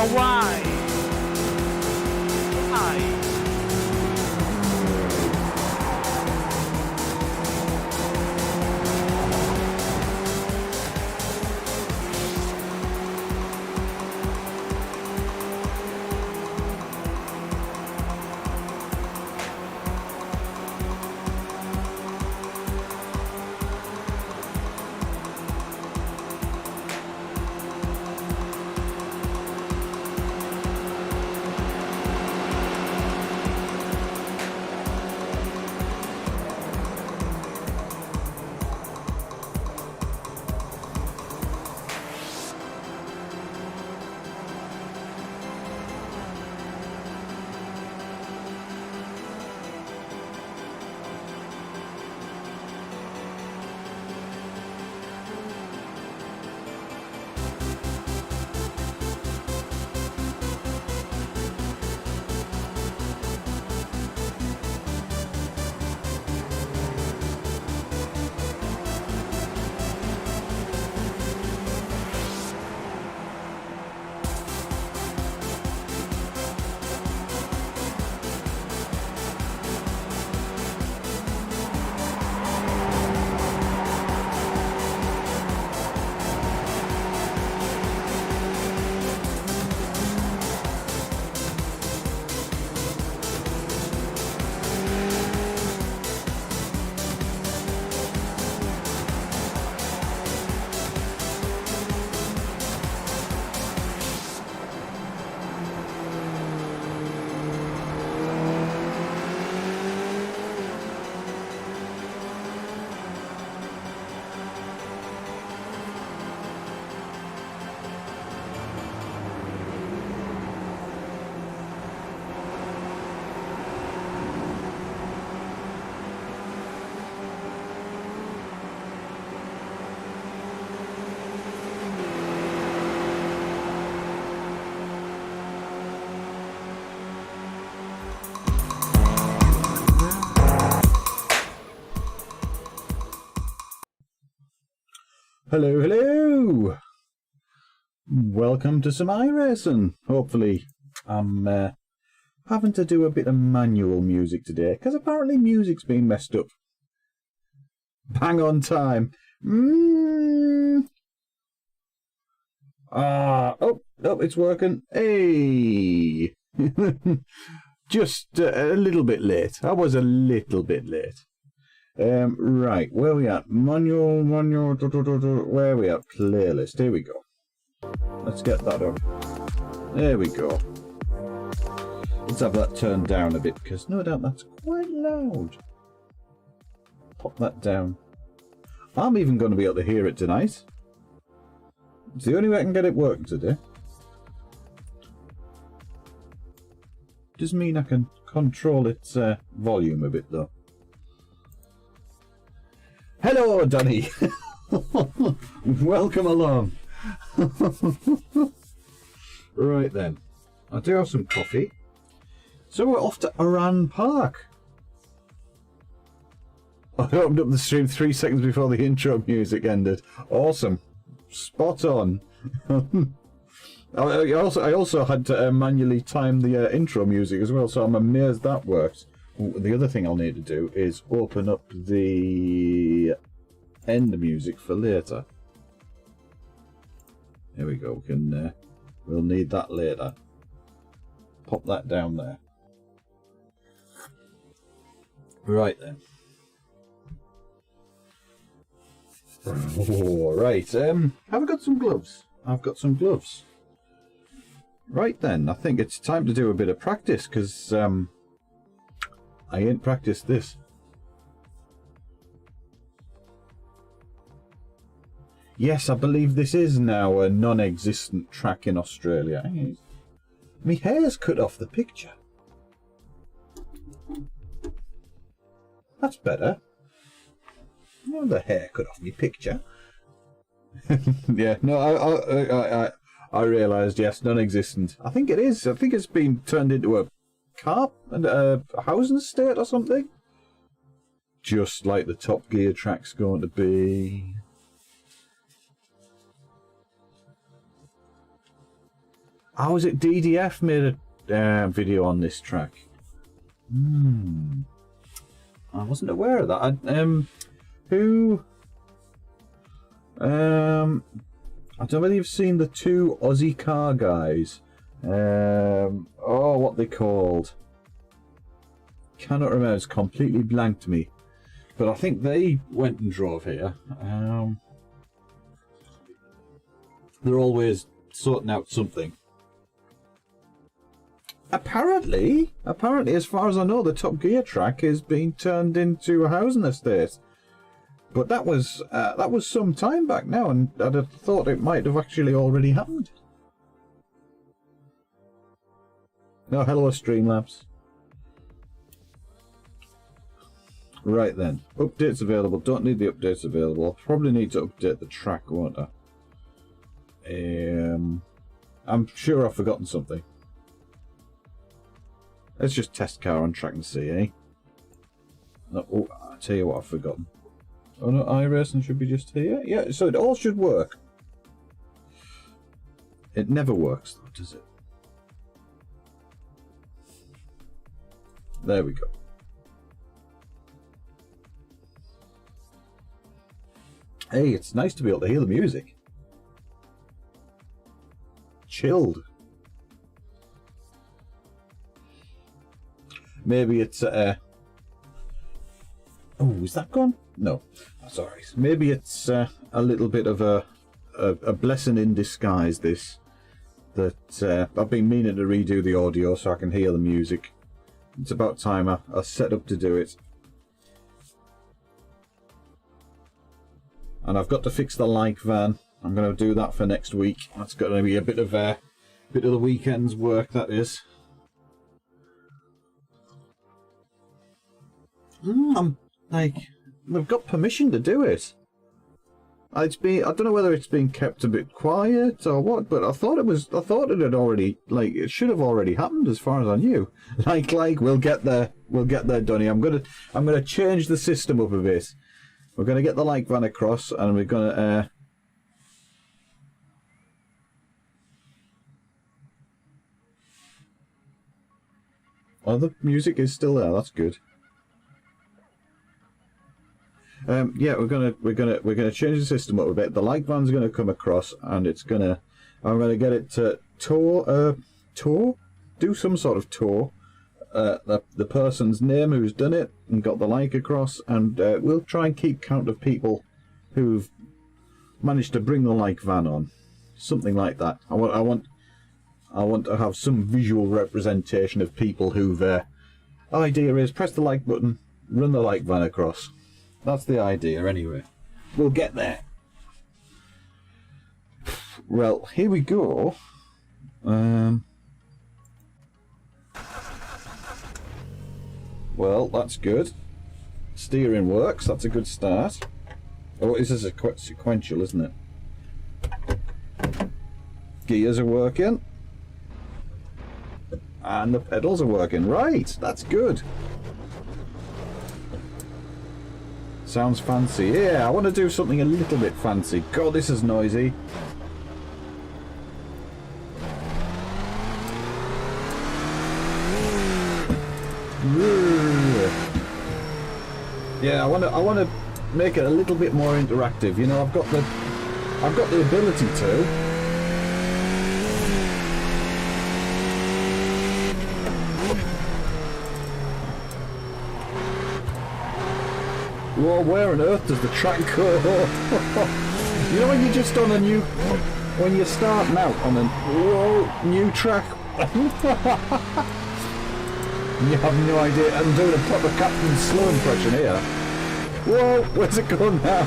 But why? Why? Hello, hello! Welcome to some iRacing. Hopefully I'm having to do a bit of manual music today, because apparently music's been messed up. Bang on time. Oh, it's working. Hey! Just a little bit late. I was a little bit late. Right, where we at? Manual, where are we at? Playlist, here we go. Let's get that up. There we go. Let's have that turned down a bit, because no doubt that's quite loud. Pop that down. I'm even going to be able to hear it tonight. It's the only way I can get it working today. Doesn't mean I can control its volume a bit, though. Hello, Donny. Welcome along. Right then, I do have some coffee. So we're off to Oran Park. I opened up the stream 3 seconds before the intro music ended. Awesome. Spot on. I also had to manually time the intro music as well, so I'm amazed that worked. The other thing I'll need to do is open up the end music for later. There we go. We'll need that later. Pop that down there. Right then. Oh, right. Have I got some gloves? I've got some gloves. Right then. I think it's time to do a bit of practice, because I ain't practiced this. Yes, I believe this is now a non-existent track in Australia. My hair's cut off the picture. That's better. Well, the hair cut off my picture. Yeah, no, I realised, yes, non-existent. I think it is. I think it's been turned into a housing estate or something. Just like the Top Gear track's going to be. Oh, was it DDF made a video on this track? I wasn't aware of that. I don't know whether you've seen the two Aussie car guys. What they called? Cannot remember. It's completely blanked me. But I think they went and drove here. They're always sorting out something. Apparently, as far as I know, the Top Gear track is being turned into a housing estate. But that was some time back now, and I'd have thought it might have actually already happened. No, hello, Streamlabs. Right then, updates available. Don't need the updates available. Probably need to update the track, won't I? I'm sure I've forgotten something. Let's just test car on track and see, eh? No, I'll tell you what I've forgotten. Oh no, iRacing should be just here. Yeah, so it all should work. It never works though, does it? There we go. Hey, it's nice to be able to hear the music. Chilled. Maybe it's oh, is that gone? No, that's alright. Maybe it's a little bit of a blessing in disguise. This that I've been meaning to redo the audio so I can hear the music. It's about time I set up to do it, and I've got to fix the like van. I'm going to do that for next week. That's going to be a bit of the weekend's work. That is. I'm like, they've got permission to do it. I don't know whether it's been kept a bit quiet or what, but I thought it had already, like, it should have already happened as far as I knew. Like we'll get there, Donny. I'm gonna change the system up a bit. We're gonna get the like van across, and we're gonna oh, the music is still there. That's good. Yeah, we're gonna change the system up a bit. The like van's gonna come across, and I'm gonna get it to do some sort of tour. The person's name who's done it and got the like across, and we'll try and keep count of people who've managed to bring the like van on, something like that. I want to have some visual representation of people who've idea is press the like button, run the like van across. That's the idea, anyway. We'll get there. Well, here we go. Well, that's good. Steering works. That's a good start. Oh, this is sequential, isn't it? Gears are working. And the pedals are working. Right, that's good. Sounds fancy. Yeah, I want to do something a little bit fancy. God, this is noisy. Yeah, I want to make it a little bit more interactive. You know, I've got the ability to. Whoa, where on earth does the track go? You know when you're just on a new... When you're starting out on a new track... You have no idea. I'm doing a proper Captain Slow impression here. Whoa, where's it going now?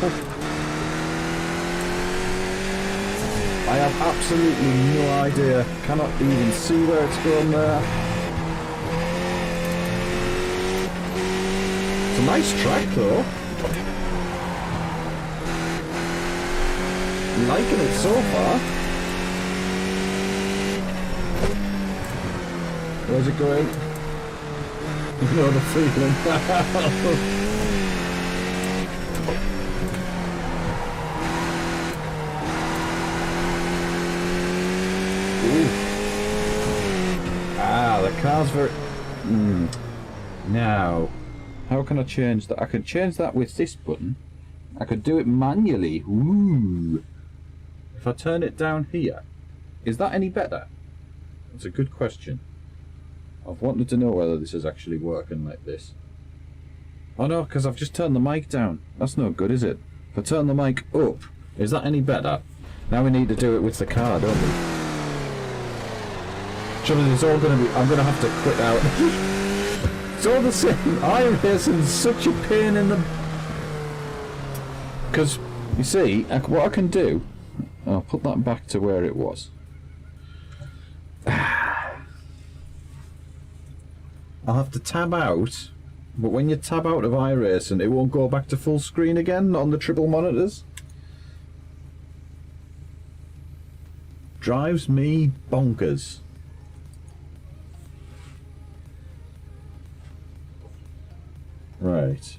I have absolutely no idea. Cannot even see where it's going there. It's a nice track though. Liking it so far. Where's it going? You know the feeling. Ooh. car's very... Now, how can I change that? I can change that with this button. I could do it manually. Ooh. If I turn it down here, is that any better? That's a good question. I've wanted to know whether this is actually working like this. Oh no, because I've just turned the mic down. That's no good, is it? If I turn the mic up, is that any better? Now we need to do it with the car, don't we? Trouble is, it's all going to be... I'm going to have to quit out. It's all the same. iRacing's such a pain in the... Because, you see, what I can do... I'll put that back to where it was. I'll have to tab out, but when you tab out of iRacing, it won't go back to full screen again on the triple monitors. Drives me bonkers. Right.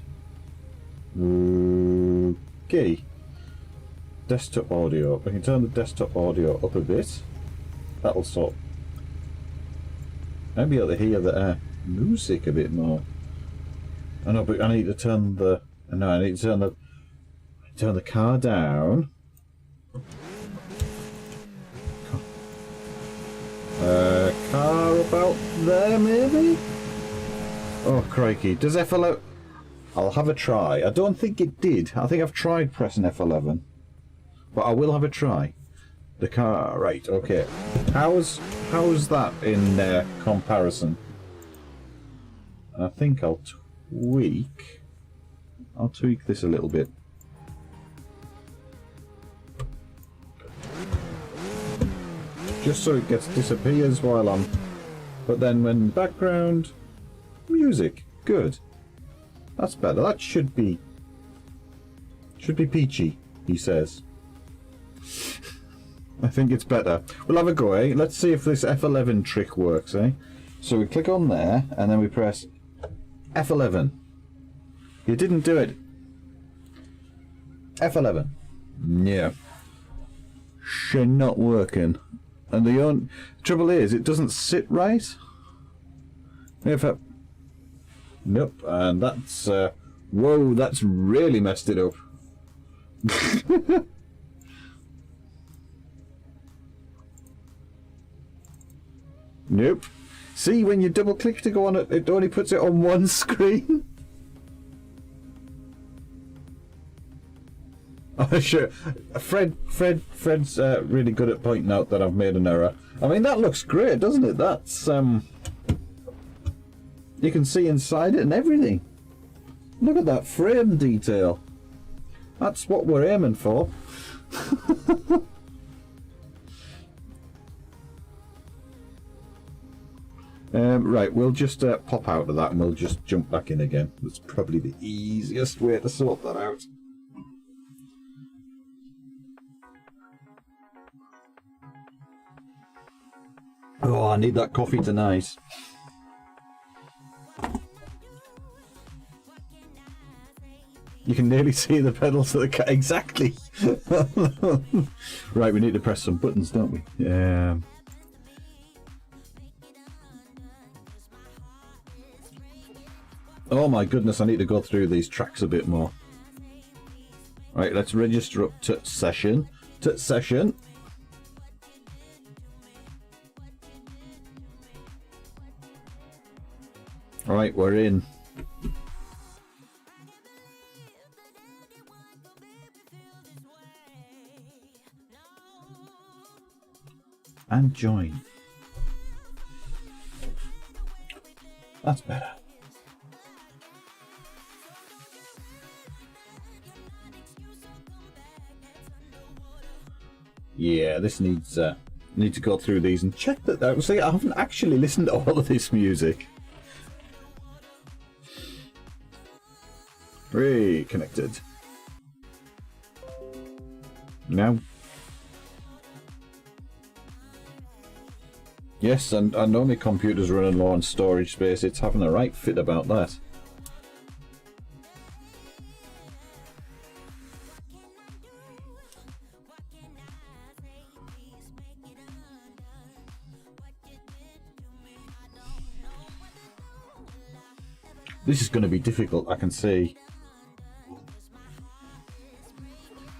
Okay. Desktop audio. I can turn the desktop audio up a bit. That'll sort. I'll be able to hear the music a bit more. I know, but I need to turn the. No, I need to turn the car down. Car about there, maybe? Oh, crikey. Does F11... I'll have a try. I don't think it did. I think I've tried pressing F11. But I will have a try. The car... Right, okay. How's that in comparison? I think I'll tweak... I'll tweak this a little bit. Just so it disappears while I'm... But then when background... Music. Good. That's better. That should be peachy, he says. I think it's better. We'll have a go, eh? Let's see if this F11 trick works, eh? So we click on there, and then we press F11. You didn't do it. F11. Yeah. She's not working. And the trouble is, it doesn't sit right. If I... Nope, and that's... whoa, that's really messed it up. Nope. See, when you double click to go on it, it only puts it on one screen. Oh, sure. Fred's really good at pointing out that I've made an error. I mean, that looks great, doesn't it? That's, you can see inside it and everything. Look at that frame detail. That's what we're aiming for. Right, we'll just pop out of that and we'll just jump back in again. That's probably the easiest way to sort that out. Oh, I need that coffee tonight. You can nearly see the pedals of the car. Exactly. Right, we need to press some buttons, don't we? Yeah. Oh my goodness, I need to go through these tracks a bit more. Right, let's register up to session. Right, we're in. And join. That's better. Yeah, this needs need to go through these and check that out. See, I haven't actually listened to all of this music. Reconnected. Now. Yes, and I know my computer's running low on storage space. It's having a right fit about that. This is going to be difficult, I can see.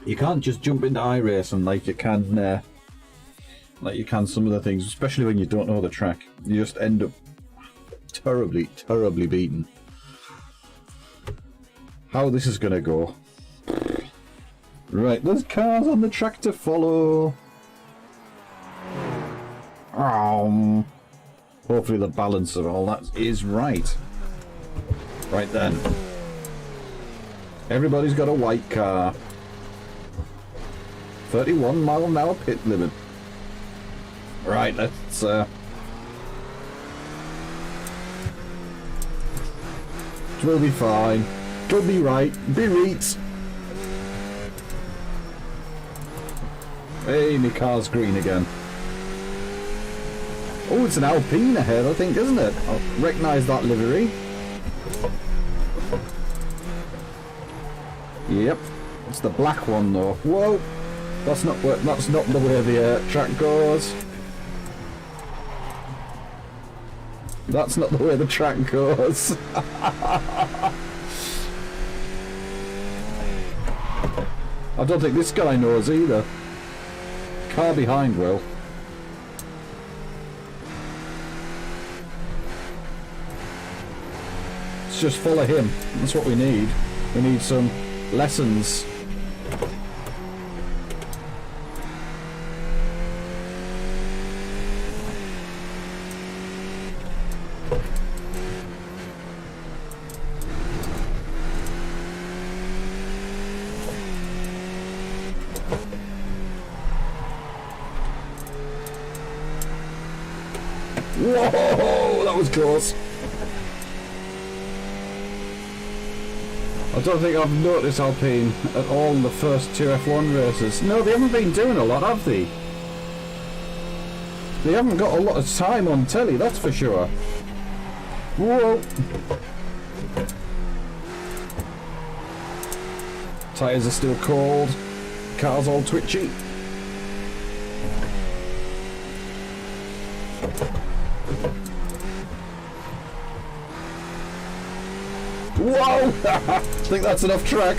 You can't just jump into iRacing like you can some of the things, especially when you don't know the track. You just end up terribly, terribly beaten. How this is going to go. Right, there's cars on the track to follow. Hopefully the balance of all that is right. Right then. Everybody's got a white car. 31 mile an hour pit limit. Right, let's we'll be fine. We'll be right. Be right. Hey, my car's green again. Oh, it's an Alpine ahead, I think, isn't it? I recognise that livery. Yep, it's the black one though. Whoa, that's not the way the track goes. That's not the way the track goes. I don't think this guy knows either. Car behind will. Let's just follow him. That's what we need. We need some lessons. Whoa, that was close. I don't think I've noticed Alpine at all in the first two F1 races. No, they haven't been doing a lot, have they? They haven't got a lot of time on telly, that's for sure. Whoa! Tyres are still cold. Car's all twitchy. Whoa! I think that's enough track.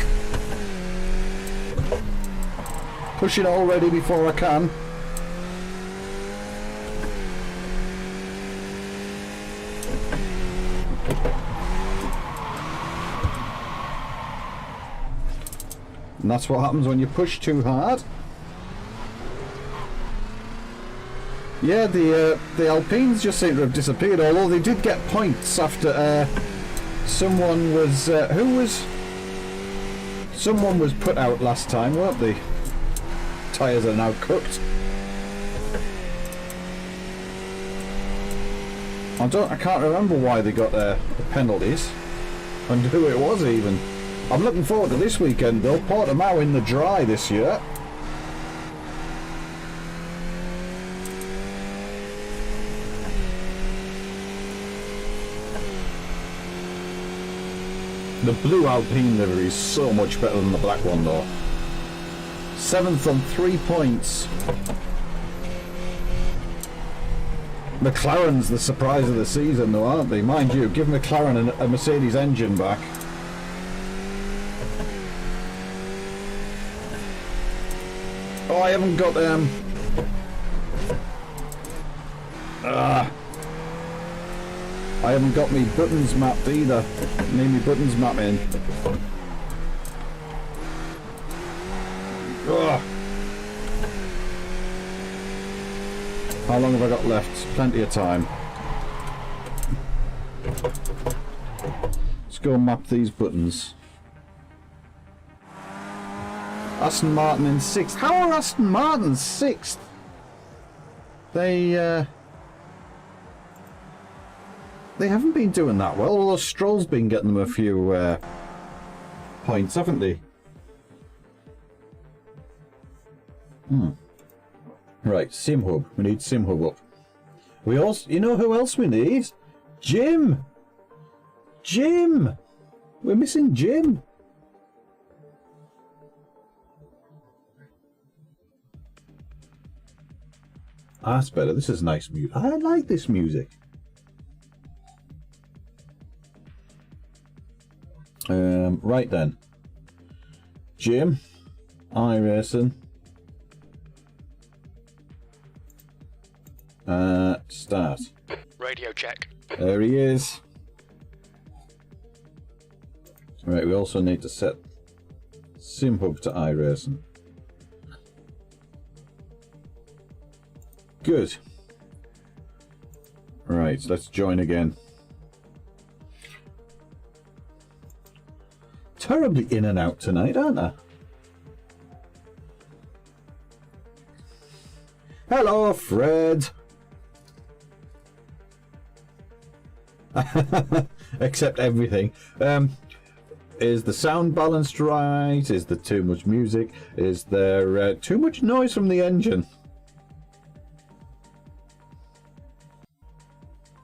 Pushing it already before I can. And that's what happens when you push too hard. Yeah, the Alpines just seem to have disappeared, although they did get points after someone was someone was put out last time, weren't they? Tyres are now cooked. I can't remember why they got the penalties and who it was even. I'm looking forward to this weekend though. Portimao in the dry this year. The blue Alpine livery is so much better than the black one though. 7th on 3 points. McLaren's the surprise of the season though, aren't they? Mind you, give McLaren a Mercedes engine back. Oh, I haven't got I haven't got me buttons mapped either. Need me buttons mapping. Ugh. How long have I got left? Plenty of time. Let's go map these buttons. Aston Martin in 6th. How are Aston Martin 6th? They haven't been doing that well, although Stroll's been getting them a few points, haven't they? Right, SimHub. We need SimHub up. We also, you know who else we need? Jim! Jim! We're missing Jim. That's better. This is nice music. I like this music. Right then. Jim, iRacing. Start. Radio check. There he is. Right, we also need to set SimHub to iRacing. Good. Right, let's join again. Terribly in and out tonight, aren't I? Hello, Fred. Except everything. Is the sound balanced right? Is there too much music? Is there too much noise from the engine?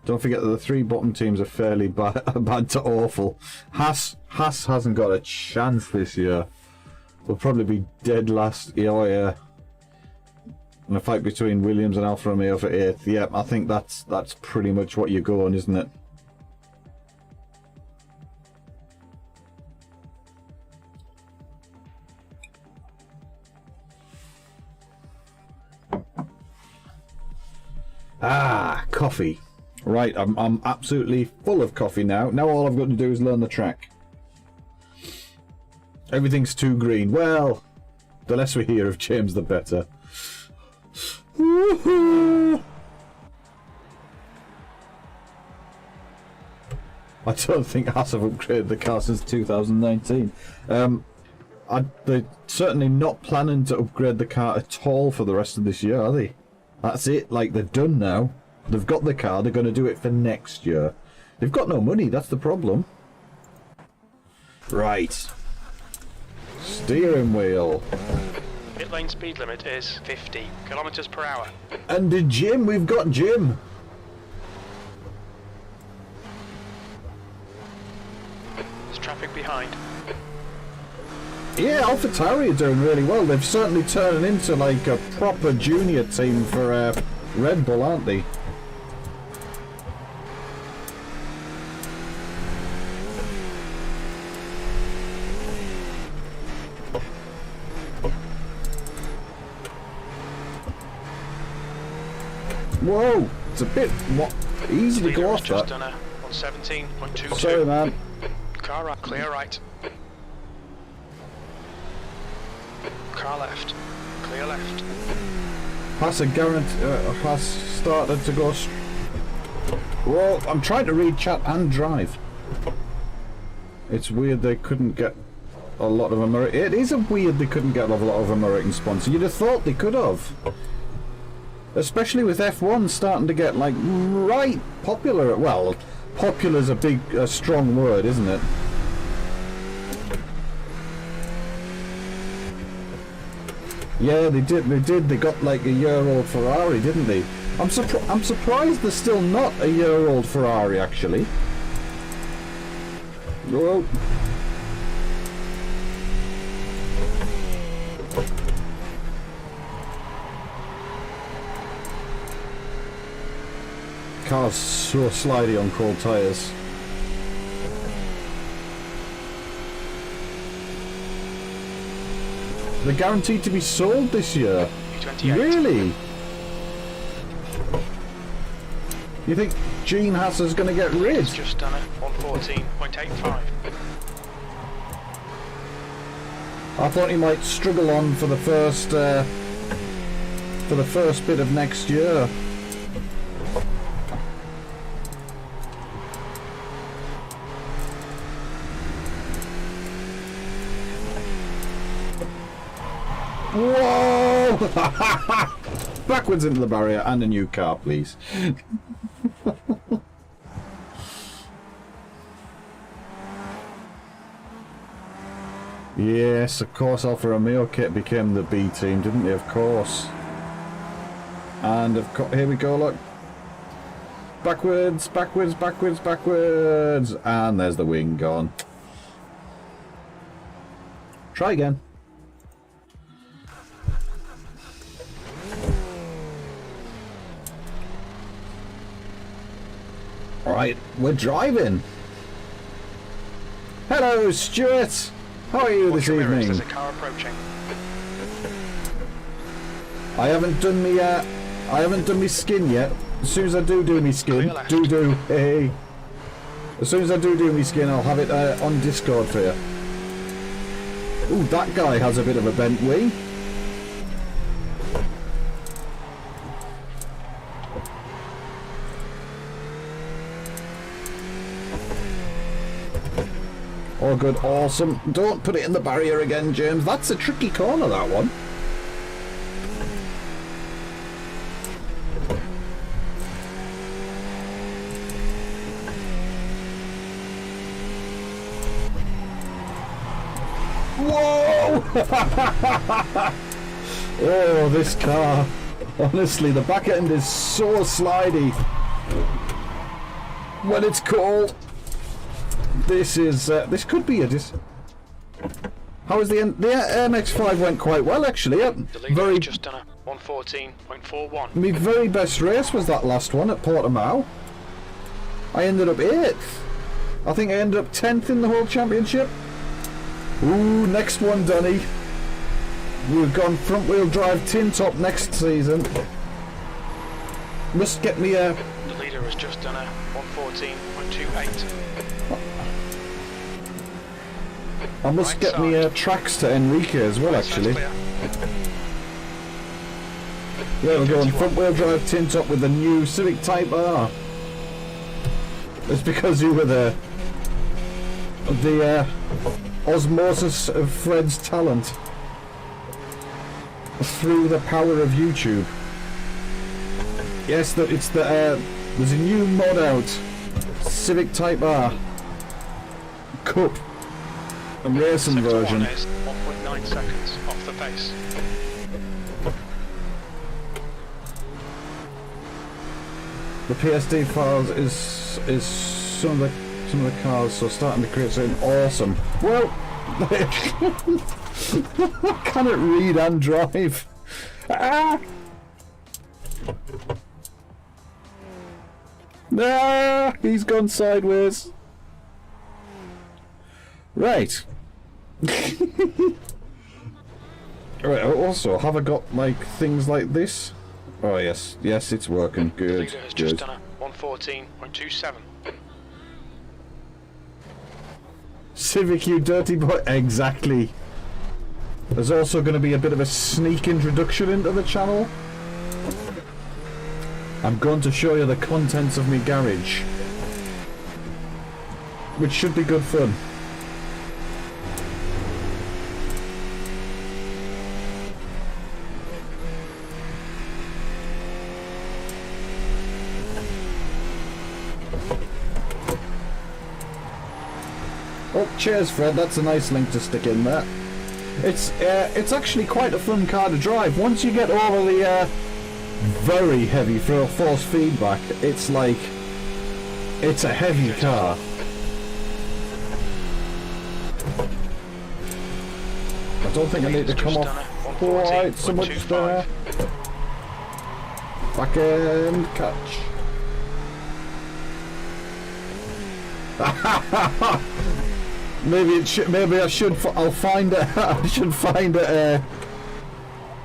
Don't forget that the 3 bottom teams are fairly bad to awful. Haas hasn't got a chance this year. They'll probably be dead last. Oh yeah. In a fight between Williams and Alfa Romeo for 8th. Yep, I think that's pretty much what you're going, isn't it? Ah, coffee. Right, I'm absolutely full of coffee now. Now all I've got to do is learn the track. Everything's too green. Well, the less we hear of James, the better. Woohoo! I don't think Haas have upgraded the car since 2019. They're certainly not planning to upgrade the car at all for the rest of this year, are they? That's it, like they're done now. They've got the car, they're going to do it for next year. They've got no money, that's the problem. Right. Steering wheel. Pit lane speed limit is 50 kilometers per hour. And the Jim, we've got Jim. There's traffic behind. Yeah, AlphaTauri are doing really well. They've certainly turned into like a proper junior team for Red Bull, aren't they? Whoa! It's a bit easy to go off that. Just done a 117.22. Sorry, man. Car right, clear right. Car left, clear left. Haas Haas started to go. Whoa! I'm trying to read chat and drive. It's weird they couldn't get a lot of American. It is weird they couldn't get a lot of American sponsors. You'd have thought they could have. Especially with F1 starting to get like right popular. Well, popular is a strong word, isn't it? Yeah, they did. They got like a year-old Ferrari, didn't they? I'm surprised they're still not a year-old Ferrari, actually. Whoa. Car's so slidey on cold tyres. They're guaranteed to be sold this year. Really? You think Gene Haas is going to get rid? It's just done a 114.85. I thought he might struggle on for the first bit of next year. Whoa! Backwards into the barrier and a new car, please. Yes, of course, Alfa Romeo kit became the B team, didn't they? Of course. And of course, here we go, look. Backwards, backwards, backwards, backwards. And there's the wing gone. Try again. Alright, we're driving. Hello, Stuart. How are you this evening? There's a car approaching. I haven't done me skin yet. As soon as I do me skin, hey. As soon as I do me skin, I'll have it on Discord for you. Ooh, that guy has a bit of a bent wing. Oh, good, awesome. Don't put it in the barrier again, James. That's a tricky corner, that one. Whoa! Oh, this car. Honestly, the back end is so slidey when it's cold. This is this could be a How was the MX-5 went quite well actually. Very just done a 114.41. My very best race was that last one at Portimao. I ended up 8th. I think I ended up 10th in the whole championship. Ooh, next one, Dunny. We've gone front wheel drive tin top next season. Must get me a. The leader has just done a 114.28. I must get me tracks to Enrique as well, actually. Yeah, we're going front wheel drive tin top with the new Civic Type R. It's because you were the osmosis of Fred's talent through the power of YouTube. Yes, there's a new mod out, Civic Type R Cup. A racing version. Is 1.9 seconds off the pace. The PSD files is some of the cars, so starting to create something awesome. Well, can it read and drive? Ah! Nah, he's gone sideways. Right. Right, also, have I got, like, things like this? Oh, yes. Yes, it's working. Good. The leader has just done a 114.27. Civic, you dirty boy. Exactly. There's also going to be a bit of a sneak introduction into the channel. I'm going to show you the contents of my garage, which should be good fun. Oh, cheers, Fred. That's a nice link to stick in there. It's actually quite a fun car to drive. Once you get over the very heavy force feedback, it's like it's a heavy car. I don't think I need to come off quite so much there. Back end catch. Maybe it should. Maybe I should. I'll find it. I should find it.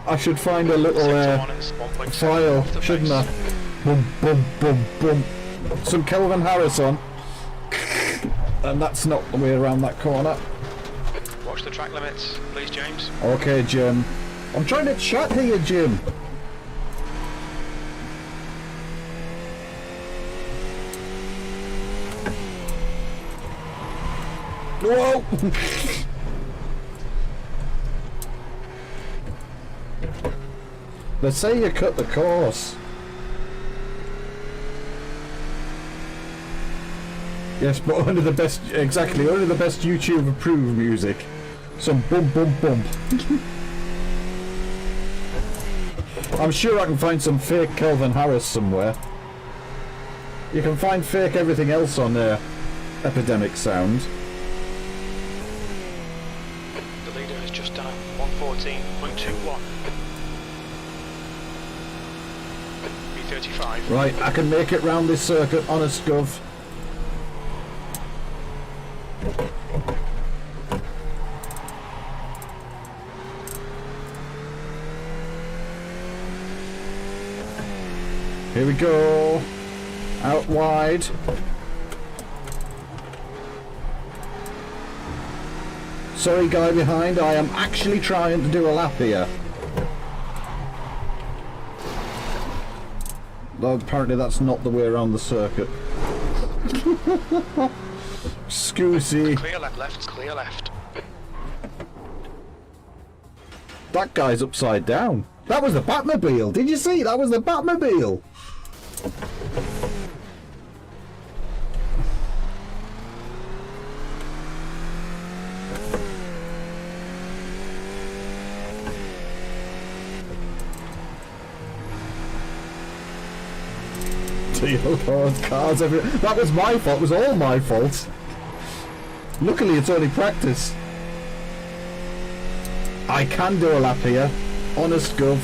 I should find a little file, shouldn't I? Boom, boom, boom, boom. Some Kelvin Harris on, and that's not the way around that corner. Watch the track limits, please, James. Okay, Jim. I'm trying to chat here, Jim. Whoa! They say you cut the course. Yes, but only the best, exactly, only the best YouTube approved music. Some bump, bump, bump. I'm sure I can find some fake Kelvin Harris somewhere. You can find fake everything else on there. Epidemic Sound. The leader has just done a 114.21. B35. Right, I can make it round this circuit on a scuff. Here we go. Out wide. Sorry, guy behind. I am actually trying to do a lap here. Though apparently that's not the way around the circuit. Excuse-y. Clear left, clear left. That guy's upside down. That was the Batmobile. Did you see? That was the Batmobile. Cars everywhere. That was my fault. It was all my fault. Luckily, it's only practice. I can do a lap here. Honest gov.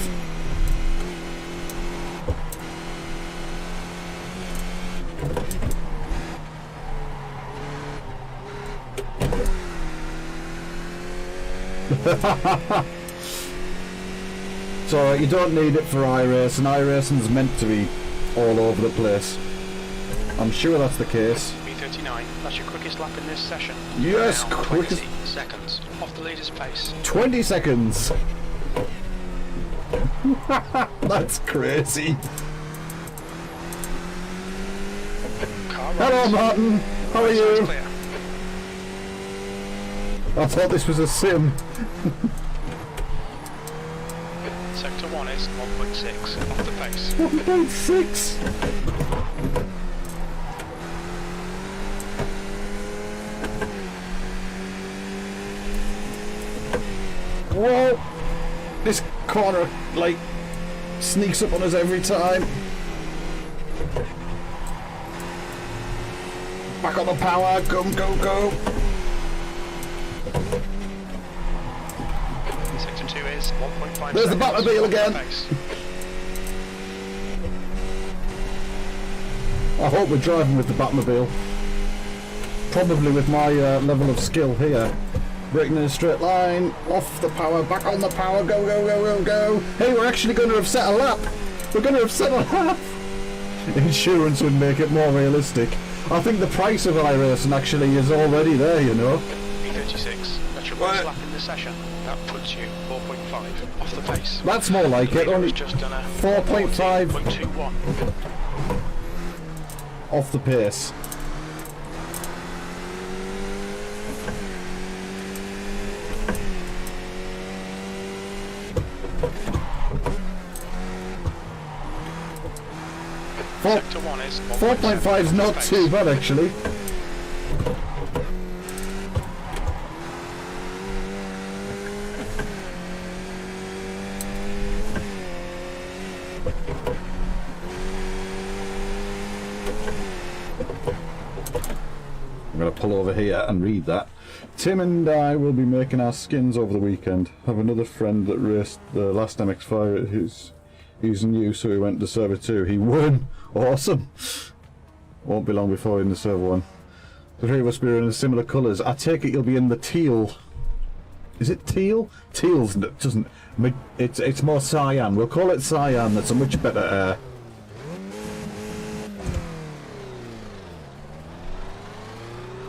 It's alright, you don't need it for iRacing. iRacing's meant to be all over the place. I'm sure that's the case. B39, that's your quickest lap in this session. Yes, Now, quickest. 20 seconds off the leader's pace. 20 seconds. That's crazy. Car Hello, right. Martin. How are you? Clear. I thought this was a sim. Sector 1 is 1.6 off the pace. 1.6. Whoa! This corner, like, sneaks up on us every time. Back on the power, go, go, go. Sector 2 is 1.5 There's the seconds Batmobile off the again. pace. I hope we're driving with the Batmobile. Probably with my level of skill here. Braking in a straight line, off the power, back on the power, go, go, go, go, go. Hey, we're actually going to have set a lap. We're going to have set a lap. Insurance would make it more realistic. I think the price of iRacing actually is already there, you know. B36, that's your first lap in the session. That puts you 4.5 off the pace. That's more like The it, leader only has just done a 4.5 14.21. off the pace. Sector 1 is 4.5 is not too bad actually. I'm going to pull over here and read that. Tim and I will be making our skins over the weekend. Have another friend that raced the last MX-5 who's new, so he went to server 2. He won! Awesome! Won't be long before in the server 1. The three of us will be in similar colours. I take it you'll be in the teal. Is it teal? Teal's doesn't... It's more cyan. We'll call it cyan. That's a much better...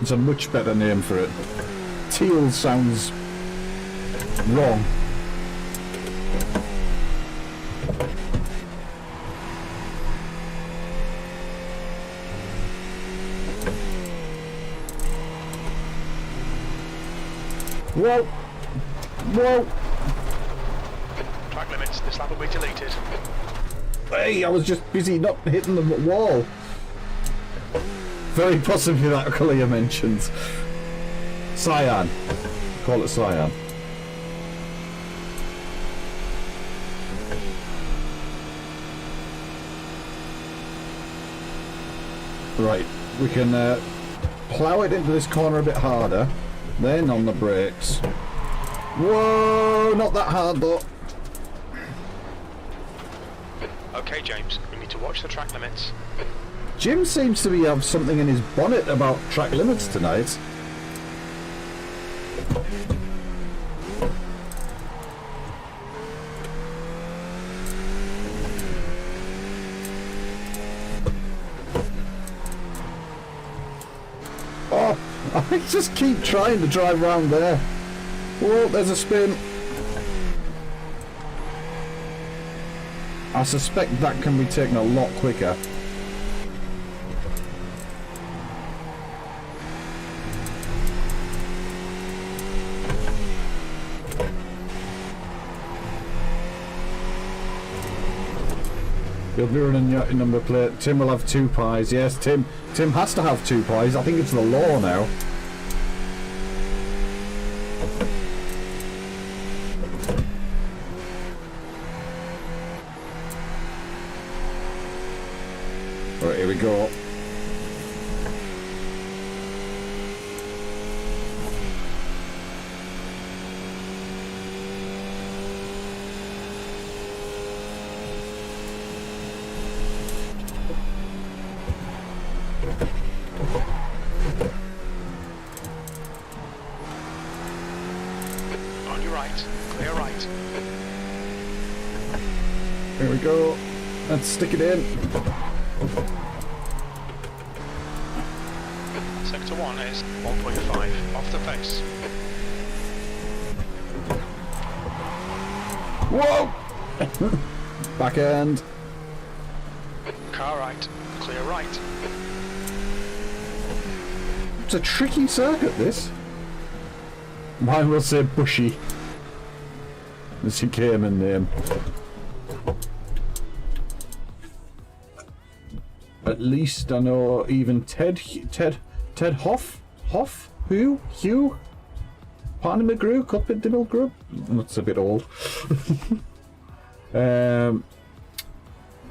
it's a much better name for it. Teal sounds wrong. Whoa! Whoa! Track limits, this lap will be deleted. Hey, I was just busy not hitting the wall. Very possibly that colour you mentioned. Cyan. Call it cyan. Right, we can plough it into this corner a bit harder. Then on the brakes. Whoa, not that hard though. Okay, James, we need to watch the track limits. Jim seems to have something in his bonnet about track limits tonight. Just keep trying to drive around there. Whoa, there's a spin. I suspect that can be taken a lot quicker. You'll be running your number plate. Tim will have 2 pies. Yes, Tim has to have 2 pies. I think it's the law now. Right, here we go. On your right, clear right. Here we go. Let's stick it in. Sector 1 is 1.5 off the pace. Whoa! Back end. Car right, clear right. It's a tricky circuit, this. Mine will say Bushy. As he came in name. At least I know even Ted Hoff? Hugh? Parney McGrew? Cuthbert Dibble Grub? That's a bit old.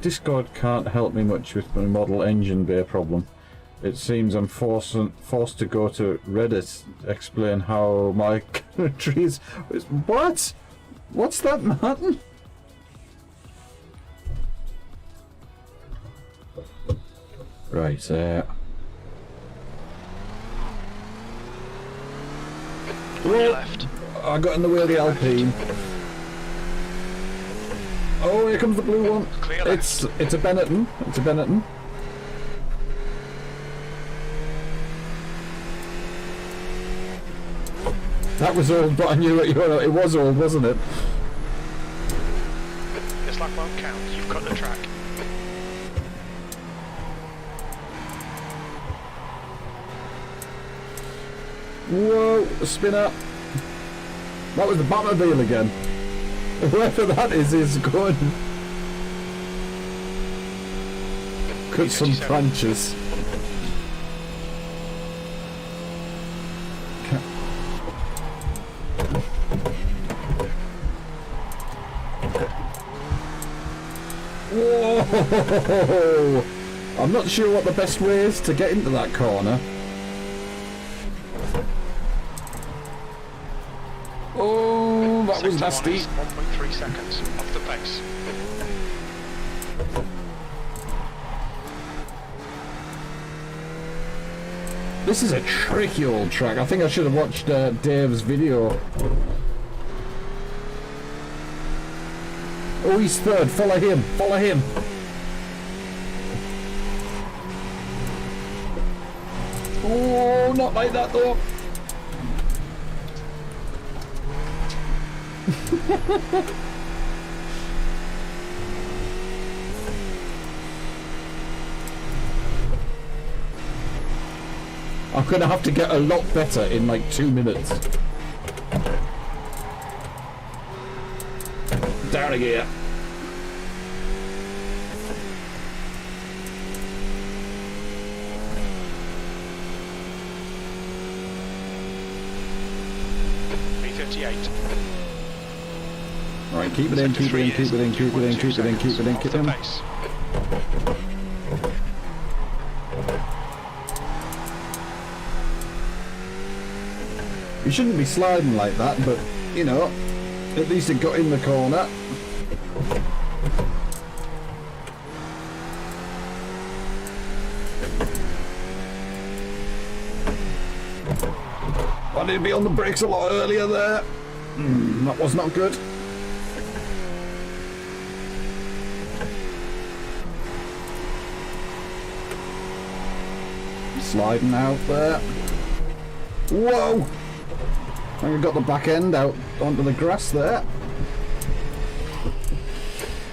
Discord can't help me much with my model engine bay problem. It seems I'm forced to go to Reddit to explain how my country is... What? What's that, Martin? Right, On your left. I got in the way of the Alpine. Oh, here comes the blue one. Clear left. It's a Benetton. It's a Benetton. That was old, but I knew it was old, wasn't it? This lap won't count. You've cut the track. Whoa, a spinner. That was the Batmobile again. Whoever that is good. Cut some punches. Whoa! I'm not sure what the best way is to get into that corner. Oh, that was nasty. 1.3 seconds off the pace. This is a tricky old track. I think I should have watched Dave's video. Oh, he's third. Follow him. Follow him. Oh, not like that though. I'm gonna have to get a lot better in like 2 minutes. Down a gear. B58. Right, keep it in, keep it in, keep it in, keep it in, keep it in, keep it in, keep it in. You shouldn't be sliding like that, but, you know, at least it got in the corner. I need to be on the brakes a lot earlier there. That was not good. Sliding out there. Whoa! I got the back end out onto the grass there.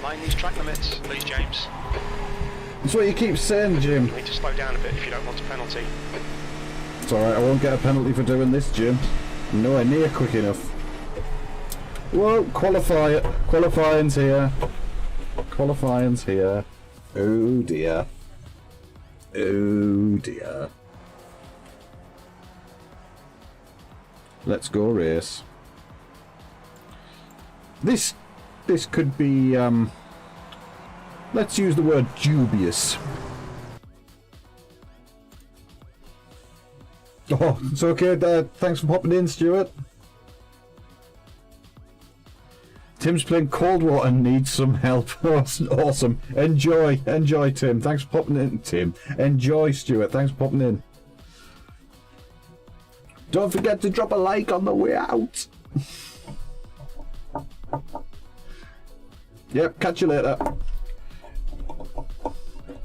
Mind these track limits, please, James. That's what you keep saying, Jim. You need to slow down a bit if you don't want a penalty. It's alright, I won't get a penalty for doing this, Jim. I'm nowhere near quick enough. Whoa, qualifying's here. Qualifying's here. Oh dear. Oh dear. Let's go race. This could be, let's use the word dubious. Oh, it's okay. Thanks for popping in, Stuart. Tim's playing Coldwater and needs some help. Awesome. Enjoy, Tim. Thanks for popping in, Tim. Enjoy, Stuart. Thanks for popping in. Don't forget to drop a like on the way out. Yep, catch you later.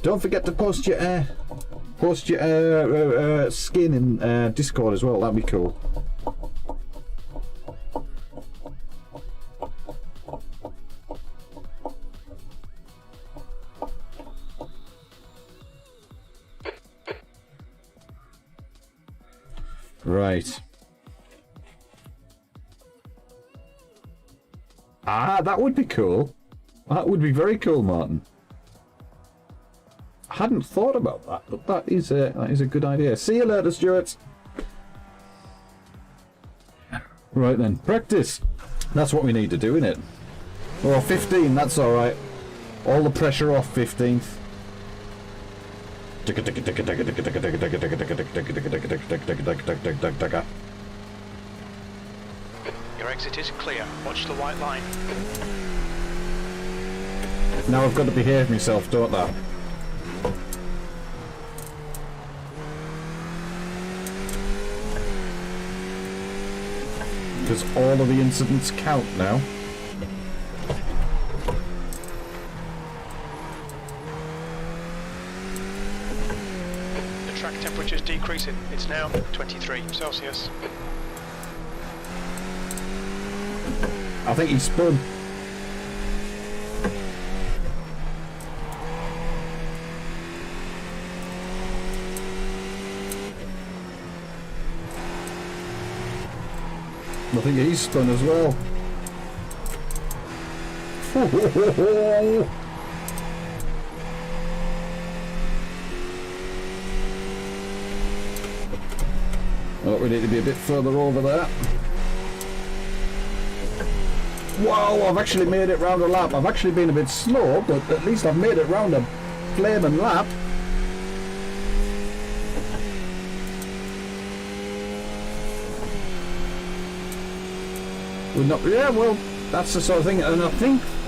Don't forget to post your skin in Discord as well. That'd be cool. Right. Ah, that would be cool. That would be very cool, Martin. I hadn't thought about that, but that is a good idea. See you later, Stuart. Right then, practice. That's what we need to do, innit? Oh, 15, that's alright. All the pressure off 15th. Your exit is clear. Watch the white line. Now I've got to behave myself, don't I? Because all of the incidents count now. The track temperature's decreasing. It's now 23 Celsius. I think he's spun. I think he's spun as well. Oh, we need to be a bit further over there. Wow, I've actually made it round a lap. I've actually been a bit slow, but at least I've made it round a flaming lap. Yeah, well, that's the sort of thing, and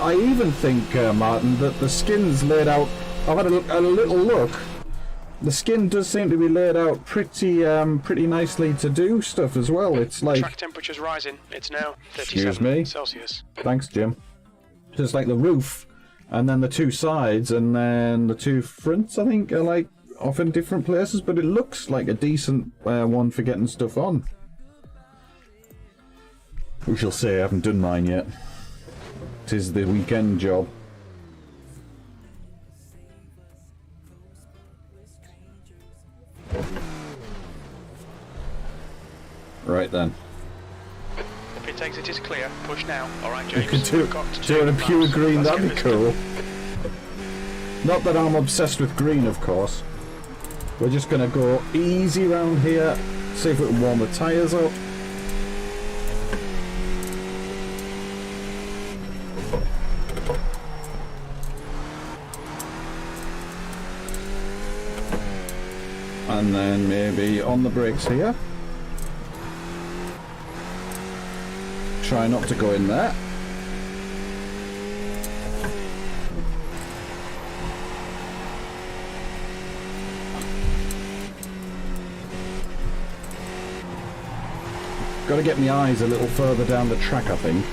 I even think, Martin, that the skin's laid out. I've had a little look. The skin does seem to be laid out pretty nicely to do stuff as well. It's like Track temperature's rising. It's now 37 Celsius. Thanks, Jim. Just like the roof, and then the two sides, and then the two fronts, I think, are like off in different places, but it looks like a decent one for getting stuff on. We shall say. I haven't done mine yet. 'Tis the weekend job. Right then. The pit exit is clear. Push now. Alright, James. You could do it a pure green, that'd be cool. Not that I'm obsessed with green, of course. We're just going to go easy round here. See if we can warm the tyres up. And then maybe on the brakes here. Try not to go in there. Got to get my eyes a little further down the track, I think.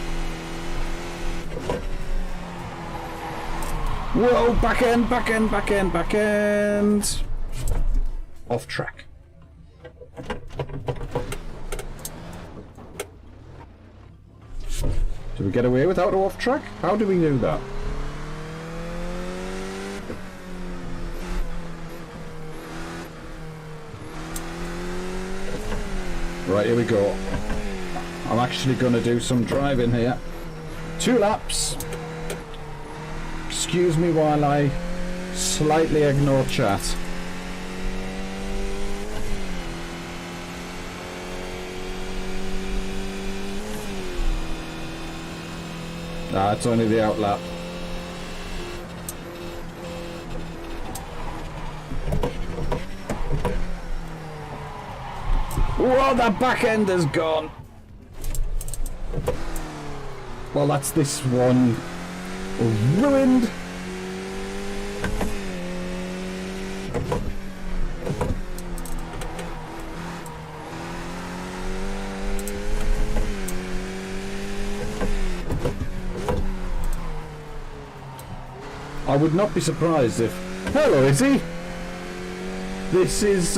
Whoa, back end, back end, back end, back end. Off track. Do we get away without an off track? How do we do that? Right, here we go. I'm actually going to do some driving here. 2 laps. Excuse me while I slightly ignore chat. Ah, it's only the out lap. Whoa, that back end is gone. Well, that's this one ruined. I would not be surprised if... Hello, Izzy! This is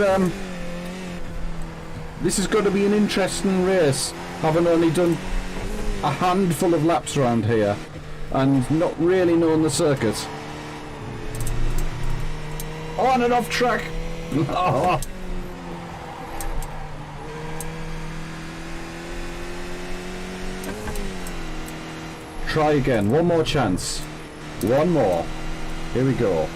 going to be an interesting race, having only done a handful of laps around here and not really known the circuit. On and off track! Try again, one more chance. One more. Here we go.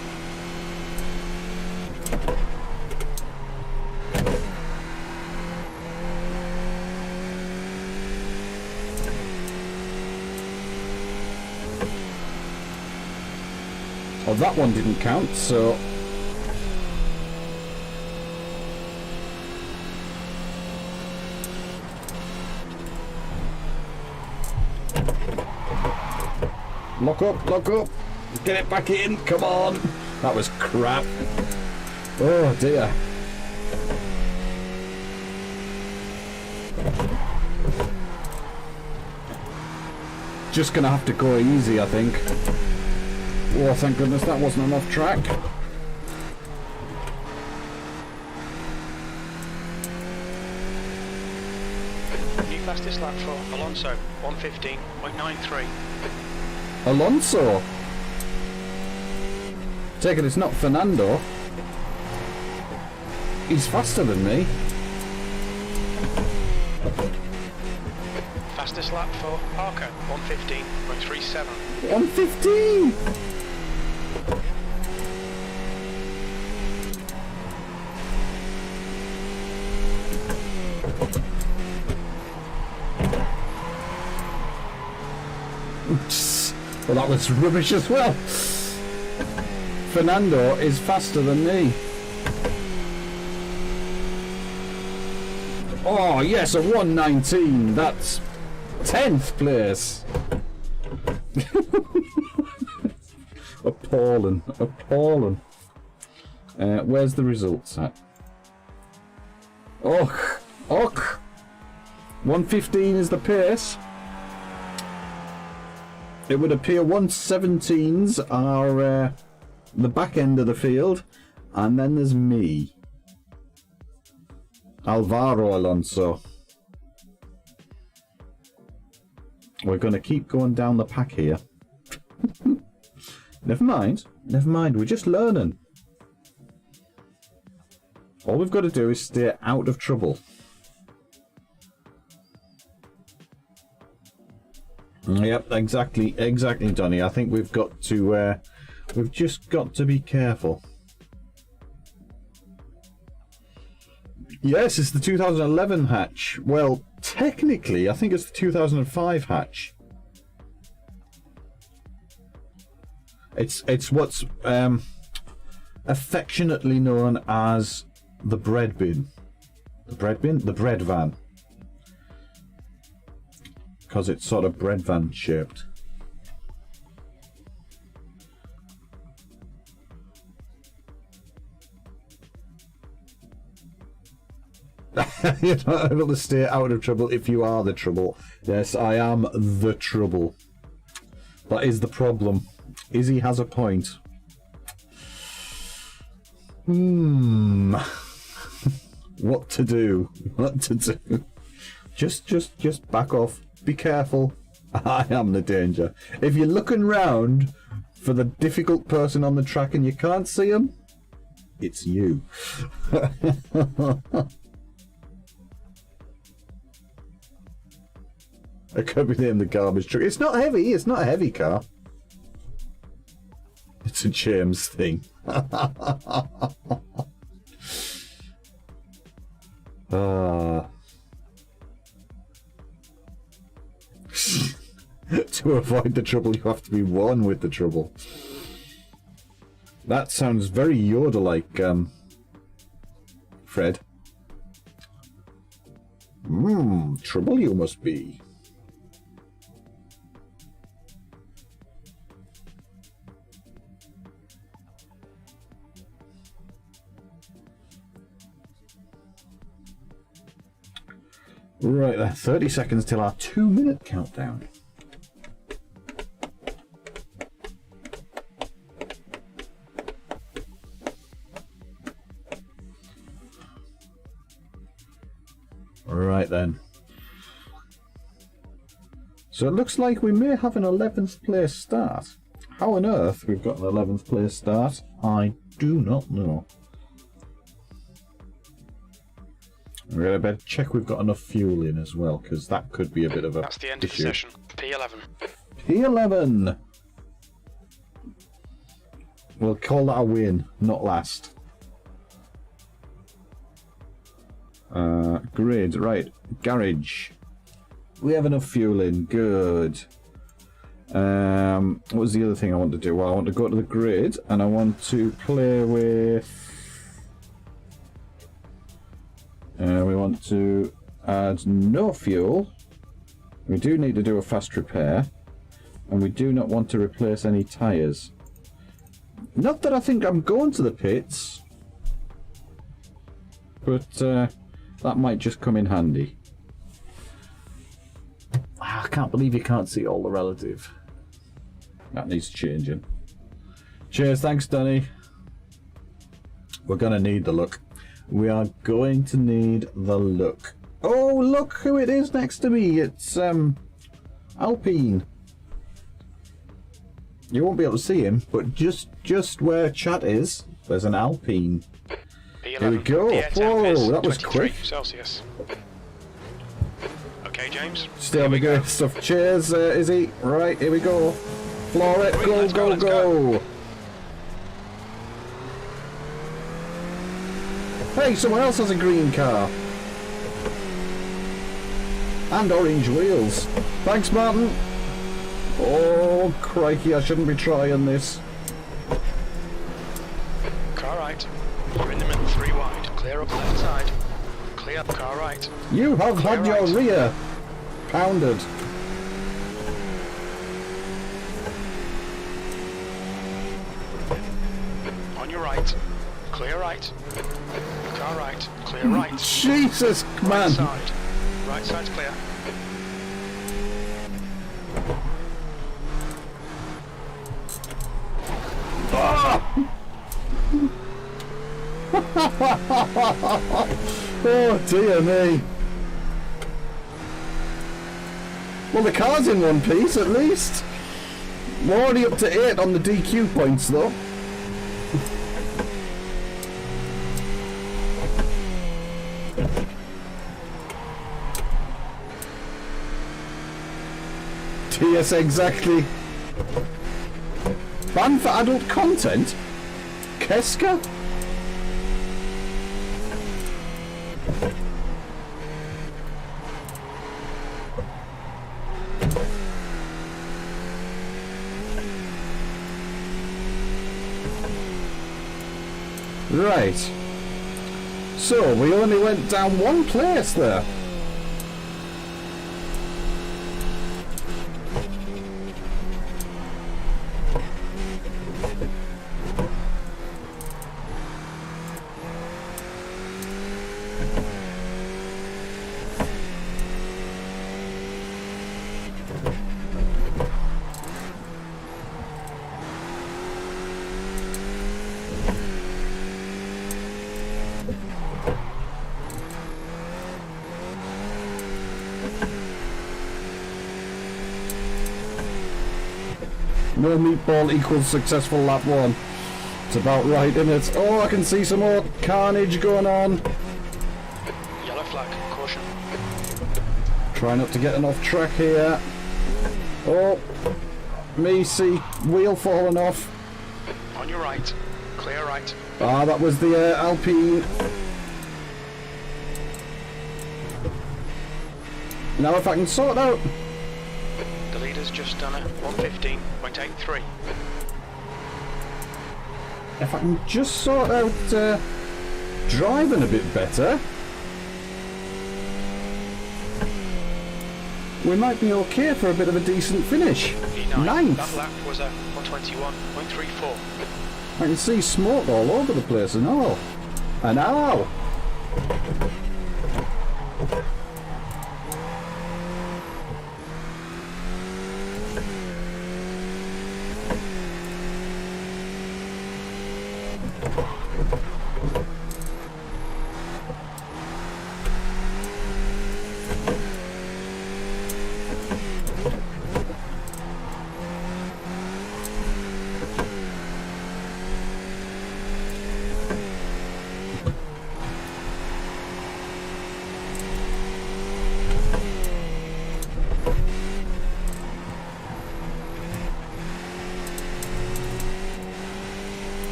Well, that one didn't count, so... Lock up, lock up! Get it back in, come on! That was crap. Oh dear. Just gonna have to go easy, I think. Oh, thank goodness that wasn't enough track. New fastest lap for Alonso, 1:15.93. Alonso? Take it it's not Fernando. He's faster than me. Fastest lap for Parker, 1:15.37. 1:15! Well, that was rubbish as well. Fernando is faster than me. Oh, yes, a 1:19. That's 10th place. Appalling. Appalling. Where's the results at? Och. Och. 1:15 is the pace. It would appear 1:17s are the back end of the field, and then there's me, Alvaro Alonso. We're going to keep going down the pack here. Never mind, we're just learning. All we've got to do is stay out of trouble. Yep, exactly, Donny. I think we've got to, we've just got to be careful. Yes, it's the 2011 hatch. Well, technically, I think it's the 2005 hatch. It's what's affectionately known as the bread bin. The bread bin? The bread van. Because it's sort of bread van shaped. You're not able to stay out of trouble if you are the trouble. Yes, I am the trouble. That is the problem. Izzy has a point. What to do? What to do? Just back off. Be careful. I am the danger. If you're looking round for the difficult person on the track and you can't see him, it's you. It could be named the garbage truck. It's not heavy. It's not a heavy car. It's a James thing. To avoid the trouble, you have to be one with the trouble. That sounds very Yoda-like, Fred. Trouble you must be. Right, 30 seconds till our 2-minute countdown. Right then. So it looks like we may have an 11th place start. How on earth we've got an 11th place start, I do not know. We're going to better check we've got enough fuel in as well, because that could be a bit of a That's the end issue. of the session. P11. P11! We'll call that a win, not last. Grid, right. Garage. We have enough fuel in. Good. What was the other thing I want to do? Well, I want to go to the grid, and I want to play with... we want to add no fuel. We do need to do a fast repair. And we do not want to replace any tyres. Not that I think I'm going to the pits. But that might just come in handy. I can't believe you can't see all the relative. That needs changing. Cheers, thanks Danny. We're going to need the look. We are going to need the look. Oh, look who it is next to me. It's Alpine. You won't be able to see him, but just where chat is, there's an Alpine. P11. Here we go. Whoa, that was quick. Celsius. Okay, James. Still the good stuff. Cheers, Izzy. Right, here we go. Floor it. Go, go, go. Hey, someone else has a green car. And orange wheels. Thanks, Martin. Oh, crikey, I shouldn't be trying this. Car right. You're in the middle, 3 wide. Clear up left side. Clear up car right. You have Clear had your right. rear pounded. On your right. Clear right. Car right. Clear right. Jesus, Right man. side. Right side's clear. Oh, dear me. Well, the car's in one piece, at least. We're already up to 8 on the DQ points, though. Yes, exactly. Ban for adult content? Keska? Right. So, we only went down one place there. No meatball equals successful lap 1. It's about right, isn't it? Oh, I can see some more carnage going on. Yellow flag, caution. Try not to get an off track here. Oh, me see wheel falling off. On your right, clear right. Ah, that was the Alpine. Now if I can sort out. The leader's just done a 1:15.83. If I can just sort out driving a bit better, we might be okay for a bit of a decent finish. E9. Ninth. That lap was a 1:21.34. I can see smoke all over the place and all. And ow!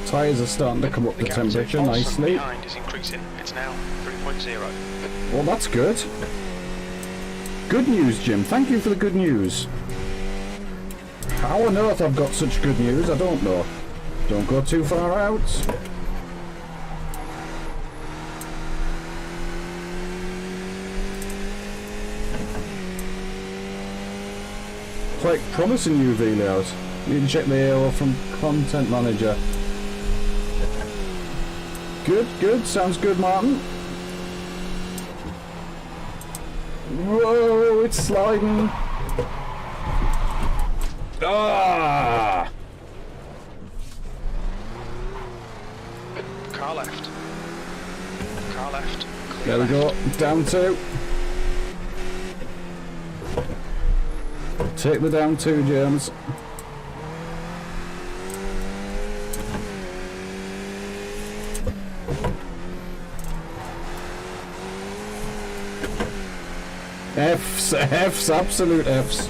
Tyres are starting to come up the gap to temperature Olsen nicely. behind is increasing. It's now 3.0. Well, that's good. Good news, Jim. Thank you for the good news. How on earth I've got such good news, I don't know. Don't go too far out. Quite promising UV layout. Need to check the AO from Content Manager. Good, good. Sounds good, Martin. Whoa, it's sliding. Ah! Car left. Car left. Clear There we go. left. Down 2. Take the down 2, James. F's, F's, absolute F's.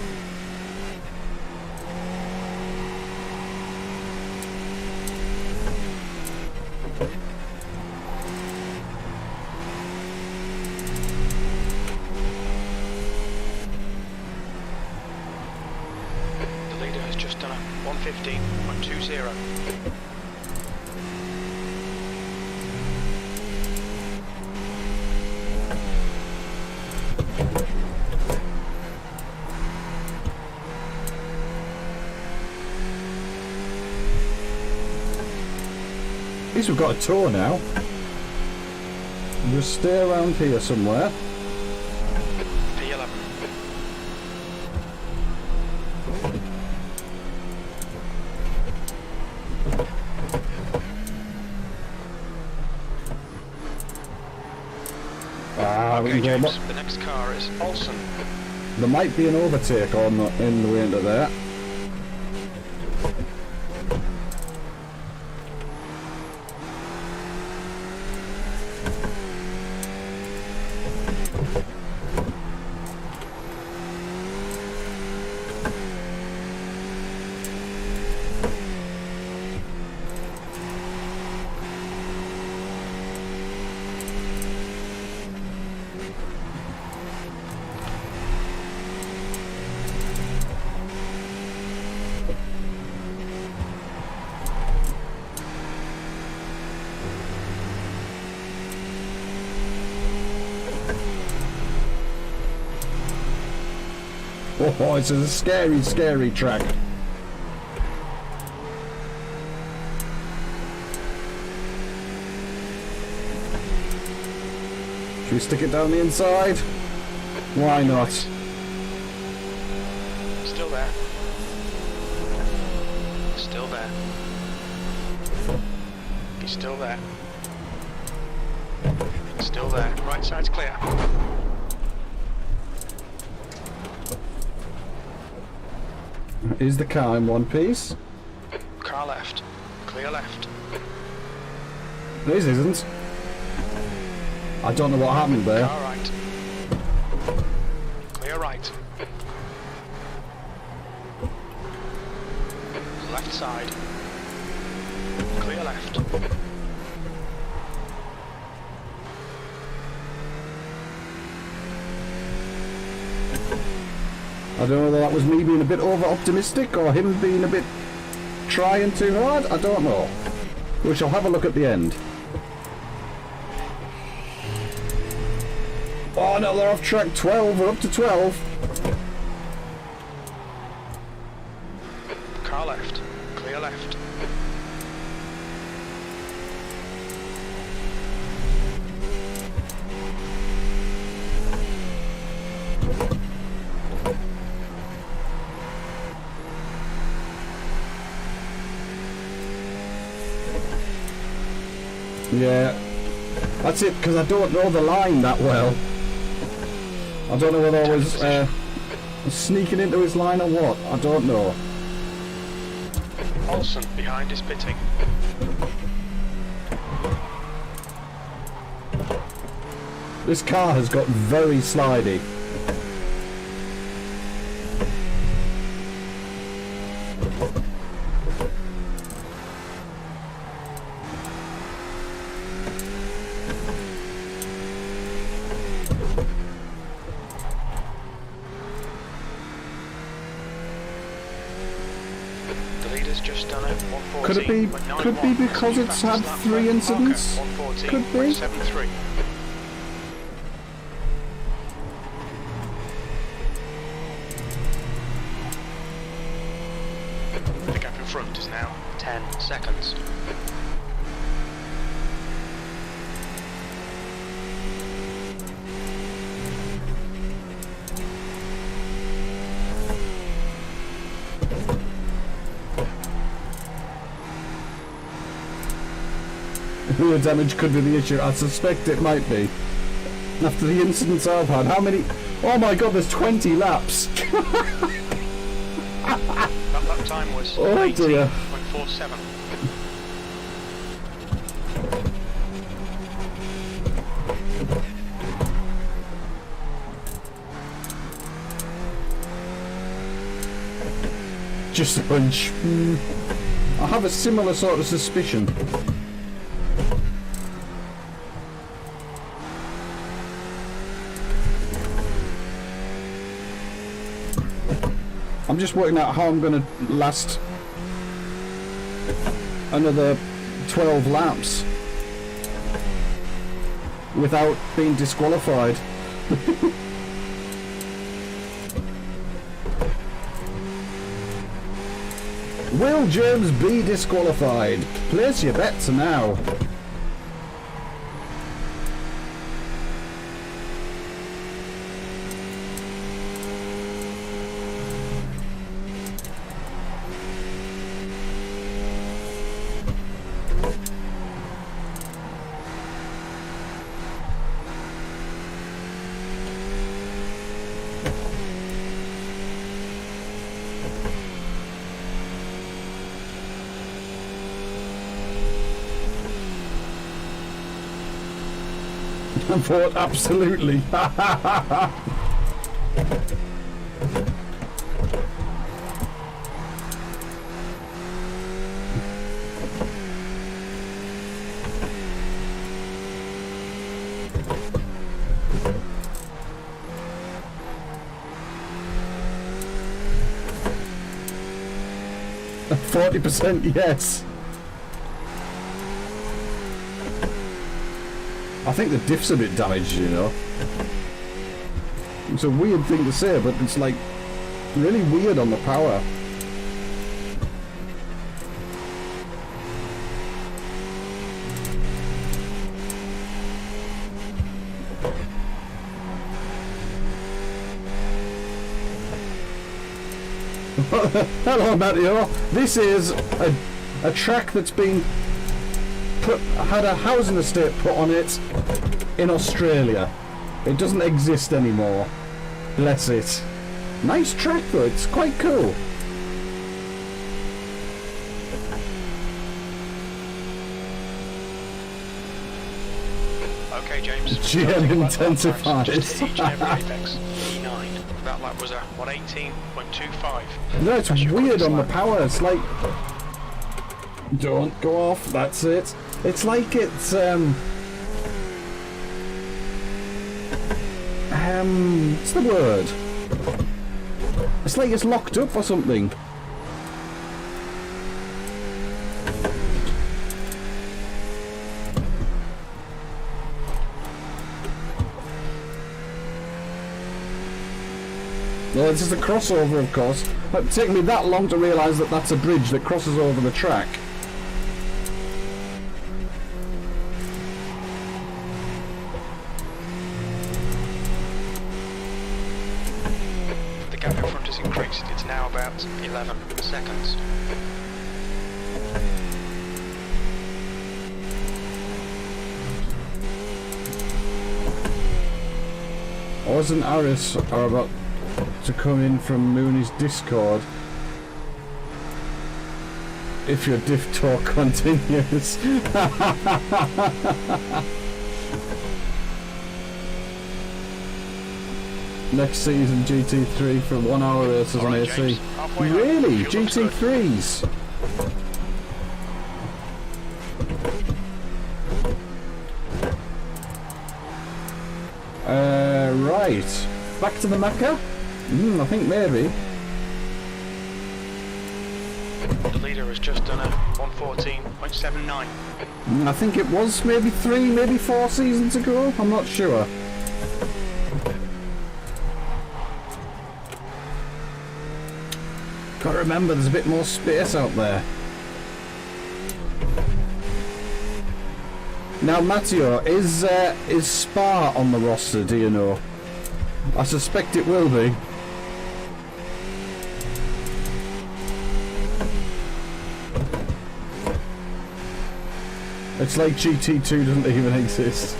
The leader has just done a 1:15.20. At least we've got a tour now. Just stay around here somewhere. P11. Ah, we Okay, can go James, the next car is Olsen. There might be an overtake on in the way into there. Oh, it's a scary, scary track. Should we stick it down the inside? Why not? Still there. Still there. He's still there. Still there. Right side's clear. Is the car in one piece? Car left. Clear left. This isn't. I don't know what happened there. Car right. Clear right. Left side. Clear left. I don't know whether that was me being a bit over-optimistic or him being a bit trying too hard. I don't know. We shall have a look at the end. Oh no, they're off track 12. We're up to 12. Car left. Clear left. Yeah, that's it, because I don't know the line that well. I don't know whether I was sneaking into his line or what. I don't know. Olsen behind is pitting. This car has got very slidey. Just done it. Could it be because it's had 3 incidents? Could be. 114.73. The gap in front is now 10 seconds. Wheel damage could be the issue. I suspect it might be. After the incidents I've had, how many? Oh my god, there's 20 laps. That time was 18.47. Just a bunch. I have a similar sort of suspicion. I'm just working out how I'm going to last another 12 laps without being disqualified. Will James be disqualified? Place your bets now. I thought absolutely. A 40% yes. I think the diff's a bit damaged, you know. It's a weird thing to say, but it's like really weird on the power. Hello, Matteo. This is a track that's been had a housing estate put on it in Australia. It doesn't exist anymore. Bless it. Nice track though, it's quite cool. Okay, James. GM intensifies. Just hit each and every apex. E9. That lap was a 118.25. No, it's That's your weird quickest on the lap. power. It's like, don't go off. That's it. It's like it's what's the word? It's like it's locked up or something. Well, this is a crossover, of course. It's taken me that long to realise that that's a bridge that crosses over the track. The gap in front has increased. It's now about 11 seconds. Oz and Aris are about to come in from Mooney's Discord. If your diff talk continues. Next season GT3 for 1 hour races on Alright, AC. James, halfway home. Really? Fuel looks good. GT3s? Right. Back to the Mecca? I think maybe. The leader has just done a 114.79. I think it was maybe 3, maybe 4 seasons ago. I'm not sure. Gotta remember, there's a bit more space out there. Now, Matteo, is Spa on the roster, do you know? I suspect it will be. It's like GT2 doesn't even exist.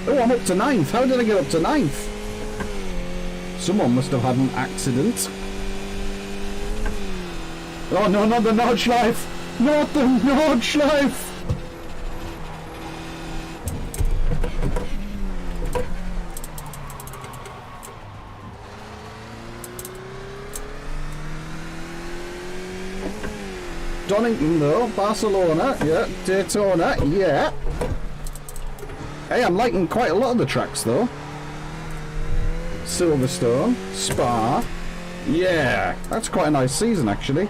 Oh, I'm up to 9th. How did I get up to 9th? Someone must have had an accident. Oh no, not the Nordschleife! Not the Nordschleife! Donington though, Barcelona, yeah, Daytona, yeah. Hey, I'm liking quite a lot of the tracks though. Silverstone, Spa, yeah, that's quite a nice season actually.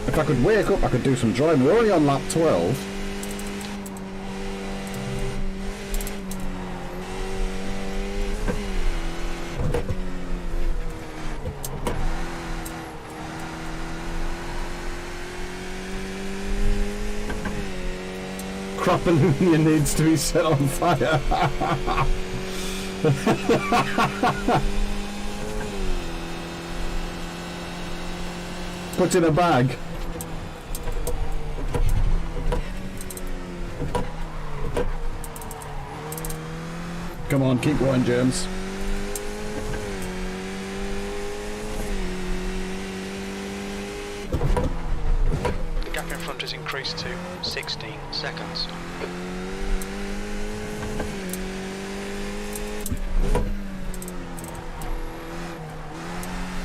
If I could wake up, I could do some driving. We're only on lap 12. Crapaloonia needs to be set on fire. Put in a bag. Come on, keep going, James. The gap in front has increased to 16 seconds.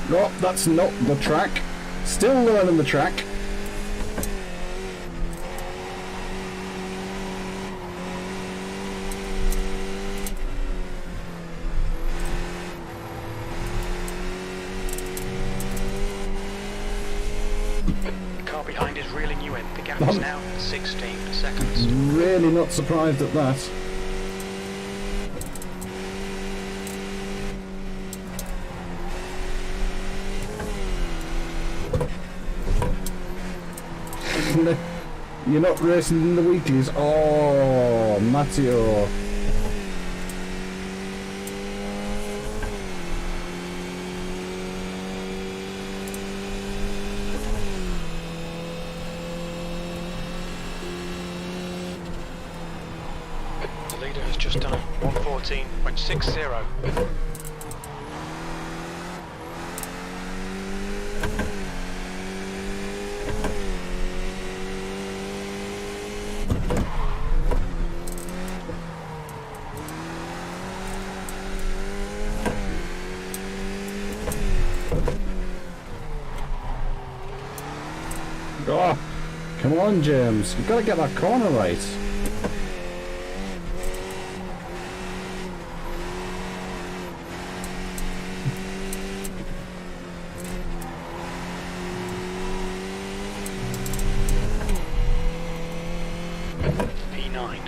No, that's not the track. Still learning the track. The car behind is reeling you in. The gap is now 16 seconds. Really not surprised at that. racing the... You're not racing in the weeklies. Oh, Matteo. The leader has just done a 1:14.60. Oh, come on, James. You've got to get that corner right. P9.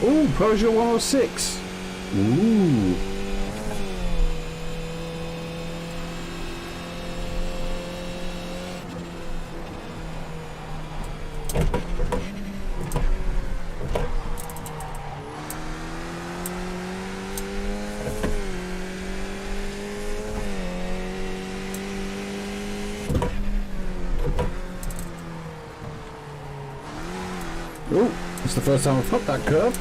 Ooh, Peugeot 106. Ooh. Ooh, it's the first time I've hit that curve.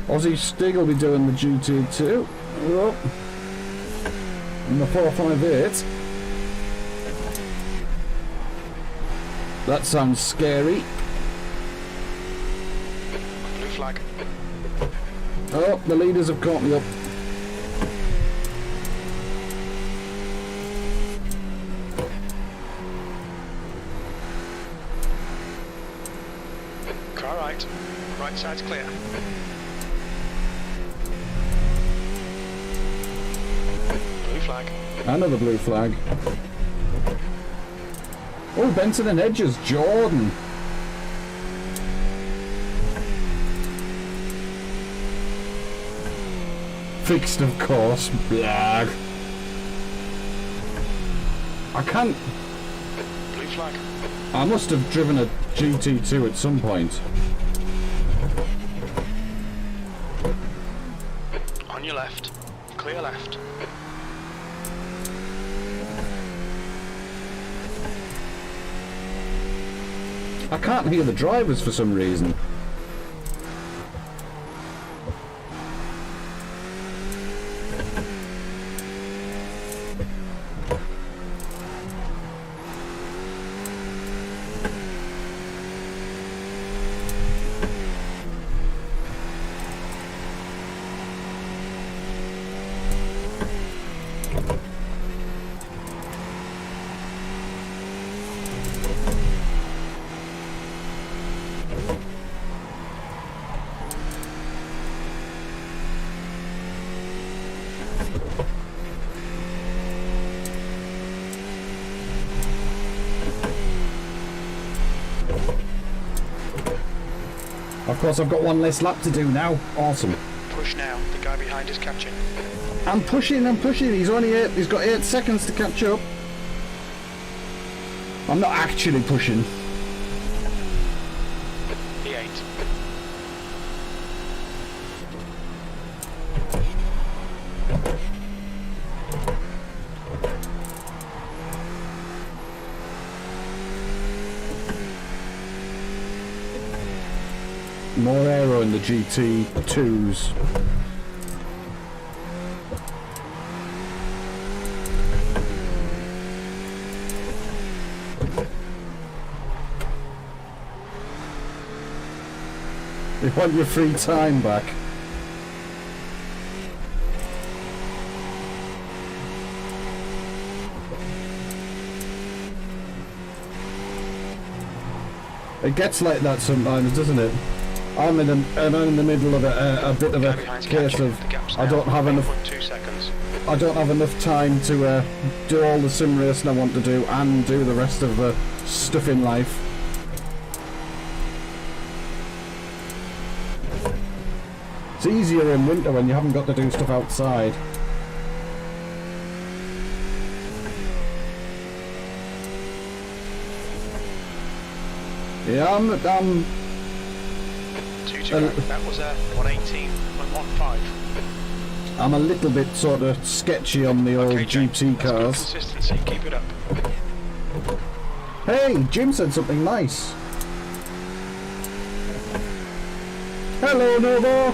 Aussie Stig will be doing the GT2. Oh. And the 458. That sounds scary. Blue flag. Oh, the leaders have caught me up. Car right. Right side's clear. Blue flag. Another blue flag. Oh, Benson and Hedges, Jordan. Fixed, of course. Blag. I can't... Blue flag. I must have driven a GT2 at some point. On your left. Clear left. I can't hear the drivers for some reason. Of course, I've got one less lap to do now. Awesome. Push now. The guy behind is catching. I'm pushing. He's only 8. He's got 8 seconds to catch up. I'm not actually pushing. P8. More aero in the GT2s. They want your free time back. It gets like that sometimes, doesn't it? I'm in the middle of a bit of a case of I don't have enough. 2 seconds. I don't have enough time to do all the sim racing I want to do and do the rest of the stuff in life. It's easier in winter when you haven't got to do stuff outside. Yeah, I'm 2 to go. That was a 118.15. I'm a little bit sort of sketchy on the old GT cars. Consistency, keep it up. Hey, Jim said something nice. Hello, Novo.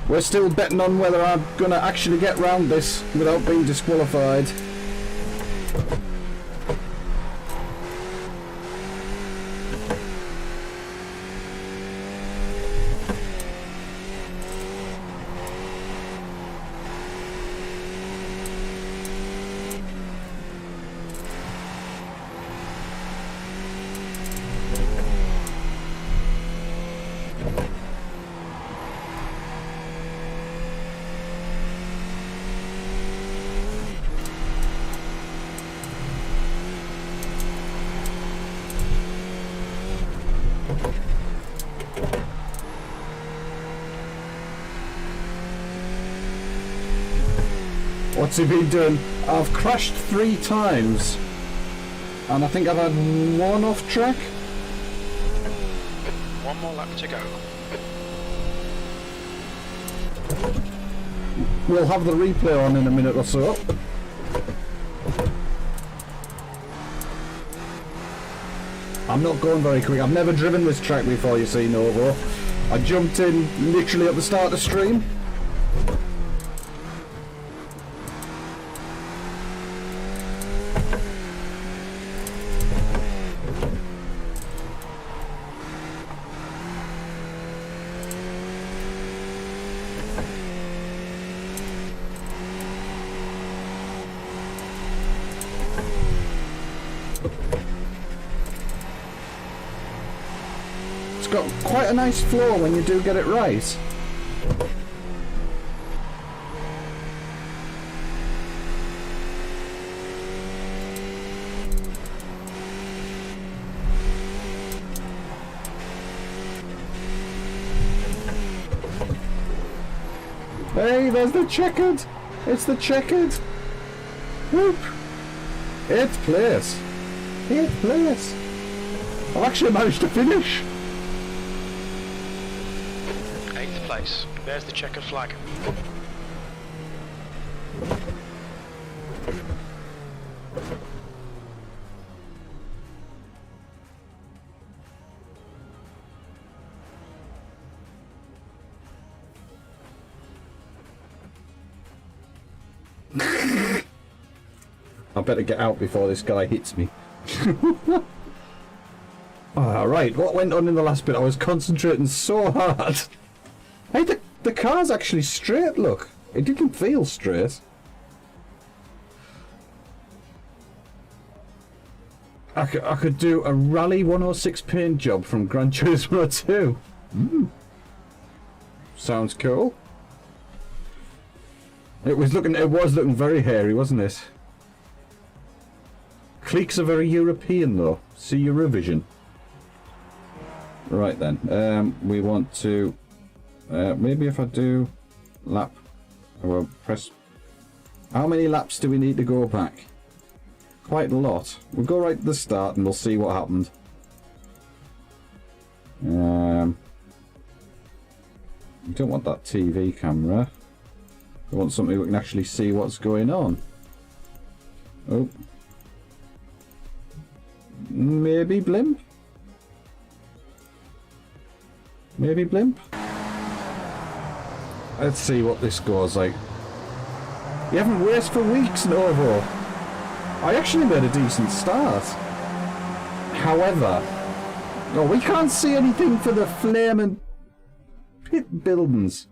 We're still betting on whether I'm gonna actually get round this without being disqualified. What's he been doing? I've crashed 3 times. And I think I've had 1 off track. 1 more lap to go. We'll have the replay on in a minute or so. I'm not going very quick. I've never driven this track before, you see, Novo. I jumped in literally at the start of the stream. Got quite a nice floor when you do get it right. Hey, there's the checkered. It's the checkered. Whoop. 8th place. 8th place. I've actually managed to finish. Place. There's the checkered flag. I better get out before this guy hits me. Alright, what went on in the last bit? I was concentrating so hard. Hey, the car's actually straight, look. It didn't feel straight. I could do a Rally 106 paint job from Gran Turismo 2. Sounds cool. It was looking very hairy, wasn't it? Cliques are very European though. See Eurovision. Right then, we want to... maybe if I do lap, well, press. How many laps do we need to go back? Quite a lot. We'll go right to the start and we'll see what happened. We don't want that TV camera. We want something we can actually see what's going on. Oh. Maybe blimp? Maybe blimp? Let's see what this goes like. You haven't raced for weeks, Novo. I actually made a decent start. However, we can't see anything for the flaming pit buildings.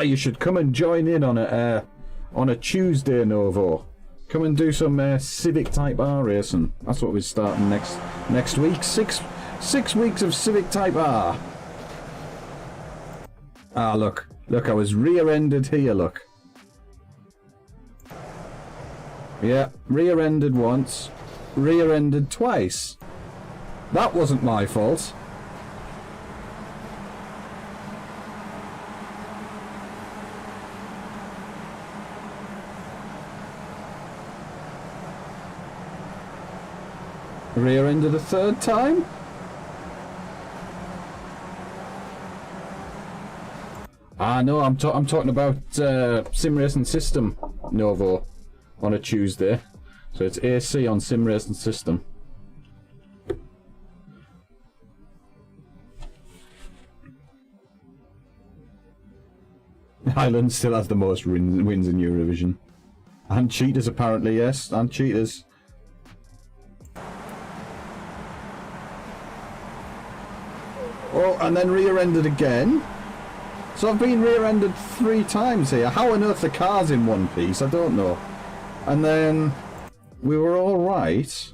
You should come and join in on a Tuesday, Novo. Come and do some Civic Type R racing. That's what we're starting next week. Six weeks of Civic Type R. Ah, look, I was rear-ended here. Look. Yeah, rear-ended once, rear-ended twice. That wasn't my fault. Rear-ended a third time? Ah, no, I'm talking about Sim Racing System Novo on a Tuesday. So it's AC on Sim Racing System. Ireland still has the most wins in Eurovision. And cheaters, apparently, yes, and cheaters. Oh, and then rear-ended again. So I've been rear-ended 3 times here. How on earth the car's in one piece? I don't know. And then we were all right.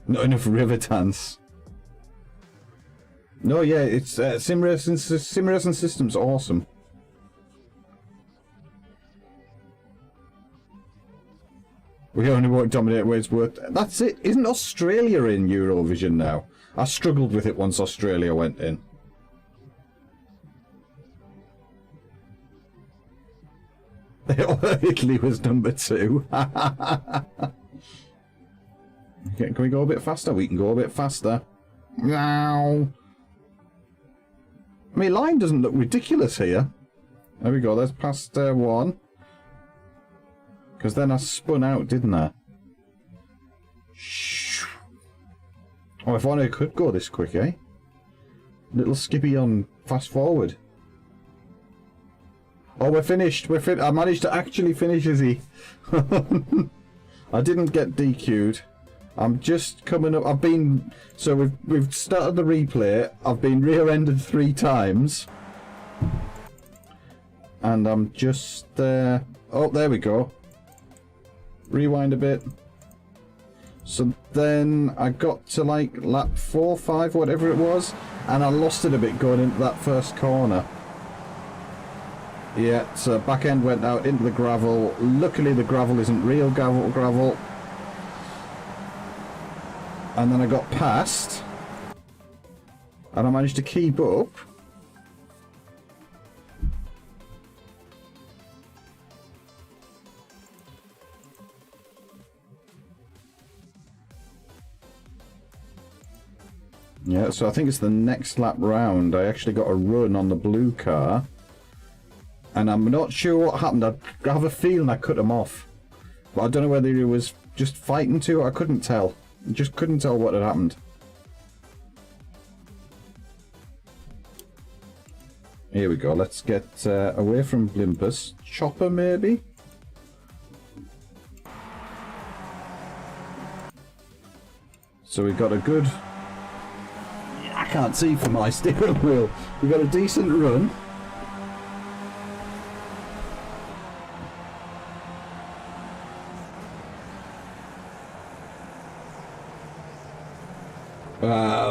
Not enough river dance. No, yeah, it's Sim Racing System's awesome. We only won't dominate where it's worth. That's it. Isn't Australia in Eurovision now? I struggled with it once Australia went in. Italy was number 2. Can we go a bit faster? We can go a bit faster. Now, I mean, line doesn't look ridiculous here. There we go. There's past 1. Because then I spun out, didn't I? Oh, if only I could go this quick, eh? Little Skippy on fast forward. Oh, we're finished. I managed to actually finish, Izzy. I didn't get DQ'd. I'm just coming up. So we've started the replay. I've been rear-ended 3 times. And I'm just oh, there we go. Rewind a bit. So then I got to like lap 4, 5, whatever it was, and I lost it a bit going into that first corner. Yeah, so back end went out into the gravel. Luckily the gravel isn't real gravel. And then I got past, and I managed to keep up. Yeah, so I think it's the next lap round. I actually got a run on the blue car. And I'm not sure what happened. I have a feeling I cut him off. But I don't know whether he was just fighting to. I couldn't tell. I just couldn't tell what had happened. Here we go. Let's get away from Blimpus. Chopper, maybe? So we got a good... I can't see from my steering wheel. We got a decent run.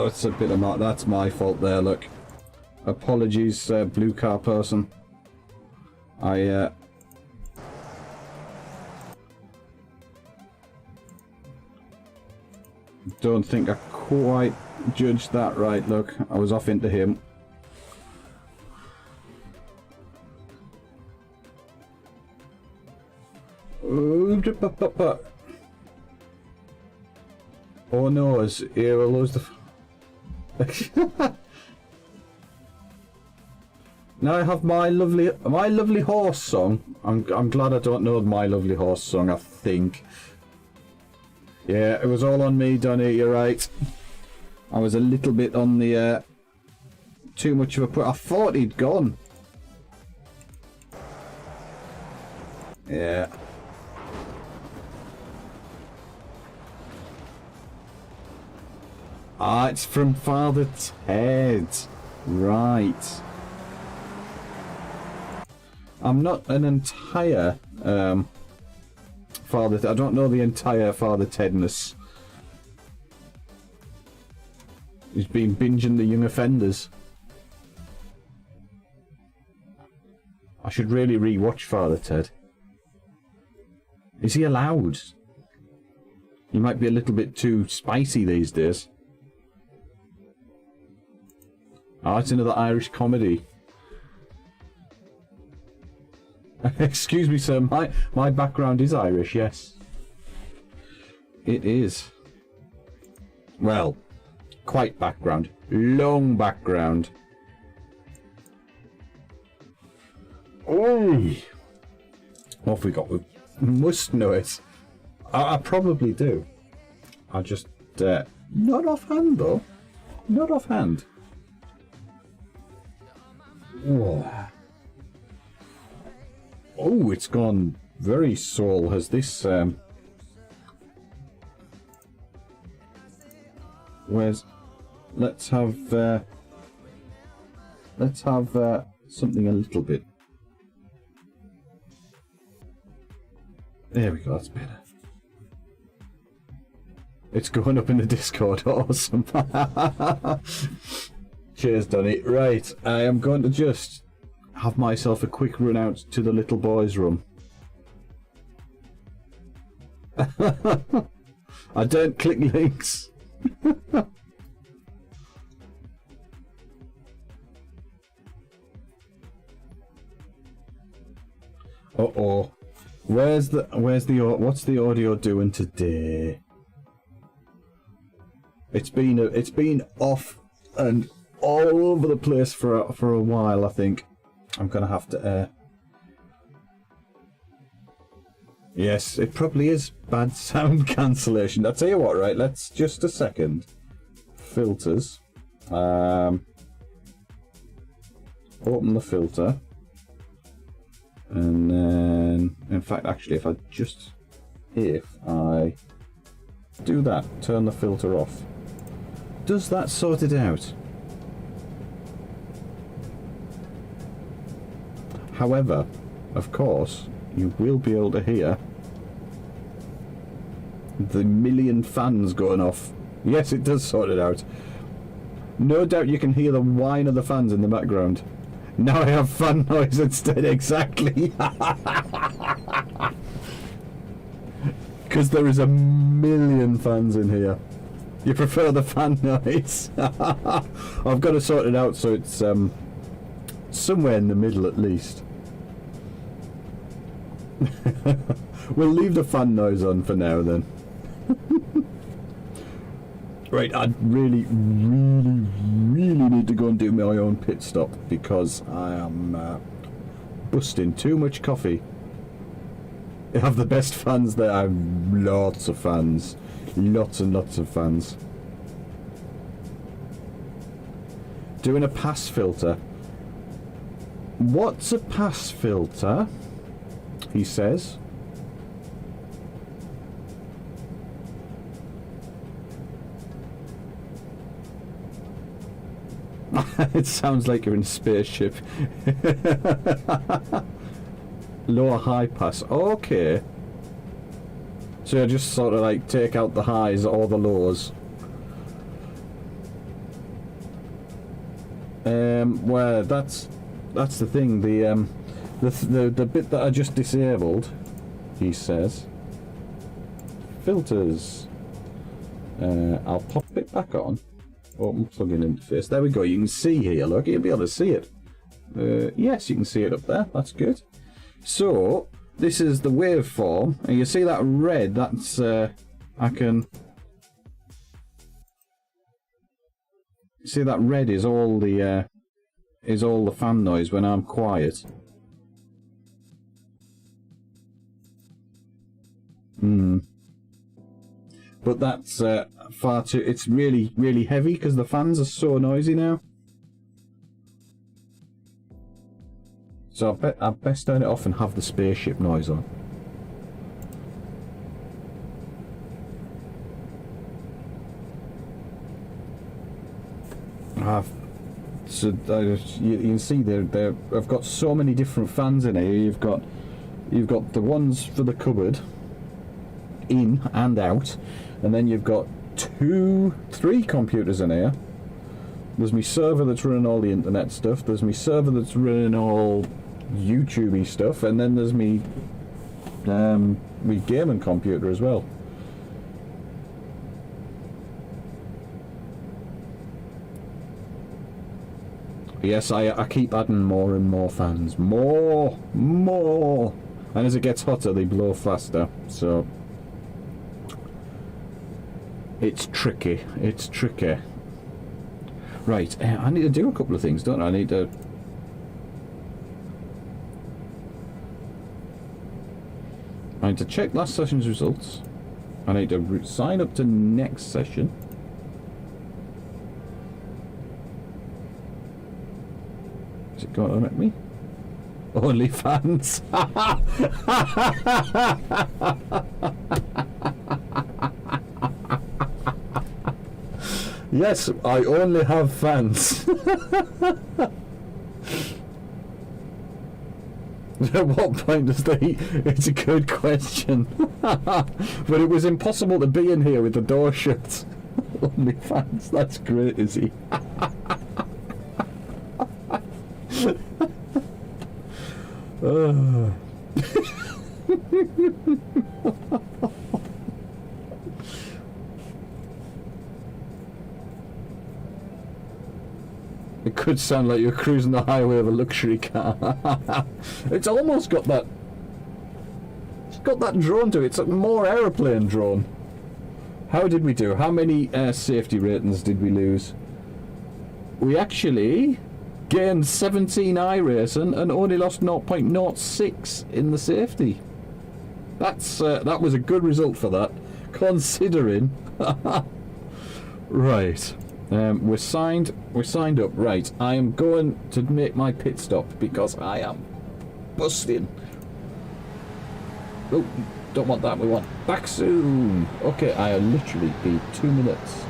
It's a bit of that's my fault there, look. Apologies, blue car person. I don't think I quite judged that right, look. I was off into him. Oh no, here I lose the... Now I have my lovely horse song. I'm glad I don't know my lovely horse song, I think. Yeah, it was all on me, Donny, you're right. I was a little bit on the too much of a put. I thought he'd gone. Yeah. Ah, it's from Father Ted. Right. I'm not an entire Father... I don't know the entire Father Tedness. He's been binging the young offenders. I should really re-watch Father Ted. Is he allowed? He might be a little bit too spicy these days. Oh, it's another Irish comedy. Excuse me, sir. My background is Irish, yes. It is. Well, quite background. Long background. Oh! What have we got? We must know it. I probably do. I just... not offhand, though. Not offhand. Oh. Oh, it's gone very soul. Has this... Where's... Let's have something a little bit... There we go, that's better. It's going up in the Discord. Awesome. Cheers, Donny. Right, I am going to just have myself a quick run out to the little boy's room. I don't click links. Uh-oh. What's the audio doing today? It's been off and all over the place for a while, I think. I'm gonna have to yes, it probably is bad sound cancellation. I'll tell you what, right, let's just a second. Filters. Open the filter. And then, in fact, actually, if I do that, turn the filter off, does that sort it out? However, of course, you will be able to hear the million fans going off. Yes, it does sort it out. No doubt you can hear the whine of the fans in the background. Now I have fan noise instead, exactly. Because there is a million fans in here. You prefer the fan noise? I've got to sort it out so it's somewhere in the middle at least. We'll leave the fan noise on for now then. Right, I really need to go and do my own pit stop because I am busting too much coffee. I have the best fans there. I have lots of fans. Lots and lots of fans. Doing a pass filter. What's a pass filter? He says. It sounds like you're in a spaceship. Lower high pass. Okay. So you just sort of like take out the highs or the lows. Well, that's the thing. The bit that I just disabled, he says. Filters. I'll pop it back on. Open plugin interface. There we go. You can see here. Look, you'll be able to see it. Yes, you can see it up there. That's good. So this is the waveform, and you see that red. That's I can see that red is all the fan noise when I'm quiet. But that's far too... It's really heavy because the fans are so noisy now. So I'd best turn it off and have the spaceship noise on. I've So you can see I've got so many different fans in here. You've got the ones for the cupboard, in and out, and then you've got 3 computers in here. There's my server that's running all the internet stuff. There's my server that's running all YouTube-y stuff, and then there's me gaming computer as well. Yes, I keep adding more and more fans. More! And as it gets hotter, they blow faster. So it's tricky. Right, I need to do a couple of things, don't I? I need to check last session's results. I need to sign up to next session. Is it going on at me? OnlyFans. Yes, I only have fans. At what point does they... It's a good question. But it was impossible to be in here with the door shut. Only fans. That's great, is he? It could sound like you're cruising the highway of a luxury car. It's almost got that... It's got that drone to it. It's a more aeroplane drone. How did we do? How many safety ratings did we lose? We actually gained 17 iRacing and only lost 0.06 in the safety. That was a good result for that, considering. Right. We're signed up. Right, I am going to make my pit stop because I am busting. Oh, don't want that. We want back soon. Okay, I'll literally be 2 minutes.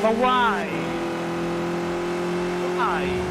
But why? Why?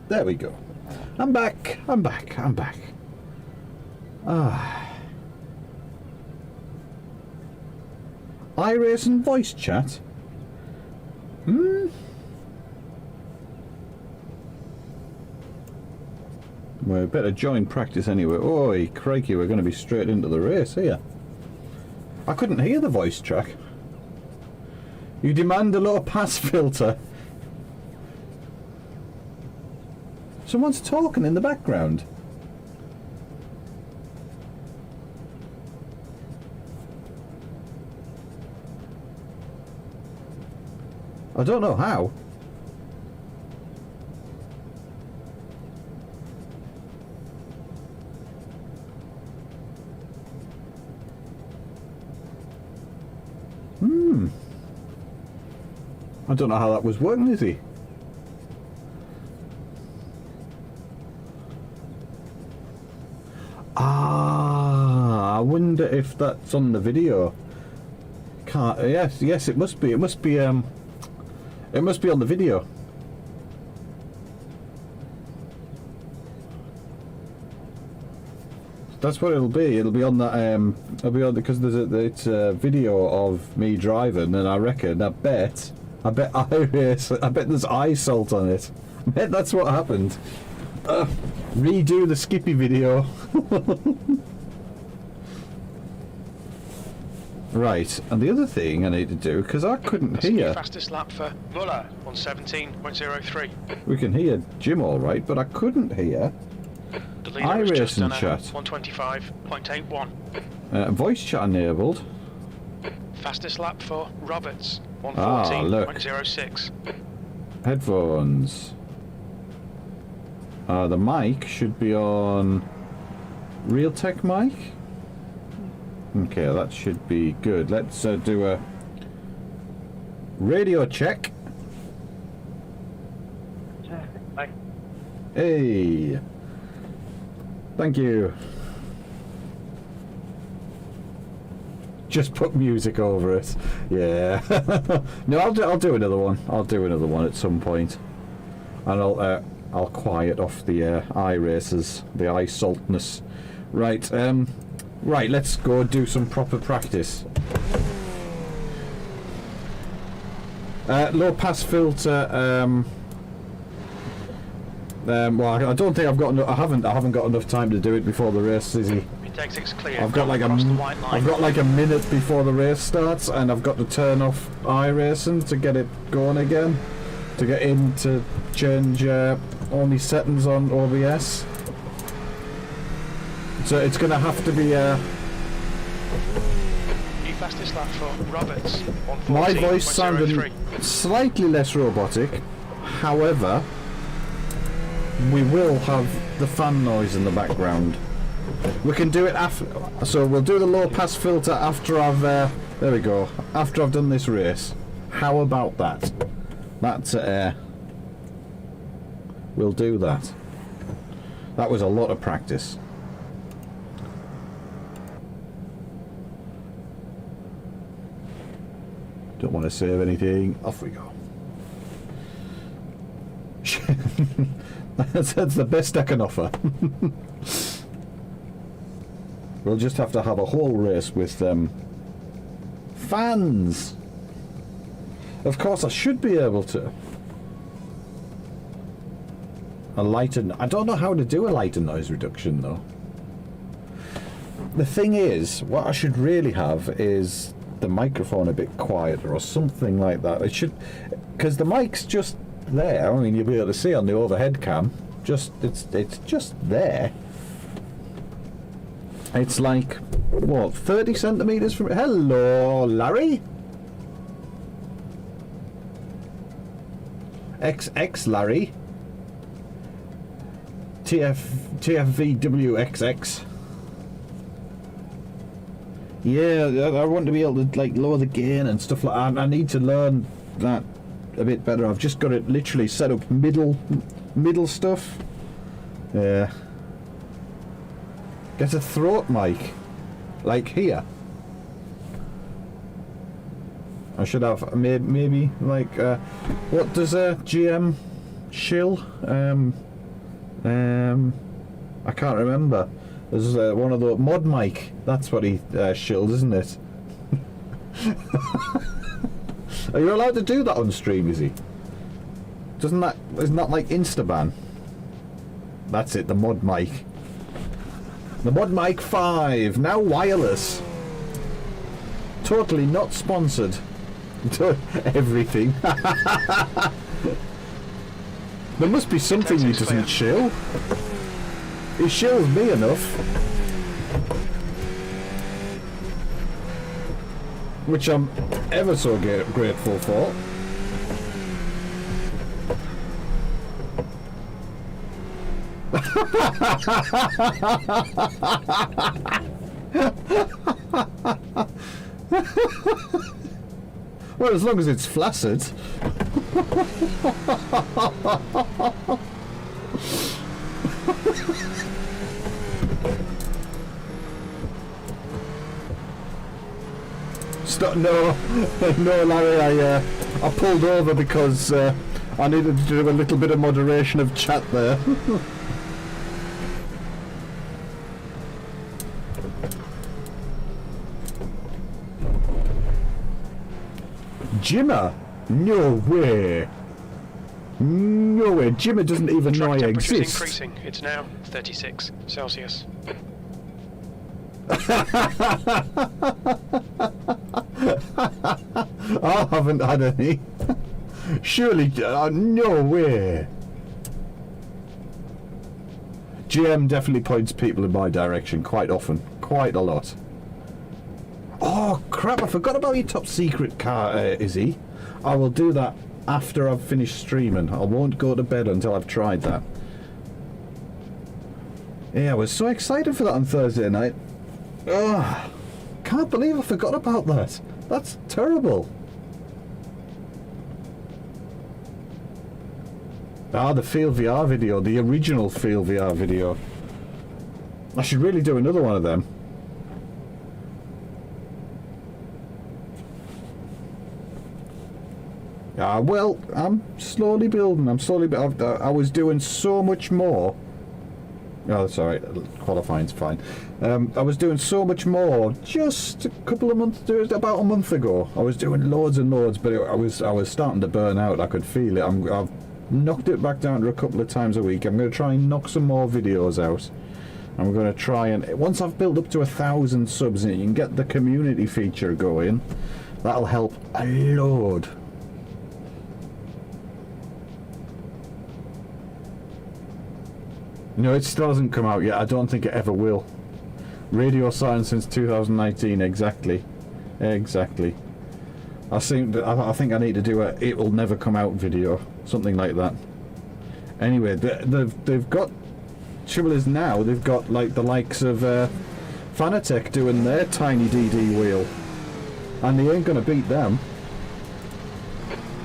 There we go. I'm back. I'm back. I'm back. Ah. iRacing voice chat? Hmm? We better join practice anyway. Oi, crikey, we're going to be straight into the race here. I couldn't hear the voice track. You demand a low pass filter. Someone's talking in the background. I don't know how. I don't know how that was working, is he? Ah, I wonder if that's on the video. Can't. Yes, it must be. It must be on the video. That's what it'll be. It'll be on that. It'll be on because it's a video of me driving, and I bet there's eye salt on it. I bet that's what happened. Redo the Skippy video. Right, and the other thing I need to do, because I couldn't hear. Fastest lap for Muller on 17.03. We can hear Jim all right, but I couldn't hear. The leader is just done chat. 125.81. Voice chat enabled. Fastest lap for Roberts. Look. 114.06. Headphones. The mic should be on Realtek mic. Okay, that should be good. Let's do a radio check. Hi. Hey. Thank you. Just put music over it. Yeah. No, I'll do another one. I'll do another one at some point, and I'll quiet off the eye races, the eye saltness. Right. Right. Let's go do some proper practice. Low pass filter. Well, I don't think I've got. I haven't got enough time to do it before the race, Izzy. Clear. I've got like a minute before the race starts, and I've got to turn off iRacing to get it going again, to get in to change only settings on OBS. So it's going to have to be fastest lap for Roberts. my voice sounding slightly less robotic. However, we will have the fan noise in the background. We can do it after, so we'll do the low pass filter after I've there we go, after I've done this race. How about that? That's we'll do that. That was a lot of practice. Don't want to save anything. Off we go. That's the best I can offer. We'll just have to have a whole race with fans. Of course, I should be able to. A lighter. I don't know how to do a lighter noise reduction though. The thing is, what I should really have is the microphone a bit quieter or something like that. It should, because the mic's just there. I mean, you'll be able to see on the overhead cam. It's just there. It's like, what, 30 centimetres from... Hello, Larry? XX Larry. TFVWXX. Yeah, I want to be able to like lower the gain and stuff like that. I need to learn that a bit better. I've just got it literally set up middle stuff. Yeah. Get a throat mic, like here. I should have maybe like what does a GM shill I can't remember. There's one of the mod Mike. That's what he shilled, isn't it? Are you allowed to do that on stream? Is he? Isn't that like Instaban? That's it. The mod Mike. The mod Mike 5 now wireless. Totally not sponsored. Everything. There must be something he doesn't shill. He shills me enough. Which I'm ever so grateful for. Well, as long as it's flaccid. Stop! No, no, Larry. I pulled over because I needed to do a little bit of moderation of chat there. Jimmer? No way. No way. Jimmer doesn't even know I exist. Increasing. It's now 36 Celsius. I haven't had any. Surely, no way. GM definitely points people in my direction quite often. Quite a lot. Oh crap, I forgot about your top secret car, Izzy. I will do that after I've finished streaming. I won't go to bed until I've tried that. Yeah, I was so excited for that on Thursday night. Ugh, can't believe I forgot about that. That's terrible. Ah, the Field VR video, the original Field VR video. I should really do another one of them. Well, I'm slowly building. I was doing so much more. Oh, that's alright. Qualifying's fine. I was doing so much more just a couple of months, about a month ago. I was doing loads and loads, but I was starting to burn out. I could feel it. I've knocked it back down to a couple of times a week. I'm going to try and knock some more videos out. I'm going to try and, once I've built up to 1,000 subs and you can get the community feature going, that'll help a load. No, it still hasn't come out yet. I don't think it ever will. Radio silence since 2019, exactly. Exactly. I think I need to do a "it will never come out" video, something like that. Anyway, they've got, trouble is now they've got like the likes of Fanatec doing their tiny DD wheel, and they ain't gonna beat them.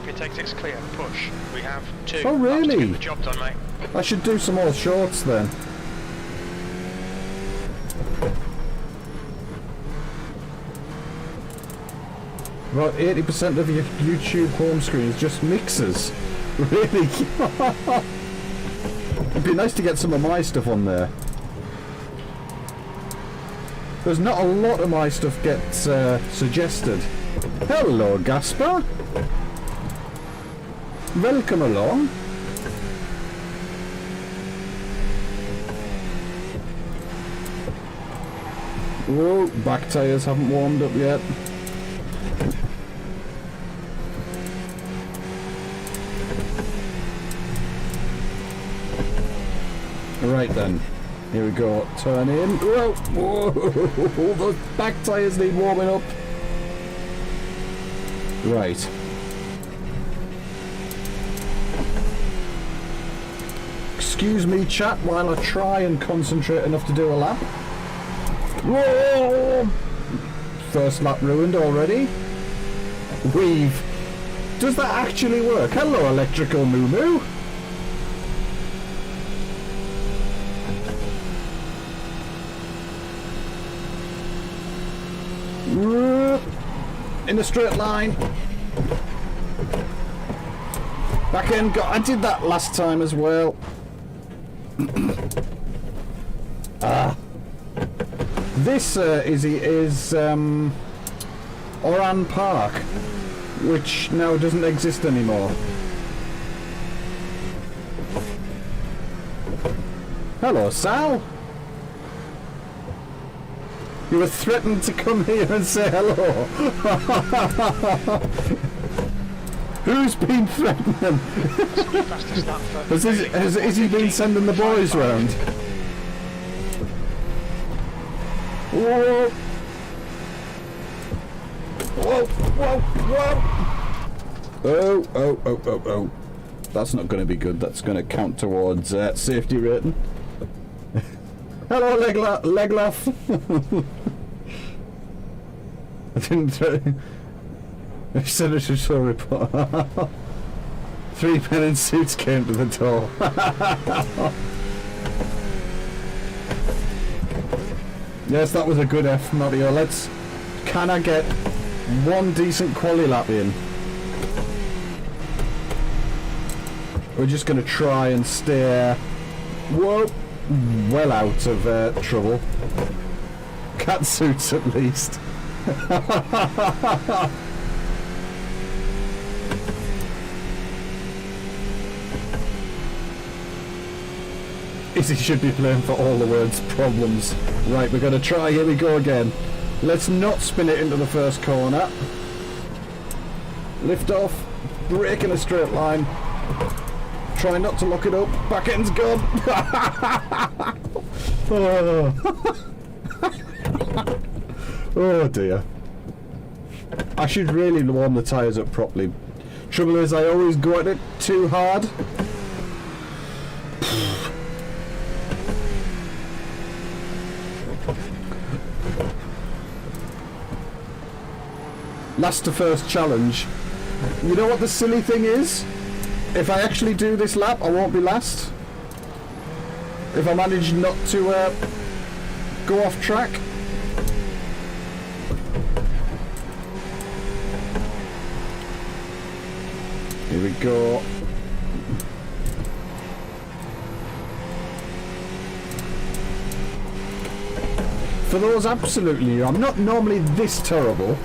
It takes it's clear. Push. We have 2. Oh really? Get the job done, mate. I should do some more shorts then. About 80% of your YouTube home screen is just mixers. Really? It'd be nice to get some of my stuff on there. There's not a lot of my stuff gets suggested. Hello, Gaspar. Welcome along. Whoa, back tyres haven't warmed up yet. Right then, here we go, turn in. Whoa, whoa, those back tyres need warming up. Right. Excuse me, chat, while I try and concentrate enough to do a lap. Whoa! First lap ruined already. Weave. Does that actually work? Hello, electrical moo moo. In a straight line. Back in. I did that last time as well. This is Oran Park, which now doesn't exist anymore. Hello, Sal. You were threatened to come here and say hello. Who's been threatening? Has he been sending the boys round? Whoa! Whoa! Whoa! Whoa! Oh! That's not going to be good. That's going to count towards safety rating. Hello, Leglaff. I didn't threaten. Senator shall report. 3 men in suits came to the door. Yes, that was a good F, Mario. Can I get one decent quali lap in? We're just going to try and stay well out of trouble. Cat suits at least. Izzy should be playing for all the world's problems. Right, we're going to try. Here we go again. Let's not spin it into the first corner. Lift off. Brake in a straight line. Try not to lock it up. Back end's gone. Oh dear. I should really warm the tyres up properly. Trouble is, I always go at it too hard. Last to first challenge. You know what the silly thing is? If I actually do this lap, I won't be last. If I manage not to go off track. Here we go. For those absolutely new, I'm not normally this terrible.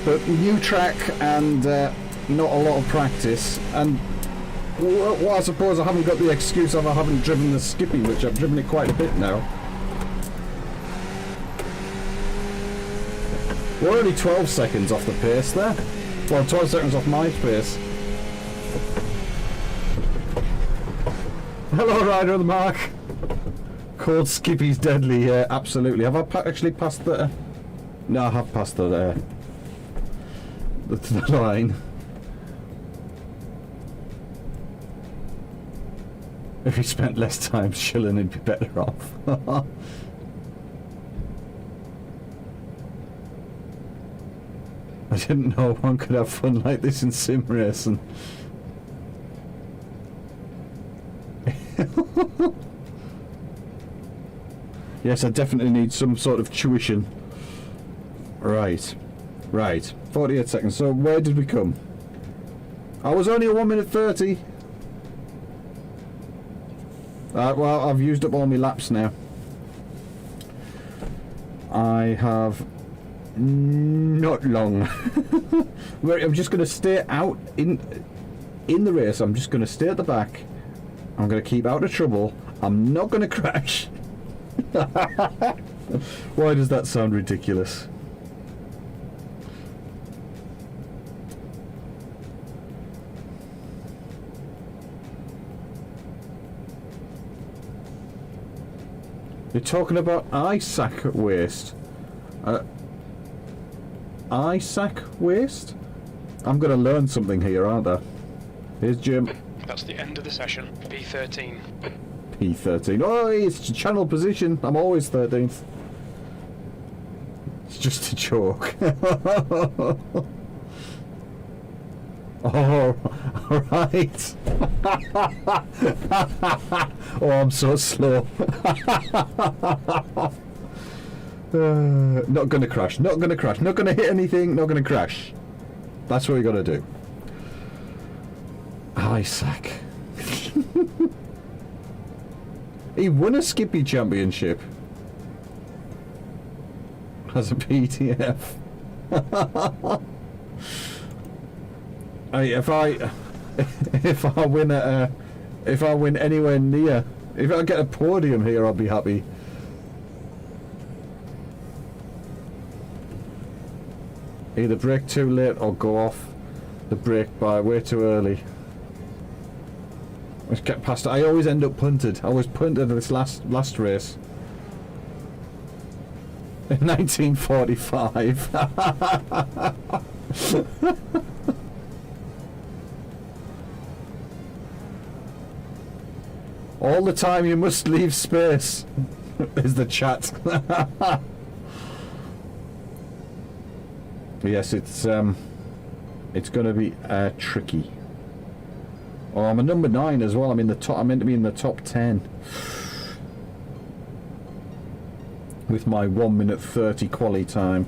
But new track and not a lot of practice, and well, I suppose I haven't got the excuse of I haven't driven the Skippy, which I've driven it quite a bit now. We're only 12 seconds off the pace there. Well, 12 seconds off my pace. Hello, rider of the mark. Called Skippy's deadly, yeah, absolutely. Have I actually passed the... No, I have passed the line. If he spent less time chilling, he'd be better off. I didn't know one could have fun like this in sim racing. Yes, I definitely need some sort of tuition. Right. 48 seconds. So where did we come? I was only at 1 minute 30. Well, I've used up all my laps now. I have not long. I'm just going to stay out in the race. I'm just going to stay at the back. I'm going to keep out of trouble. I'm not going to crash. Why does that sound ridiculous? You're talking about ISAC waste. ISAC waste? I'm going to learn something here, aren't I? Here's Jim. That's the end of the session. P13. P13. Oh, it's channel position. I'm always 13th. It's just a joke. Oh, right. Oh, I'm so slow. Not gonna crash. Not gonna crash. Not gonna hit anything. Not gonna crash. That's what we gotta do. Isaac. He won a Skippy Championship as a PTF. If I win anywhere near, if I get a podium here, I'll be happy. Either brake too late or go off the brake by way too early. I just get past. I always end up punted. I was punted this last race. In 1945. All the time you must leave space is the chat. Yes, it's going to be tricky. Oh, I'm a number 9 as well. I'm in the top. I'm meant to be in the top 10 with my 1 minute 30 quali time.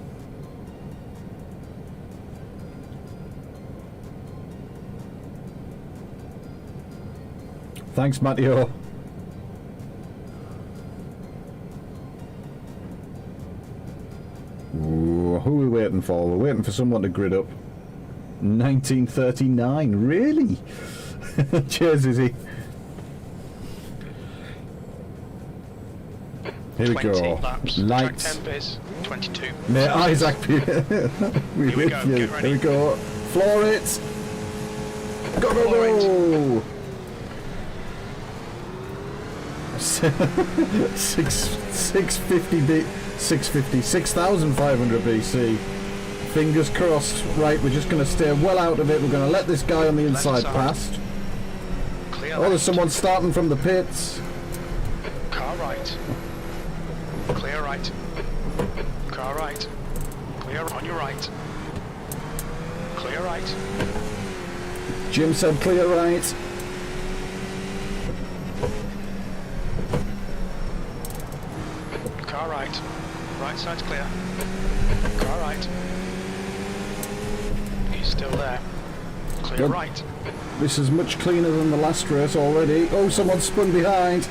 Thanks, Matteo. Ooh, who are we waiting for? We're waiting for someone to grid up. 1939, really? Cheers, Izzy. Here we go. Laps. Lights. Track temp is 22. Mate, Isaac. Here we go. Get ready. Here we go. Floor it. Go, go, Floor go. 6,500 BC. Fingers crossed. Right, we're just going to stay well out of it. We're going to let this guy on the inside past. Clear Oh, there's left. someone starting from the pits. Car right. Clear right. Car right. Clear on your right. Clear right. Jim said clear right. Car right. Right side's clear. Car right. He's still there. Clear Good. right. This is much cleaner than the last race already. Oh, someone spun behind.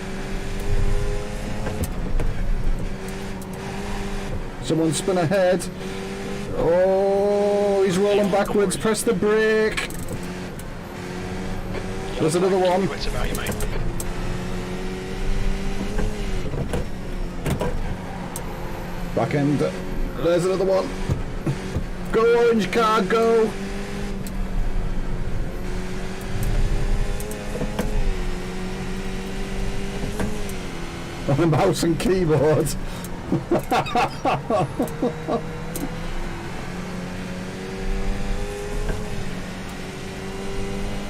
Someone spun ahead. Oh, he's rolling backwards. Press the brake. There's another one. It's about you, mate. Back end. There's another one. Go, orange car, go. On a mouse and keyboard.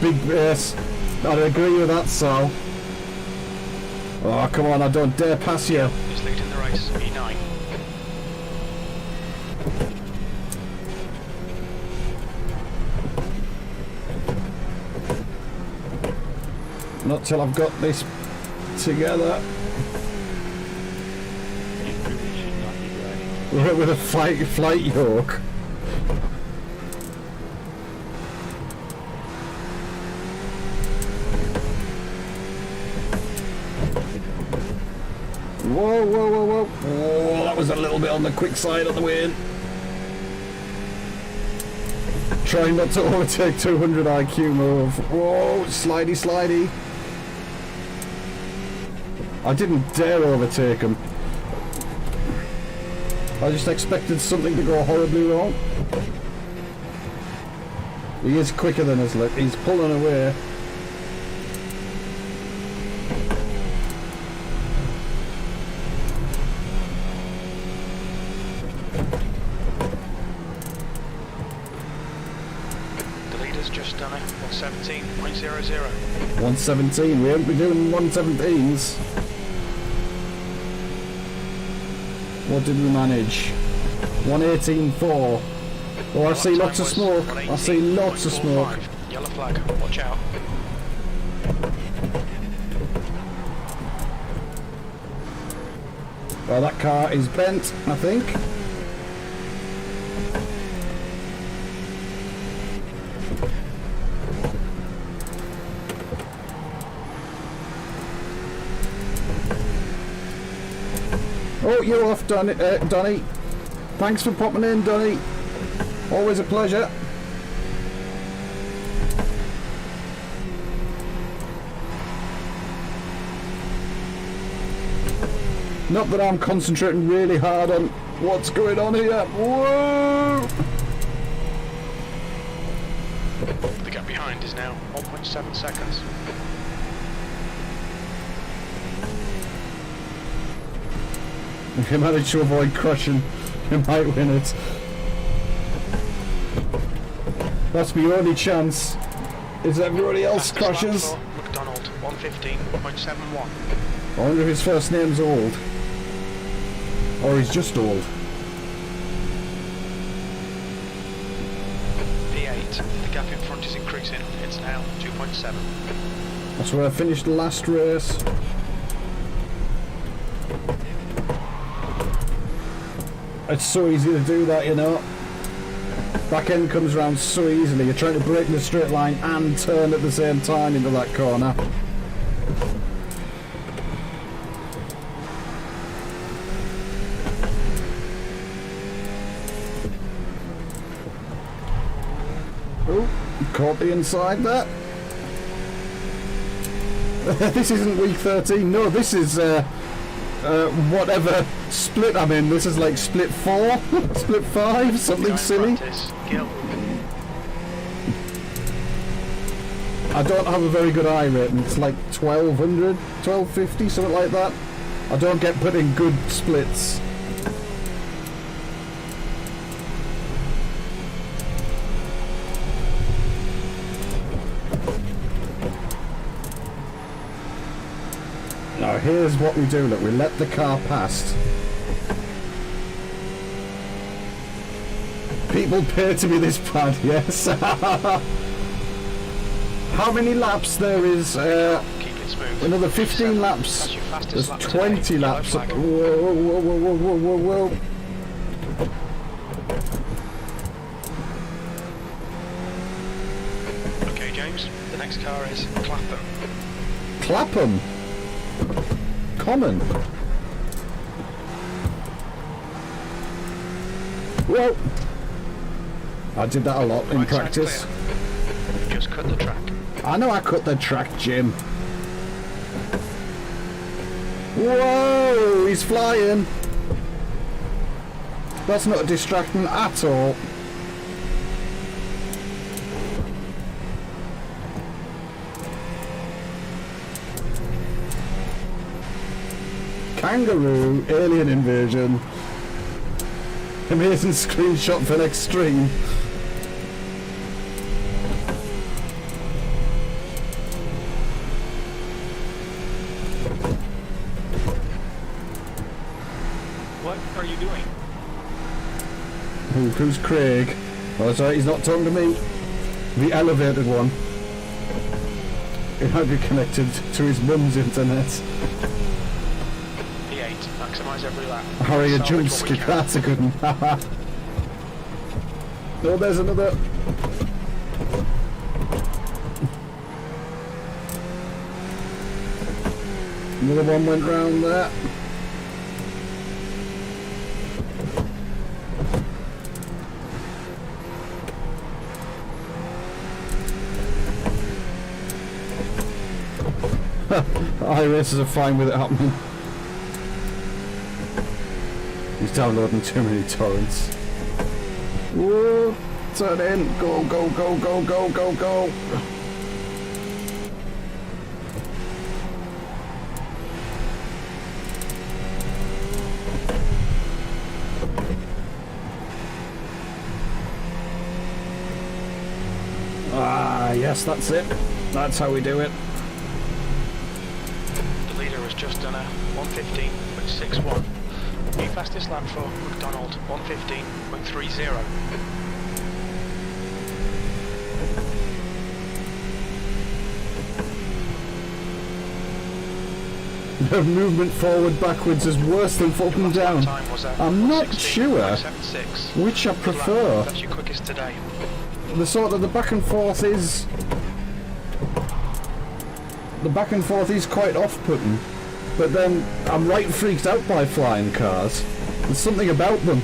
Big race. I'd agree with that, Sal. Oh, come on, I don't dare pass you. He's leading the race. E9. Not till I've got this together. With a flight yoke. Whoa, whoa, whoa, whoa. Oh, that was a little bit on the quick side on the way in. Trying not to overtake 200 IQ move. Whoa, slidey, slidey. I didn't dare overtake him. I just expected something to go horribly wrong. He is quicker than us, look. He's pulling away. The leader's just done it. 117.00. 117. We won't be doing 117s. What did we manage? 118.4. Oh, I see lots of smoke. I see lots of smoke. Yellow flag. Watch out. Well, that car is bent, I think. Oh, you're off, Donny. Thanks for popping in, Donny. Always a pleasure. Not that I'm concentrating really hard on what's going on here. Whoa! The gap behind is now 1.7 seconds. If you manage to avoid crushing, you might win it. That's my only chance. Is everybody else crushes? McDonald, 115.71. I wonder if his first name's Old. Or he's just old. P8, the gap in front is increasing. It's now 2.7. That's where I finished the last race. It's so easy to do that, you know. Back end comes around so easily. You're trying to brake in a straight line and turn at the same time into that corner. Oh, caught the inside there. This isn't week 13. No, this is whatever split I'm in. This is like split 4, split 5, something silly. I don't have a very good I rating. It's like 1200, 1250, something like that. I don't get put in good splits. Now here's what we do, look, we let the car past. People pay to be this bad, yes. How many laps there is? Another 15 laps. There's 20 laps. Whoa, whoa, whoa, whoa, whoa, whoa, whoa. Okay, James, the next car is Clapham. Clapham? Common. Whoa! I did that a lot in practice. Just cut the track. I know I cut the track, Jim. Whoa! He's flying! That's not distracting at all. Kangaroo, alien invasion. Amazing screenshot for next stream. What are you doing? Who's Craig? Oh, sorry, he's not talking to me. The elevated one. He might be connected to his mum's internet. Maximise every lap. Hurry, a jump skip, that's a good one. Oh, there's another. Another one went round there. iRacers are fine with it happening. He's downloading too many torrents. Whoa! Turn in! Go, go, go, go, go, go, go! Ah, yes, that's it. That's how we do it. The leader has just done a 115.61. New fastest lap for McDonald, 115.30. The movement forward backwards is worse than fucking down. I'm not sure which I prefer. That's your quickest today. The sort of the back and forth is... The back and forth is quite off-putting. But then I'm right freaked out by flying cars. There's something about them.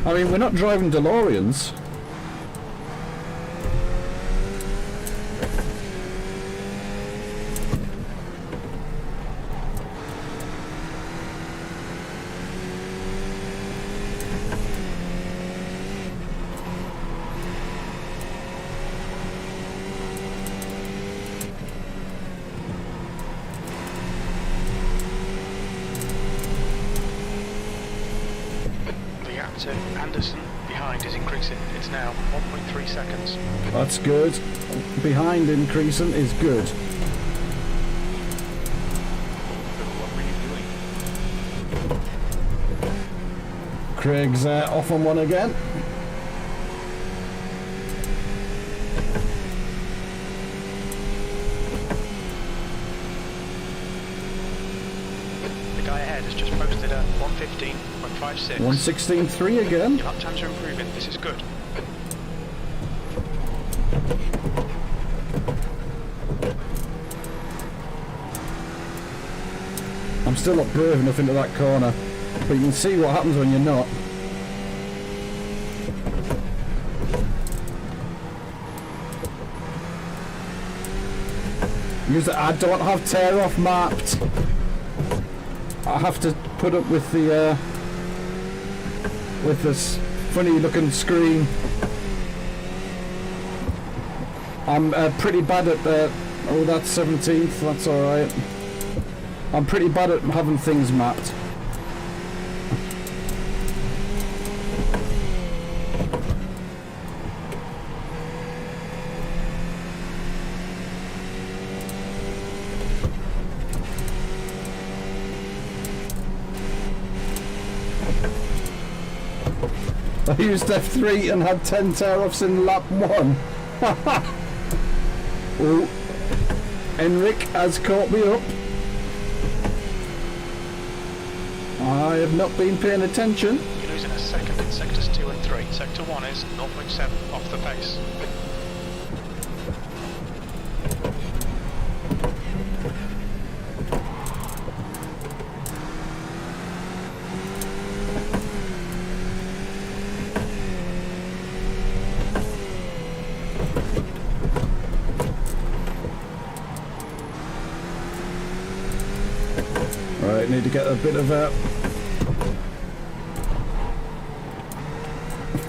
I mean, we're not driving DeLoreans. To Anderson behind is increasing. It's now 1.3 seconds. That's good. Behind increasing is good. What were you doing? Craig's off on one again. The guy ahead has just posted a 1:15.56. 1:16.3 again. Your lap times are improving. This is good. I'm still not brave enough into that corner, but you can see what happens when you're not. Because I don't have tear off mapped. I have to put up with the with this funny looking screen. I'm pretty bad at oh, that's 17th, that's alright. I'm pretty bad at having things mapped. I used F3 and had 10 tear-offs in lap 1. Oh, Enric has caught me up. I have not been paying attention. You're losing a second in sectors 2 and 3. Sector 1 is 0.7 off the pace. Right, need to get a bit of a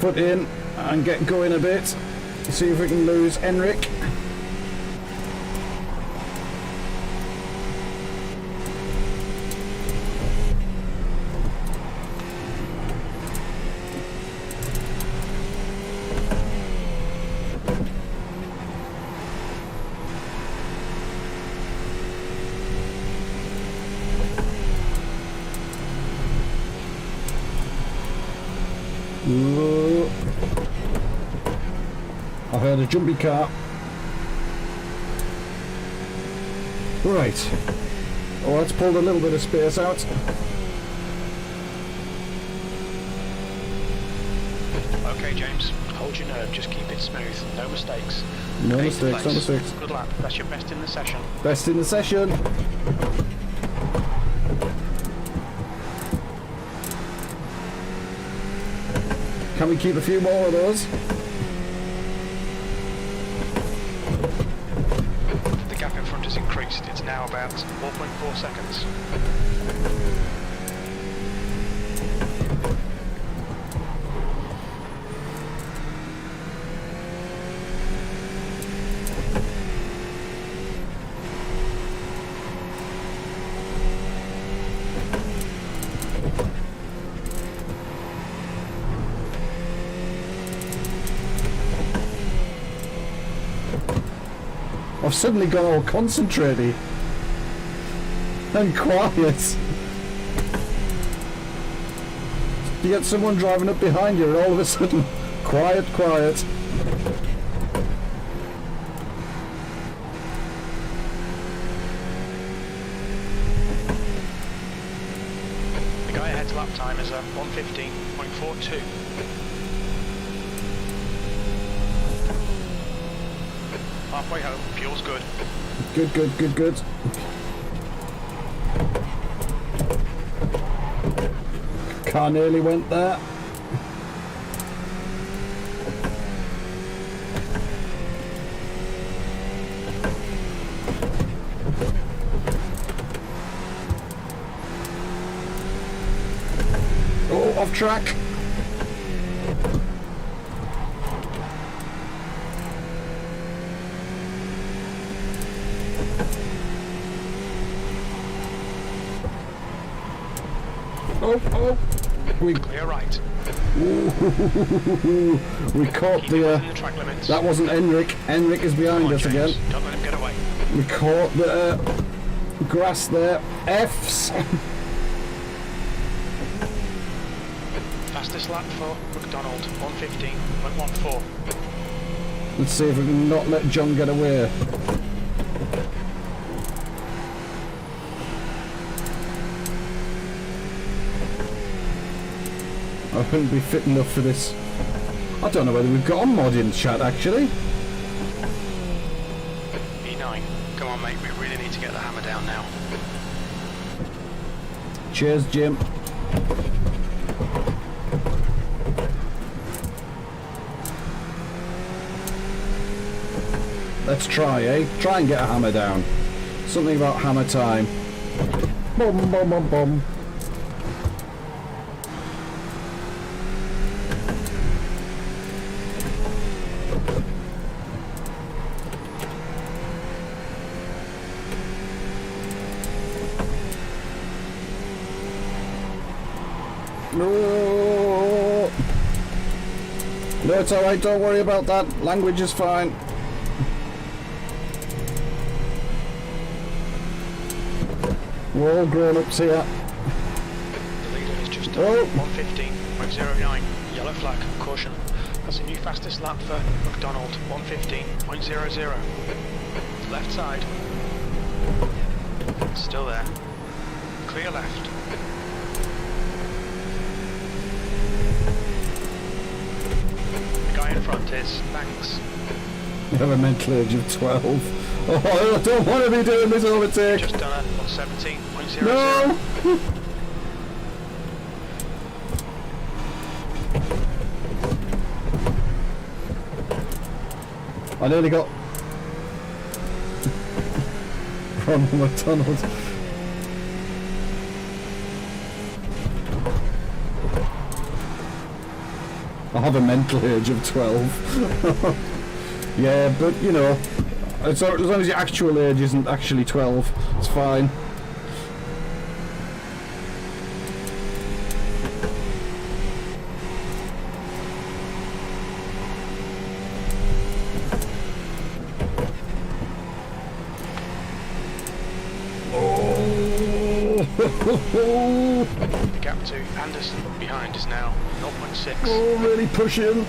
foot in and get going a bit. See if we can lose Enric. Ooh. I heard a jumpy car. Right. Oh, let's pull a little bit of space out. Okay, James. Hold your nerve. Just keep it smooth. No mistakes. No Eighth mistakes, no place. mistakes. Good lap. That's your best in the session. Best in the session. Can we keep a few more of those? The gap in front has increased. It's now about 4.4 seconds. I've suddenly got all concentrated and quiet. You get someone driving up behind you and all of a sudden, quiet, quiet. The guy ahead's lap time is 1:15.42. Halfway home, fuel's good. Good, good, good, good. car nearly went there. Oh, off track. Oh, we Clear right. we caught Keep the. within the track limits. That wasn't Enric. Enric is behind Come on, us James. again. Don't let him get away. We caught the grass there. F's. Fastest lap for McDonald, 1:15.14. Let's see if we can not let John get away. I couldn't be fit enough for this. I don't know whether we've got a mod in chat actually. E9. Come on, mate. We really need to get the hammer down now. Cheers, Jim. Let's try, eh? Try and get a hammer down. Something about hammer time. Boom, boom, boom, boom. No. No, it's alright, don't worry about that. Language is fine. We're all grown-ups here. The leader is just Oh. 1:15.09. Yellow flag. Caution. That's a new fastest lap for McDonald, 1:15.00. Left side. Still there. Clear left. The guy in front is Banks. You have a mental age of 12. Oh, I don't want to be doing this overtake. Just done it on 17.00. No! I nearly got from McDonald's. I have a mental age of 12. Yeah, but you know, as long as your actual age isn't actually 12, it's fine. The gap to Anderson behind is now 0.6. Oh, really pushing.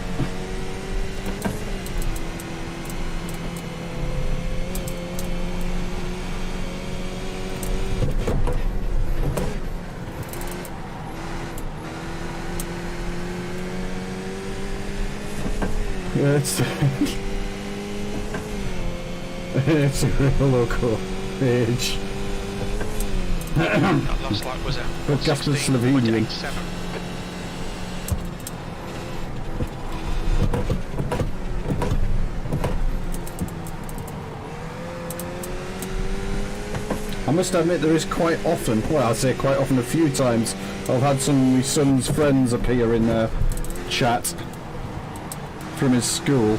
Yeah, it's a real local age. That last lap was a But Gasper Slovenian. 16.87. I must admit there is quite often, well I'd say quite often, a few times, I've had some of my son's friends appear in chat from his school.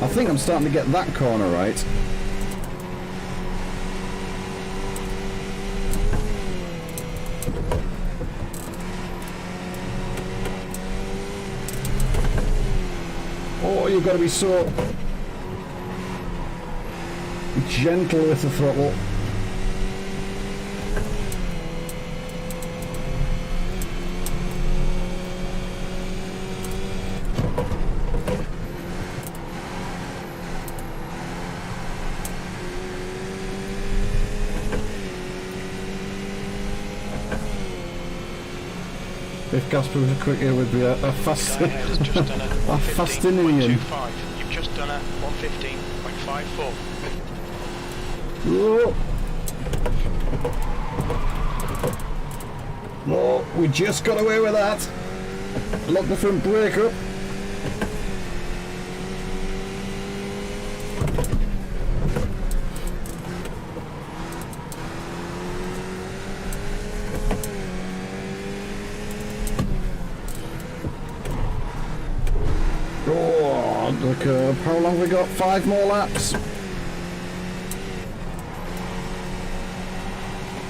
I think I'm starting to get that corner right. Oh, you've got to be so gentle with the throttle. If Gasper was quicker, it would be a fast, Guy ahead has just done a a fascinating. 1:15.25. You've just done a 115.54. Oh. Oh, we just got away with that. Lock the front brake up. Oh, the curb. How long have we got? 5 more laps.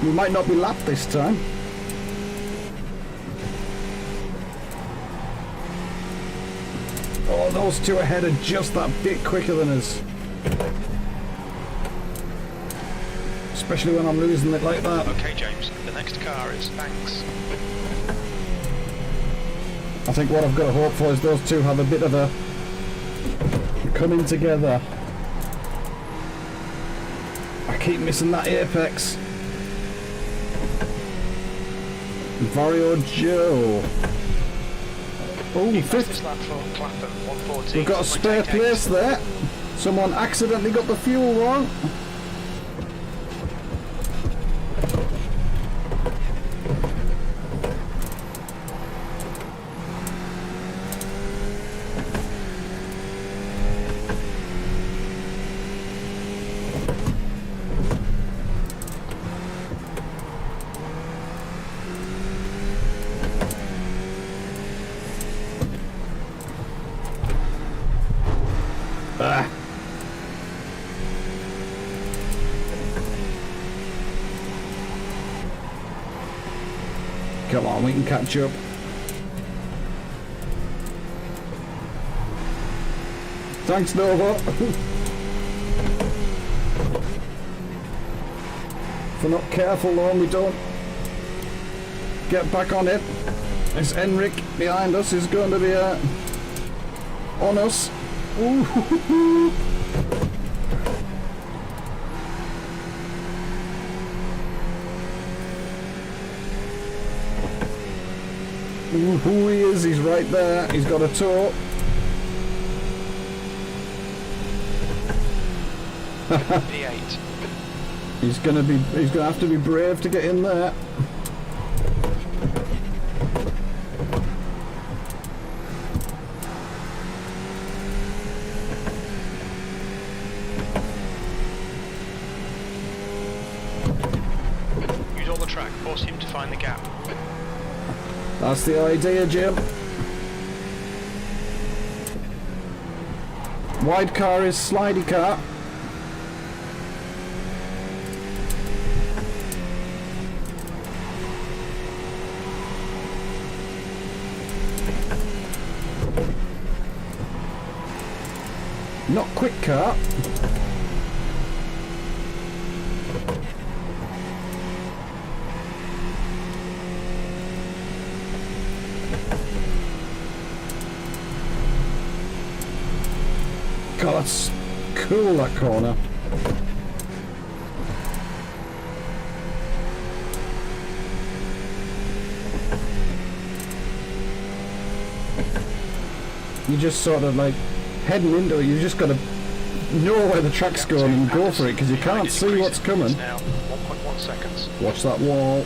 We might not be lapped this time. Oh, those two ahead are just that bit quicker than us. Especially when I'm losing it like that. Okay, James, the next car is Banks. I think what I've got to hope for is those two have a bit of a coming together. I keep missing that apex. Vario Joe. Oh, fifth. Lap for Clapham, 114. We've got a spare place there. Someone accidentally got the fuel wrong. Come on, we can catch up. Thanks, Nova. If we're not careful though, we don't get back on it. This Enric behind us is going to be on us. Ooh. Who he is, he's right there. He's got a tow. V8. He's gonna have to be brave to get in there. Use all the track, force him to find the gap. That's the idea, Jim. Wide car is slidey car. Not quick car. God, that's cool, that corner. You just sort of like heading into it, you just got to know where the track's going and go for it because you can't see what's coming. Now 1.1 seconds. Watch that wall.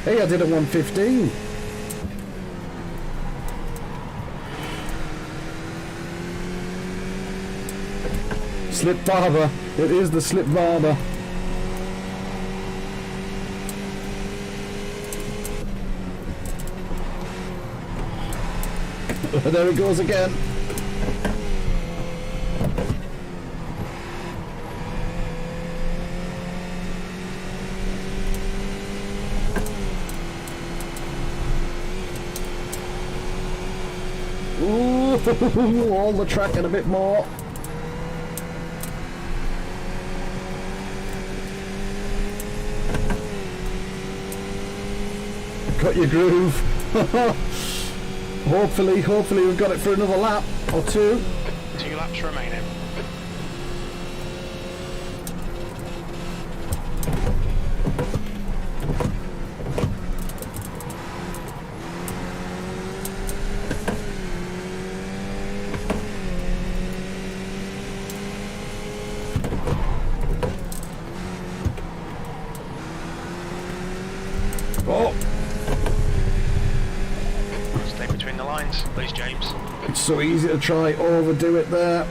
Hey, I did a 115. Slip Barber. It is the Slip Barber. There it goes again. Ooh, all the track and a bit more. Got your groove. Hopefully we've got it for another lap or two. 2 laps remaining. Oh, Stay between the lines, please, James. it's so easy to try overdo it there.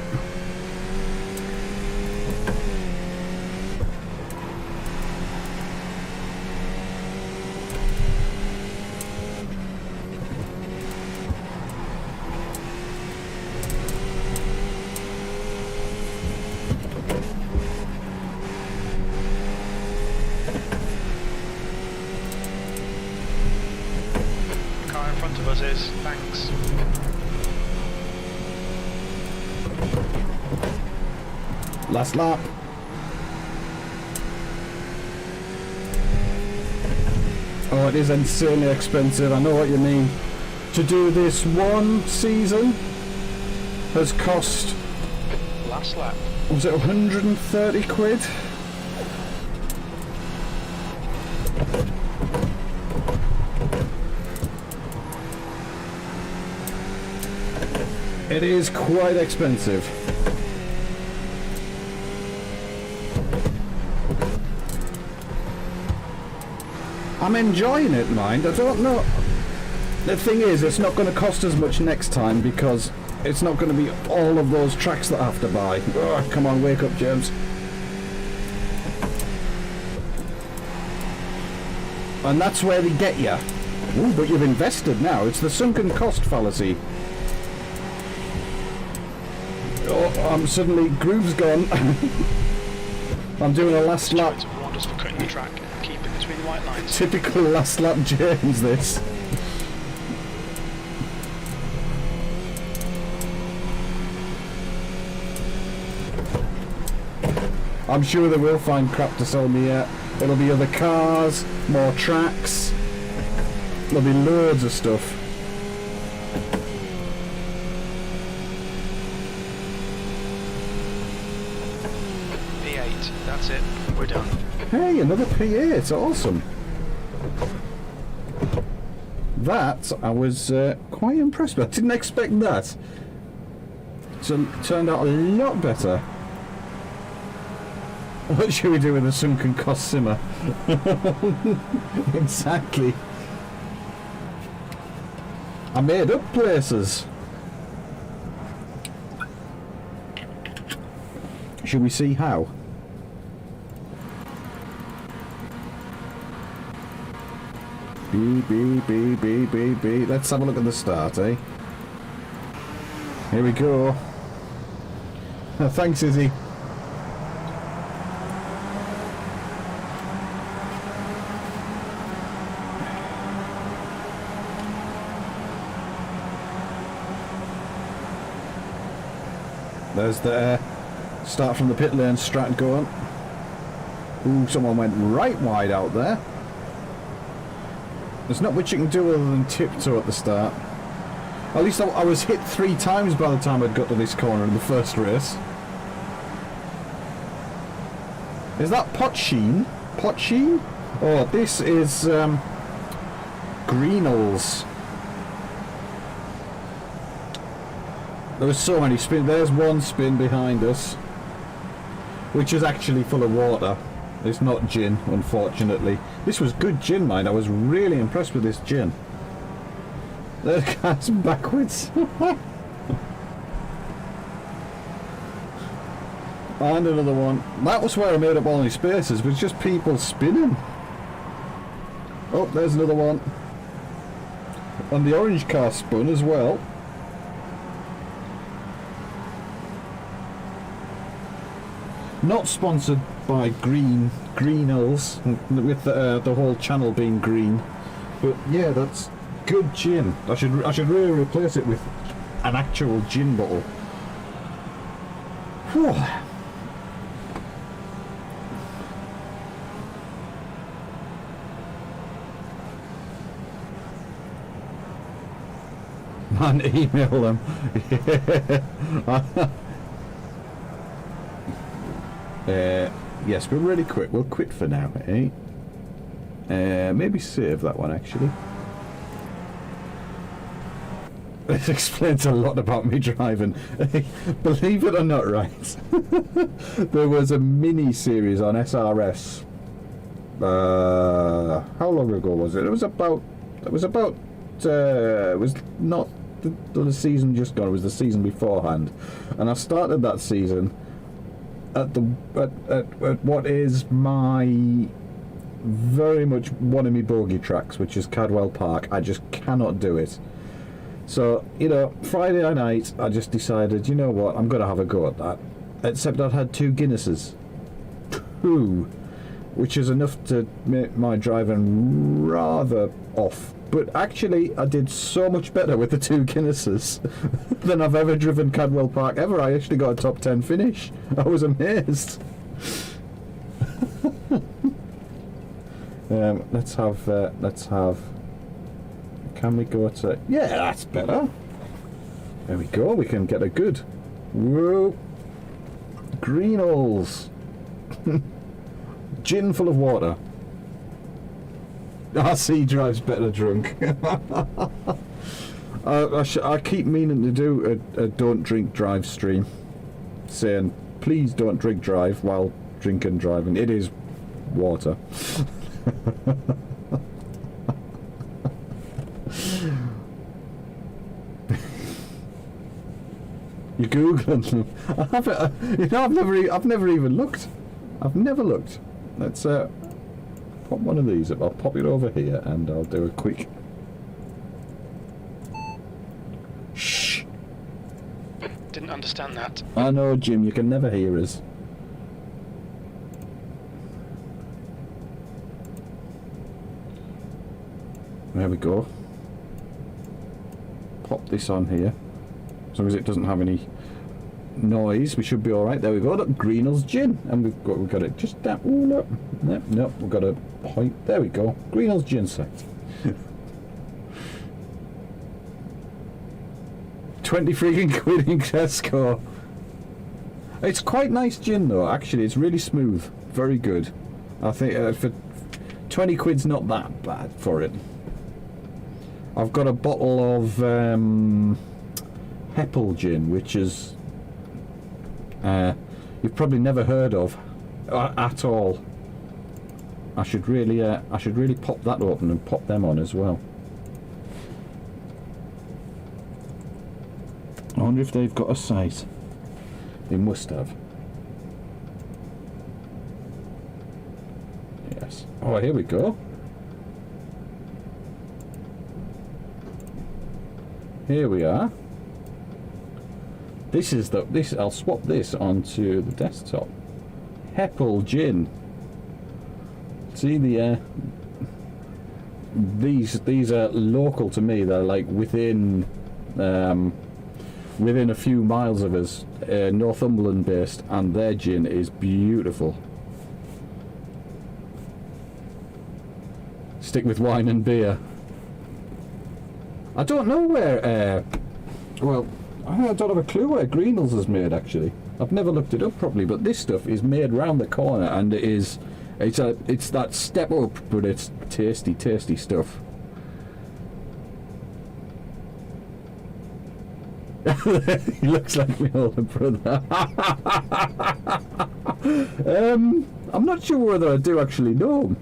Car in front of us is. Thanks. Last lap. Oh, it is insanely expensive. I know what you mean. To do this one season has cost, Last lap. was it 130 quid? It is quite expensive. I'm enjoying it, mind. I don't know. The thing is, it's not going to cost as much next time because it's not going to be all of those tracks that I have to buy. Oh, come on, wake up, James. And that's where they get you. Ooh, but you've invested now. It's the sunken cost fallacy. Oh, I'm suddenly... Groove's gone. I'm doing a last lap. Choice warned us for cutting the track and keeping between the white lines. Typical last lap James, this. I'm sure they will find crap to sell me yet. It'll be other cars, more tracks. There'll be loads of stuff. P8, that's it. We're done. Hey, another P8, awesome. That I was quite impressed with. I didn't expect that. So turned out a lot better. What should we do with a sunken cost simmer? Exactly. I made up places. Should we see how? B. Let's have a look at the start, eh? Here we go. Oh, thanks, Izzy. There's the start from the pit lane strat going. Ooh, someone went right wide out there. There's not much you can do other than tiptoe at the start. At least I was hit 3 times by the time I'd got to this corner in the first race. Is that pot sheen? Pot sheen? Oh, this is Greenals. There was so many spins. There's one spin behind us, which is actually full of water. It's not gin, unfortunately. This was good gin, mind. I was really impressed with this gin. The car's backwards. And another one. That was where I made up all these spaces, was just people spinning. Oh, there's another one. And the orange car spun as well. Not sponsored by Greenals, with the whole channel being green. But yeah, that's good gin. I should really replace it with an actual gin bottle. Whew. and email them. Yes, we're really quick. We'll quit for now, eh? Maybe save that one, actually. This explains a lot about me driving. Believe it or not, right? There was a mini-series on SRS. How long ago was it? It was not the season just gone. It was the season beforehand, and I started that season at what is my very much one of my bogey tracks, which is Cadwell Park. I just cannot do it. So, you know, Friday night I just decided, you know what, I'm going to have a go at that. Except I'd had 2 Guinnesses. 2. Which is enough to make my driving rather off. But actually, I did so much better with the 2 Guinnesses than I've ever driven Cadwell Park ever. I actually got a top 10 finish. I was amazed. Let's have... Can we go to... Yeah, that's better. There we go. We can get a good... Whoa. Greenalls. Gin full of water. RC drives better drunk. I keep meaning to do a don't drink drive stream, saying please don't drink drive while drinking driving. It is water. You googling them? I've never even looked. I've never looked. Let's pop one of these up. I'll pop it over here and I'll do a quick... Shh! Didn't understand that. I know, Jim, you can never hear us. There we go. Pop this on here. As long as it doesn't have any noise, we should be alright. There we go. Look, Greenall's Gin. And we've got it just that. Oh, look. Nope, we've got a point. There we go. Greenall's Gin set. 20 freaking quid in Tesco. It's quite nice gin though, actually. It's really smooth. Very good. I think for 20 quid's not that bad for it. I've got a bottle of Heppel gin, which is you've probably never heard of at all. I should really pop that open and pop them on as well. I wonder if they've got a site. They must have. Yes. Oh, here we go. Here we are. I'll swap this onto the desktop. Heppel gin. See these are local to me. They're like within a few miles of us, Northumberland based, and their gin is beautiful. Stick with wine and beer. I don't know where, well, I don't have a clue where Greenall's is made, actually. I've never looked it up properly, but this stuff is made round the corner, and it's that step up, but it's tasty, tasty stuff. He looks like my older brother. I'm not sure whether I do actually know him,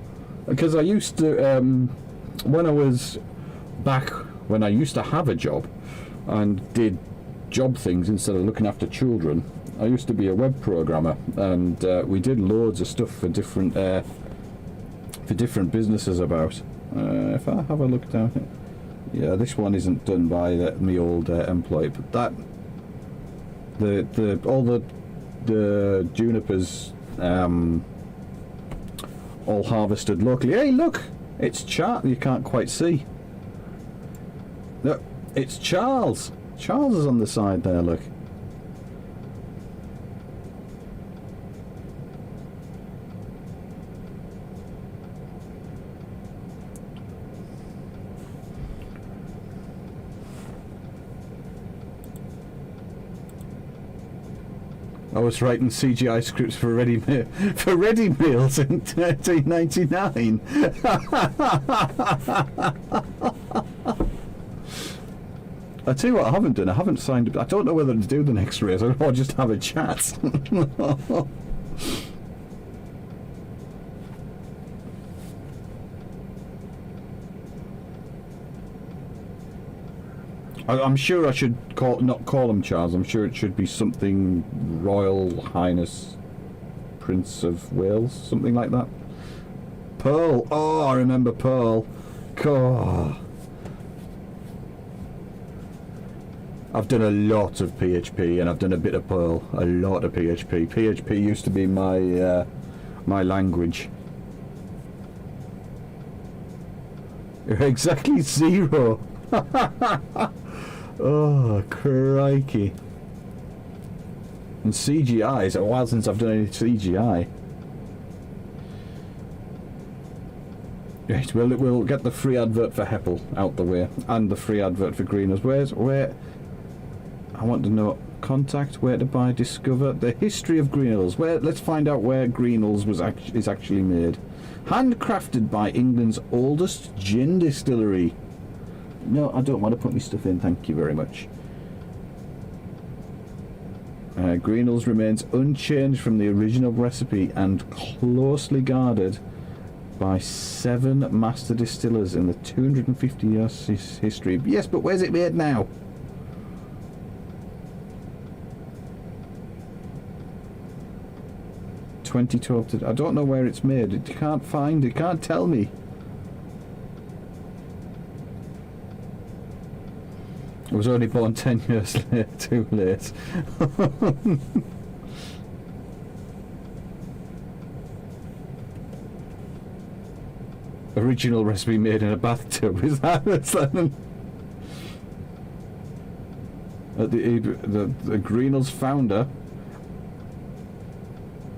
because I used to, when I used to have a job and did job things instead of looking after children, I used to be a web programmer, and we did loads of stuff for different businesses about. If I have a look down here, yeah, this one isn't done by me old employee, but all the junipers all harvested locally. Hey, look, it's you can't quite see. Look, it's Charles. Charles is on the side there, look. I was writing CGI scripts for ready meals in 1999. I tell you what I haven't done. I haven't signed up. I don't know whether to do the next race or just have a chat. I'm sure I should not call him Charles. I'm sure it should be something Royal Highness Prince of Wales, something like that. Pearl. Oh, I remember Pearl. God. I've done a lot of PHP and I've done a bit of Pearl. A lot of PHP. PHP used to be my my language. You're exactly 0. Oh, crikey. And CGI, it's a while since I've done any CGI. Right, we'll get the free advert for Heppel out the way, and the free advert for Greeners. Where? I want to know. Contact, where to buy, discover the history of Greenells. Let's find out where Greenells is actually made. Handcrafted by England's oldest gin distillery. No, I don't want to put my stuff in, thank you very much. Greenells remains unchanged from the original recipe and closely guarded by 7 master distillers in the 250 years history. Yes, but where's it made now? I don't know where it's made. It can't find it. Can't tell me. I was only born 10 years late, too late. Original recipe made in a bathtub. Is that the Greenells founder,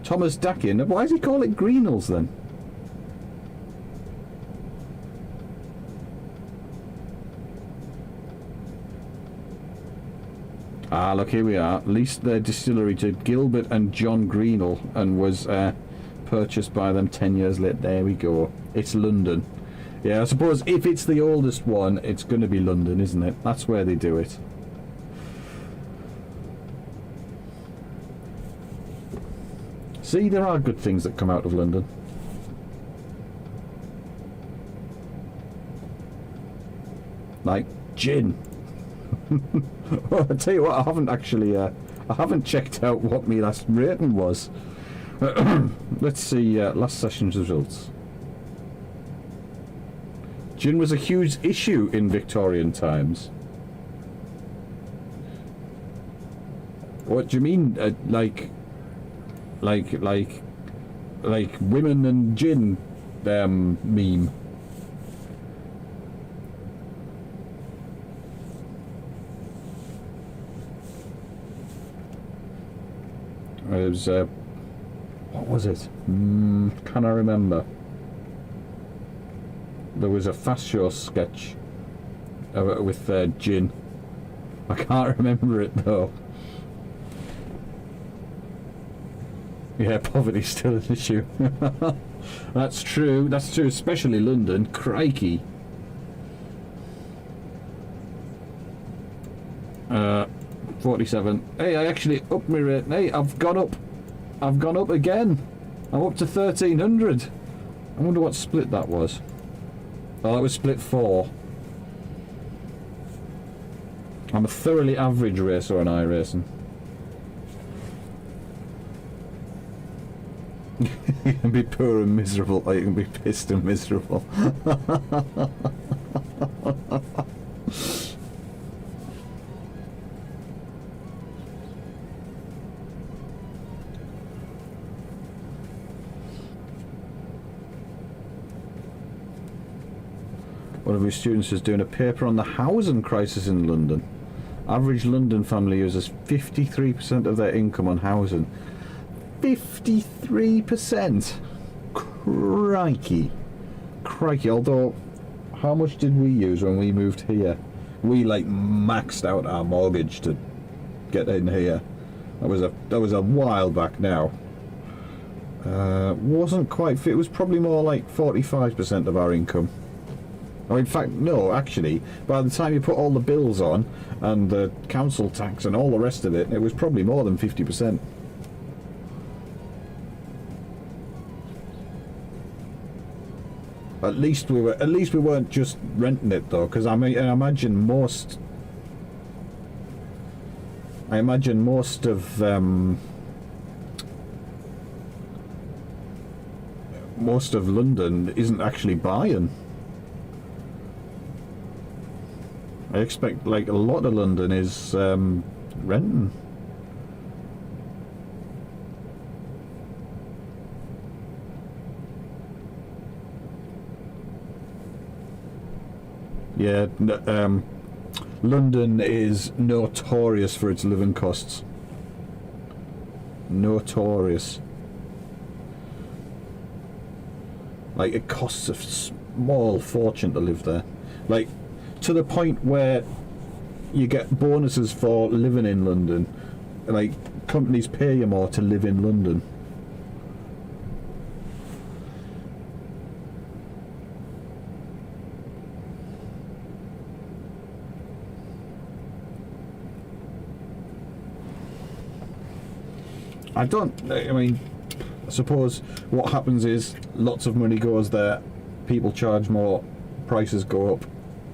Thomas Dakin. Why does he call it Greenells then? Ah, look, here we are. Leased their distillery to Gilbert and John Greenell and was purchased by them 10 years later. There we go. It's London. Yeah, I suppose if it's the oldest one, it's going to be London, isn't it? That's where they do it. See, there are good things that come out of London. Like gin. Well, I tell you what, I haven't actually, I haven't checked out what my last rating was. Let's see, last session's results. Gin was a huge issue in Victorian times. What do you mean, like women and gin meme? It was, what was it? Can I remember? There was a Fast Show sketch with gin. I can't remember it though. Yeah, poverty's still an issue. That's true, especially London. Crikey. 47. Hey, I actually upped my rate. Hey, I've gone up again. I'm up to 1300. I wonder what split that was. Oh, that was split 4. I'm a thoroughly average racer on iRacing. You can be poor and miserable, or you can be pissed and miserable. One of your students is doing a paper on the housing crisis in London. Average London family uses 53% of their income on housing. 53%? Crikey. Crikey. Although, how much did we use when we moved here? We, like, maxed out our mortgage to get in here. That was a while back now. Wasn't quite fit. It was probably more like 45% of our income. Or in fact, no, actually, by the time you put all the bills on and the council tax and all the rest of it, it was probably more than 50%. At least we weren't just renting it though, because I imagine most of London isn't actually buying. I expect like a lot of London is renting. Yeah, London is notorious for its living costs. Notorious. Like, it costs a small fortune to live there. Like, to the point where you get bonuses for living in London. Like, companies pay you more to live in London. I suppose what happens is lots of money goes there, people charge more, prices go up,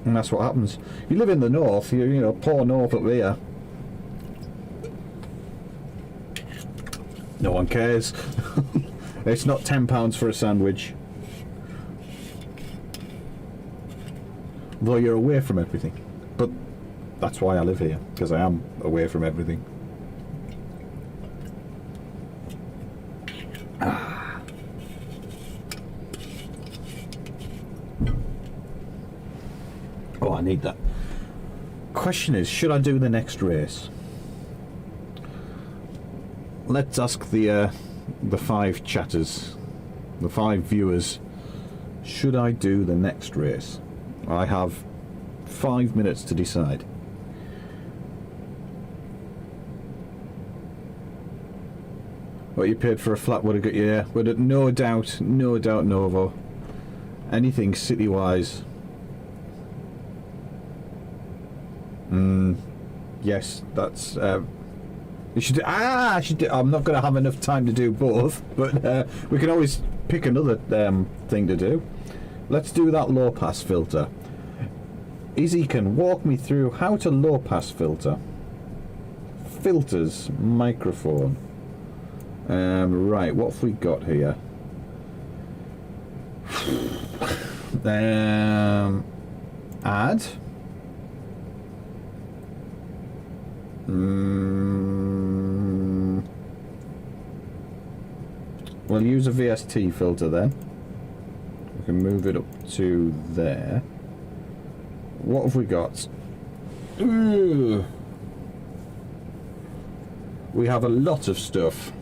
and that's what happens. You live in the north, you know, poor north up here. No one cares. It's not £10 for a sandwich. Though you're away from everything. But that's why I live here, because I am away from everything. Oh, I need that. Question is, should I do the next race? Let's ask the 5 chatters, the 5 viewers, should I do the next race? I have 5 minutes to decide. What you paid for a flat would have got you there. Would it? No doubt, Novo. Anything city-wise. Yes, that's. You should. I should. I'm not going to have enough time to do both, but we can always pick another thing to do. Let's do that low pass filter. Izzy can walk me through how to low pass filter. Filters, microphone. Right, what have we got here? Add. We'll use a VST filter then. We can move it up to there. What have we got? Ooh. We have a lot of stuff.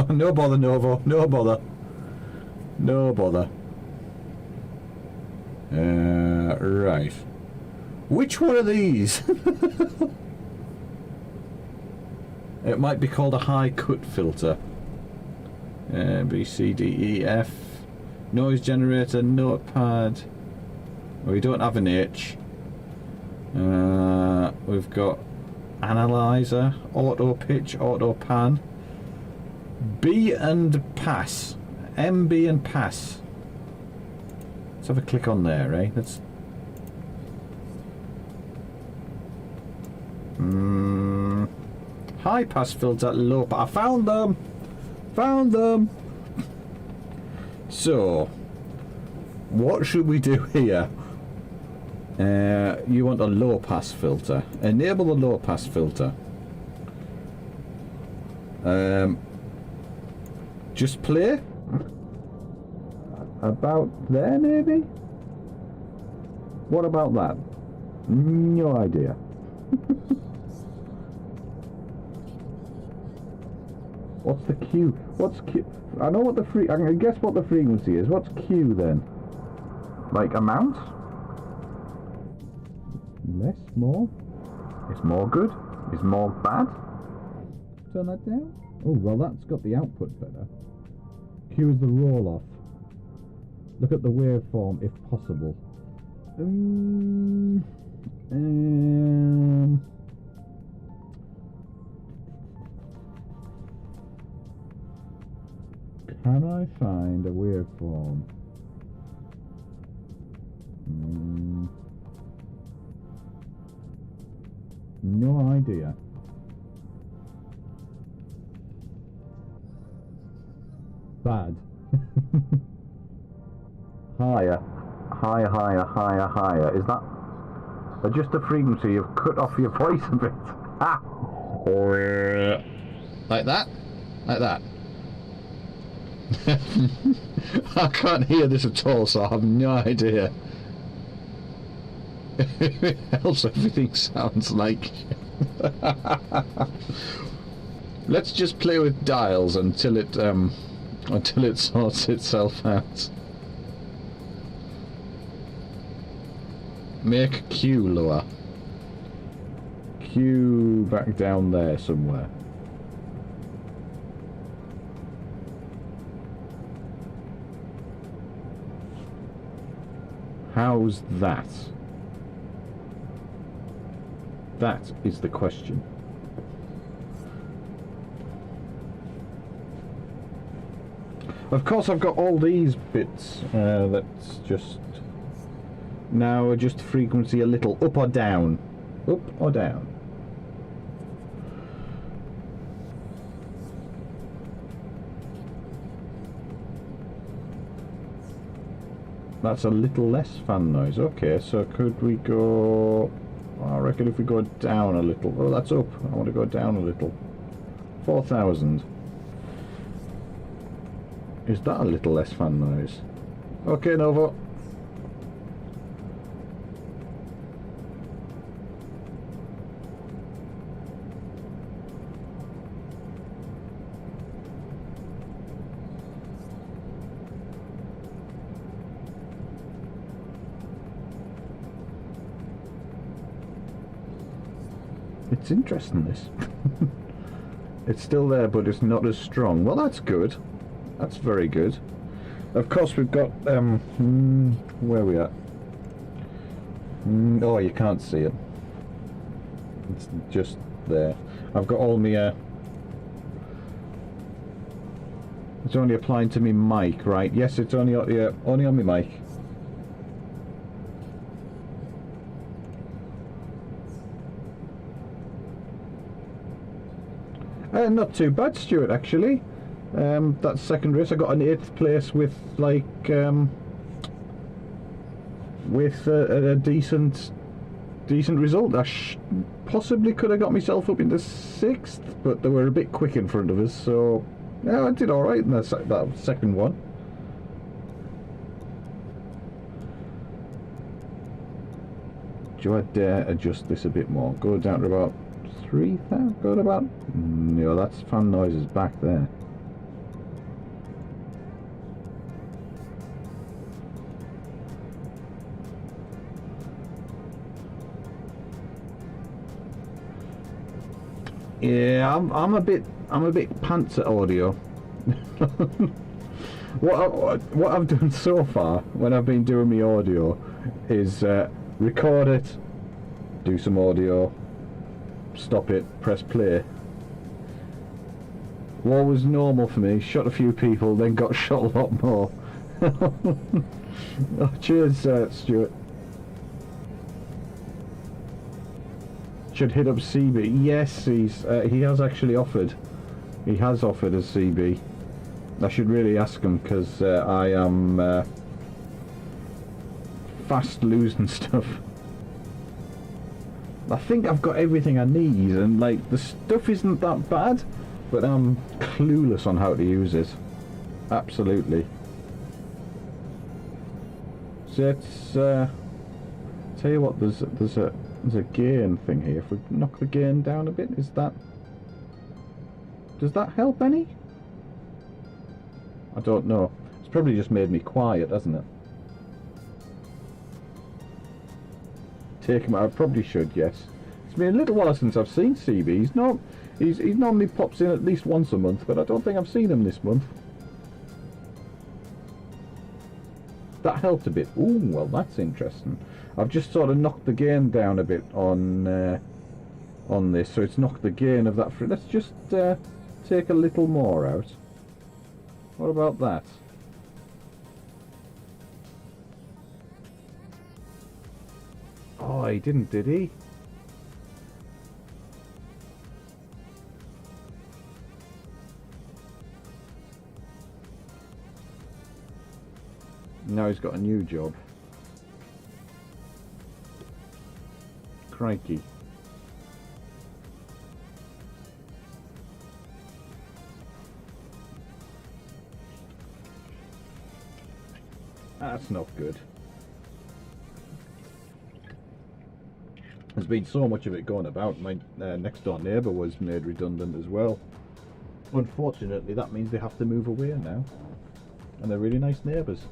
No bother, Novo. No bother. No bother. Right. Which one of these? It might be called a high cut filter. B, C, D, E, F. Noise generator, notepad. We don't have an H. We've got analyzer, auto pitch, auto pan. B and pass. MB and pass. Let's have a click on there, eh? Let's. High pass filter, low pass. I found them! Found them! So, what should we do here? You want a low pass filter. Enable the low pass filter. Just play? About there, maybe? What about that? No idea. What's the Q? What's Q? I know what the I can guess what the frequency is. What's Q then? Like amount? Less? More? Is more good? Is more bad? Turn that down? Oh, well that's got the output better. Q is the roll-off. Look at the waveform if possible. Can I find a waveform? No idea. Bad. Higher. Higher, higher, higher, higher. Is that adjust the frequency? You've cut off your voice a bit. Ah! Like that? Like that. I can't hear this at all, so I have no idea. It helps everything sounds like. Let's just play with dials until it sorts itself out. Make Q lower. Q back down there somewhere. How's that? That is the question. Of course I've got all these bits that's just now adjust frequency a little up or down. Up or down. That's a little less fan noise. Okay, so could we go... I reckon if we go down a little... Oh, that's up. I want to go down a little. 4,000. Is that a little less fan noise? Okay, Novo. It's interesting, this. It's still there, but it's not as strong. Well, that's good. That's very good. Of course, we've got... where are we at? Oh, you can't see it. It's just there. I've got all my... It's only applying to me mic, right? Yes, it's only on my mic. Not too bad, Stuart, actually. That second race, I got an 8th place with, like, with a decent result. I possibly could have got myself up into 6th, but they were a bit quick in front of us, so yeah, I did alright in that second one. Do I dare adjust this a bit more? Go down to about 3,000? Go to about... No, that's fan noises back there. Yeah, I'm a bit pants at audio. What I've done so far when I've been doing my audio is record it, do some audio, stop it, press play. What was normal for me, shot a few people, then got shot a lot more. Oh, cheers, Stuart. Should hit up CB. Yes, he has actually offered. He has offered a CB. I should really ask him, because I am fast losing stuff. I think I've got everything I need, and like the stuff isn't that bad, but I'm clueless on how to use it. Absolutely. So let's tell you what. There's a gain thing here. If we knock the gain down a bit, is that Does that help any? I don't know. It's probably just made me quiet, hasn't it? Take him out. I probably should, yes. It's been a little while since I've seen CB. He normally pops in at least once a month, but I don't think I've seen him this month. That helped a bit. Ooh, well, that's interesting. I've just sort of knocked the gain down a bit on this, so it's knocked the gain of that. Let's just take a little more out. What about that? Oh, he didn't, did he? Now he's got a new job. Crikey. That's not good. There's been so much of it going about. My next door neighbour was made redundant as well. Unfortunately, that means they have to move away now. And they're really nice neighbours.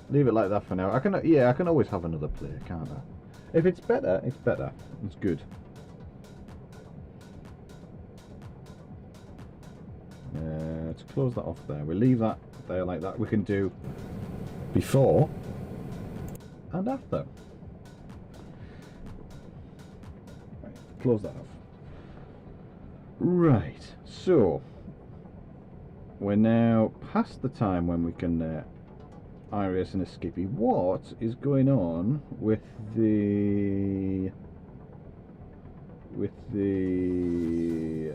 Leave it like that for now. I can always have another player, can't I? If it's better, it's better. It's good. Let's close that off there. We'll leave that there like that. We can do before and after. Right, close that off. Right, so we're now past the time when we can iRacing a Skippy. What is going on with the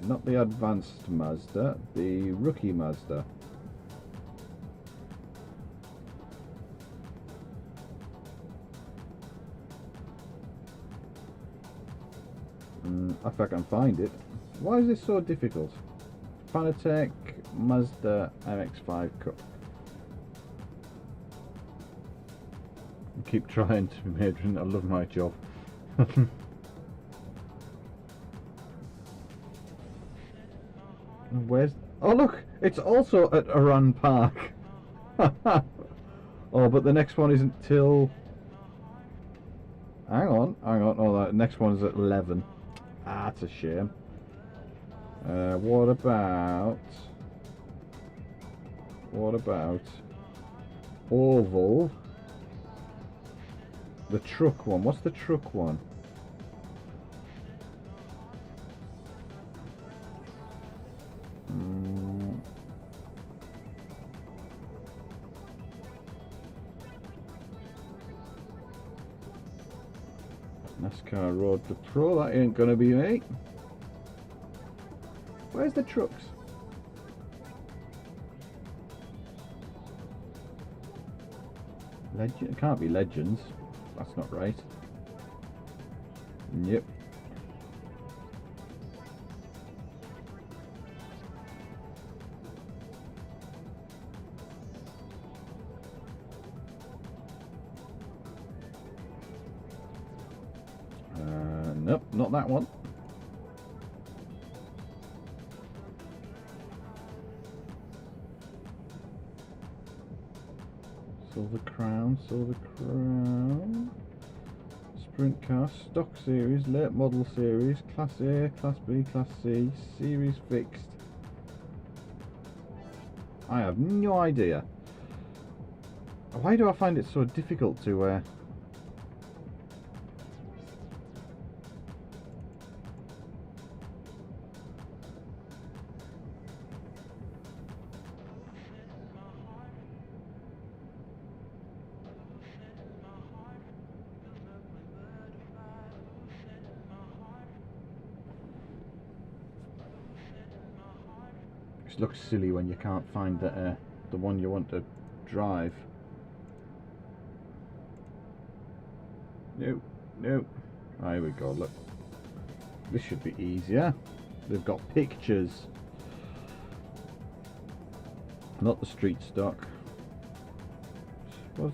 not the advanced Mazda, the rookie Mazda? If I can find it. Why is this so difficult? Fanatec Mazda MX-5 Cup. I keep trying to be made. I love my job. Where's... Oh look! It's also at Oran Park. Oh, but the next one isn't till... Hang on. Oh, the next one's at 11. Ah, that's a shame. What about Oval? The truck one. What's the truck one? NASCAR Road to Pro. That ain't gonna be me. Where's the trucks? Legend? It can't be Legends. That's not right. Yep. Nope, not that one. Silver Crown, Sprint Car, Stock Series, Late Model Series, Class A, Class B, Class C, Series Fixed. I have no idea. Why do I find it so difficult to... It looks silly when you can't find the one you want to drive. No. Oh, here we go, look. This should be easier. They've got pictures. Not the street stock. Suppose.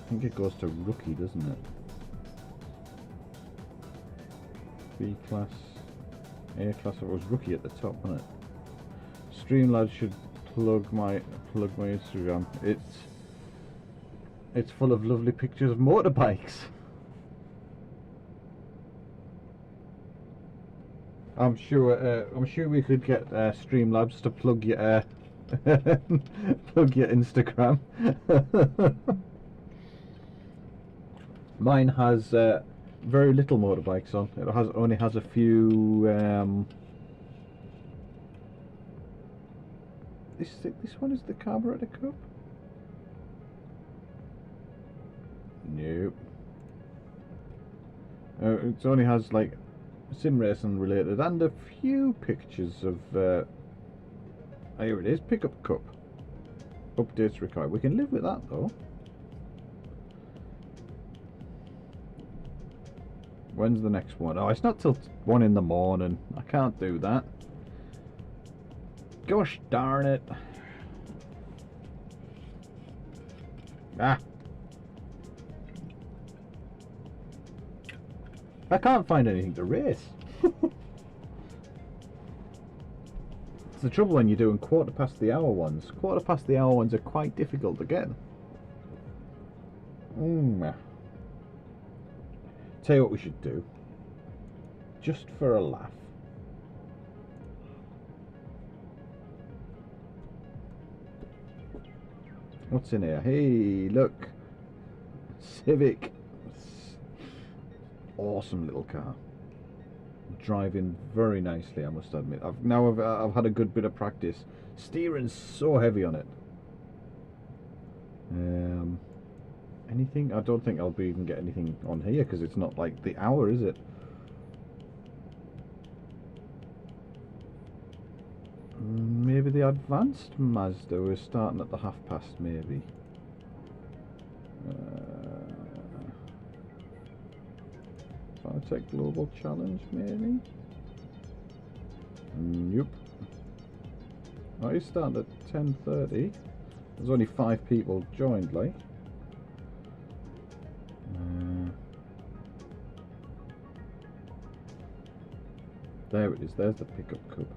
think it goes to rookie, doesn't it? B class, A class. It was rookie at the top, wasn't it? Streamlabs should plug my Instagram. It's full of lovely pictures of motorbikes. I'm sure we could get Streamlabs to plug your plug your Instagram. Mine has very little motorbikes on. It only has a few. This one is the carburetor cup. Nope. It only has like sim racing related and a few pictures of. Here it is, pickup cup. Updates required. We can live with that though. When's the next one? Oh, it's not till 1 in the morning. I can't do that. Gosh darn it. Ah. I can't find anything to race. It's the trouble when you're doing quarter past the hour ones. Quarter past the hour ones are quite difficult to get. Tell you what we should do. Just for a laugh. What's in here? Hey, look. Civic. Awesome little car. Driving very nicely, I must admit. I've had a good bit of practice. Steering's so heavy on it. Anything? I don't think I'll be even get anything on here because it's not like the hour, is it? Maybe the advanced Mazda was starting at the past, maybe. Tech Global Challenge, maybe? Nope. Oh, he's starting at 10:30. There's only 5 people joined, like. There it is, there's the pickup cup.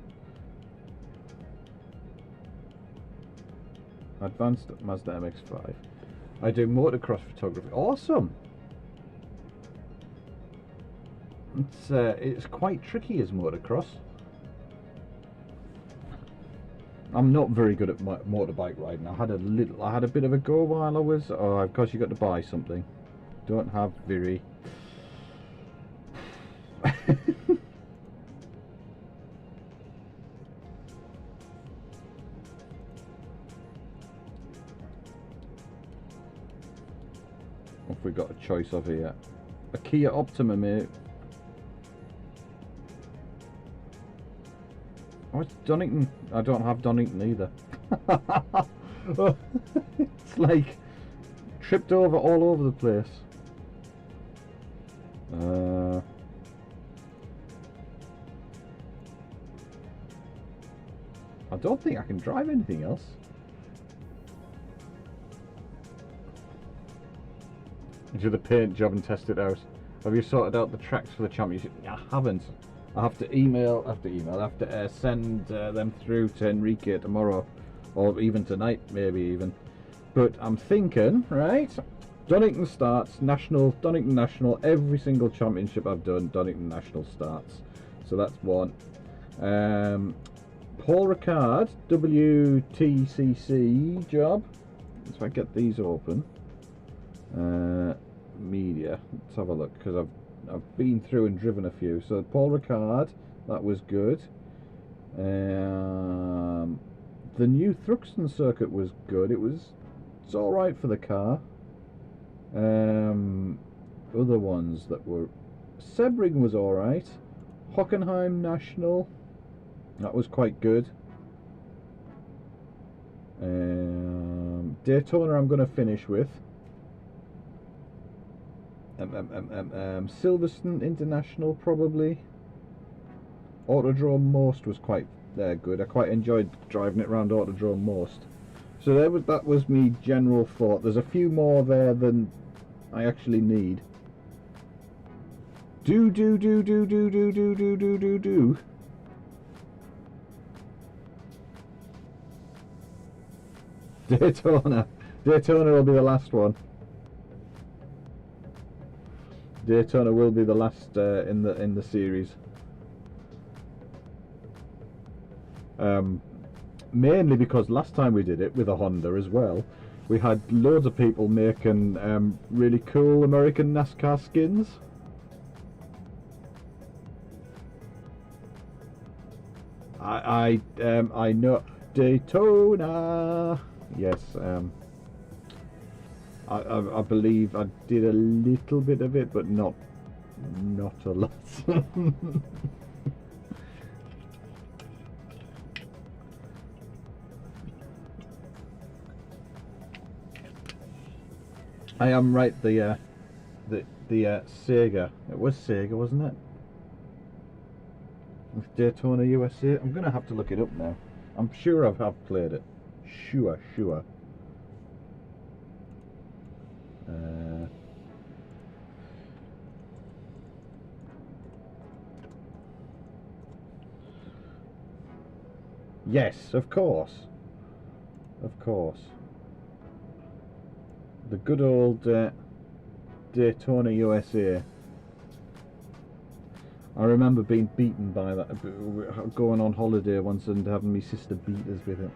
Advanced Mazda MX-5. I do motocross photography. Awesome! It's quite tricky as motocross. I'm not very good at motorbike riding. I had a bit of a go while I was. Oh, of course you got to buy something. Don't have very. What have we got a choice of here? A Kia Optima, mate. Oh, it's Donington. I don't have Donington either. It's like tripped over all over the place. I don't think I can drive anything else. Do the paint job and test it out. Have you sorted out the tracks for the championship? I haven't. I have to send them through to Enrique tomorrow, or even tonight, maybe even. But I'm thinking, right? Donington starts, National, Donington National. Every single championship I've done, Donington National starts. So that's one. Paul Ricard, WTCC job. If I get these open. Media. Let's have a look, because I've been through and driven a few. So Paul Ricard, that was good. The new Thruxton circuit was good. It's all right for the car. Other ones that were, Sebring was all right. Hockenheim National, that was quite good. Daytona I'm going to finish with. Silverstone International probably. Autodrome Most was quite good. I quite enjoyed driving it around Autodrome Most. So that was me general thought. There's a few more there than I actually need. Do. Daytona. Daytona will be the last one. Daytona will be the last in the series. Mainly because last time we did it with a Honda as well, we had loads of people making really cool American NASCAR skins. I know Daytona. Yes, I believe I did a little bit of it, but not a lot. I am right. The Sega. It was Sega, wasn't it? With Daytona USA. I'm gonna have to look it up now. I'm sure I have played it. Sure. Yes, of course. The good old Daytona USA. I remember being beaten by that, going on holiday once and having my sister beat us with it.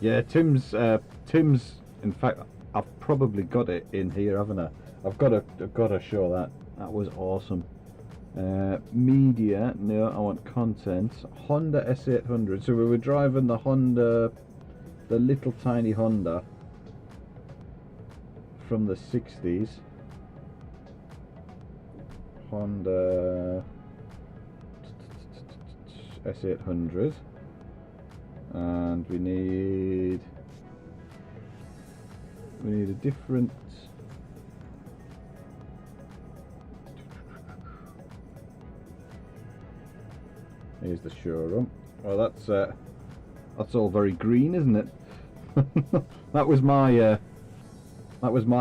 Yeah, Tim's. In fact, I've probably got it in here, haven't I? I've got to show that. That was awesome. Media. No, I want content. Honda S800. So we were driving the Honda, the little tiny Honda from the 60s. Honda S800. And we need a different. Here's the showroom. Well, that's all very green, isn't it? that was my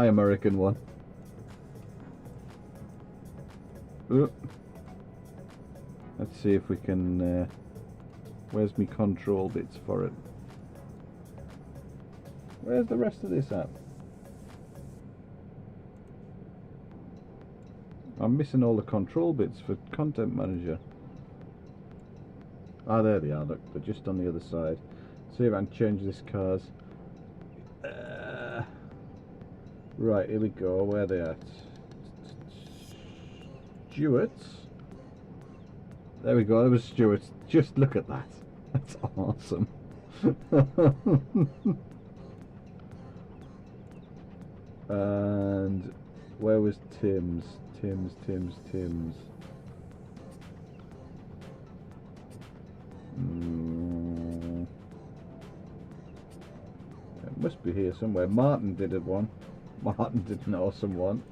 American one. Ooh. Let's see if we can. Where's my control bits for it? Where's the rest of this at? I'm missing all the control bits for Content Manager. Ah, there they are, look, they're just on the other side. See if I can change this car's. Right, here we go, where are they at? Stewart's. There we go, there was Stewart's. Just look at that. That's awesome. And where was Tim's? Tim's. It must be here somewhere. Martin did one. Martin did an awesome one.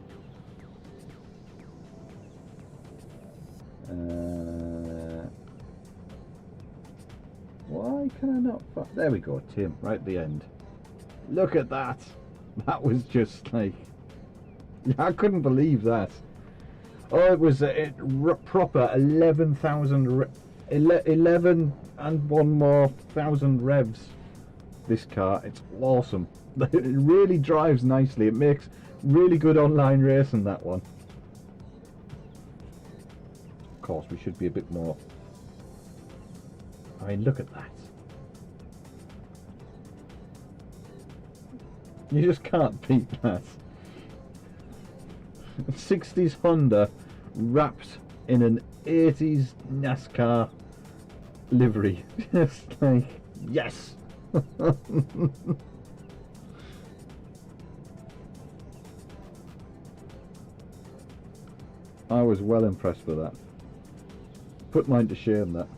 Why can I not find... There we go, Tim, right at the end. Look at that. That was just like... I couldn't believe that. Oh, it was a proper 11,000... 11 and one more thousand revs. This car, it's awesome. It really drives nicely. It makes really good online racing, that one. Of course, we should be a bit more... I mean, look at that. You just can't beat that. 60s Honda wrapped in an 80s NASCAR livery. Just like, yes! I was well impressed with that. Put mine to shame, that.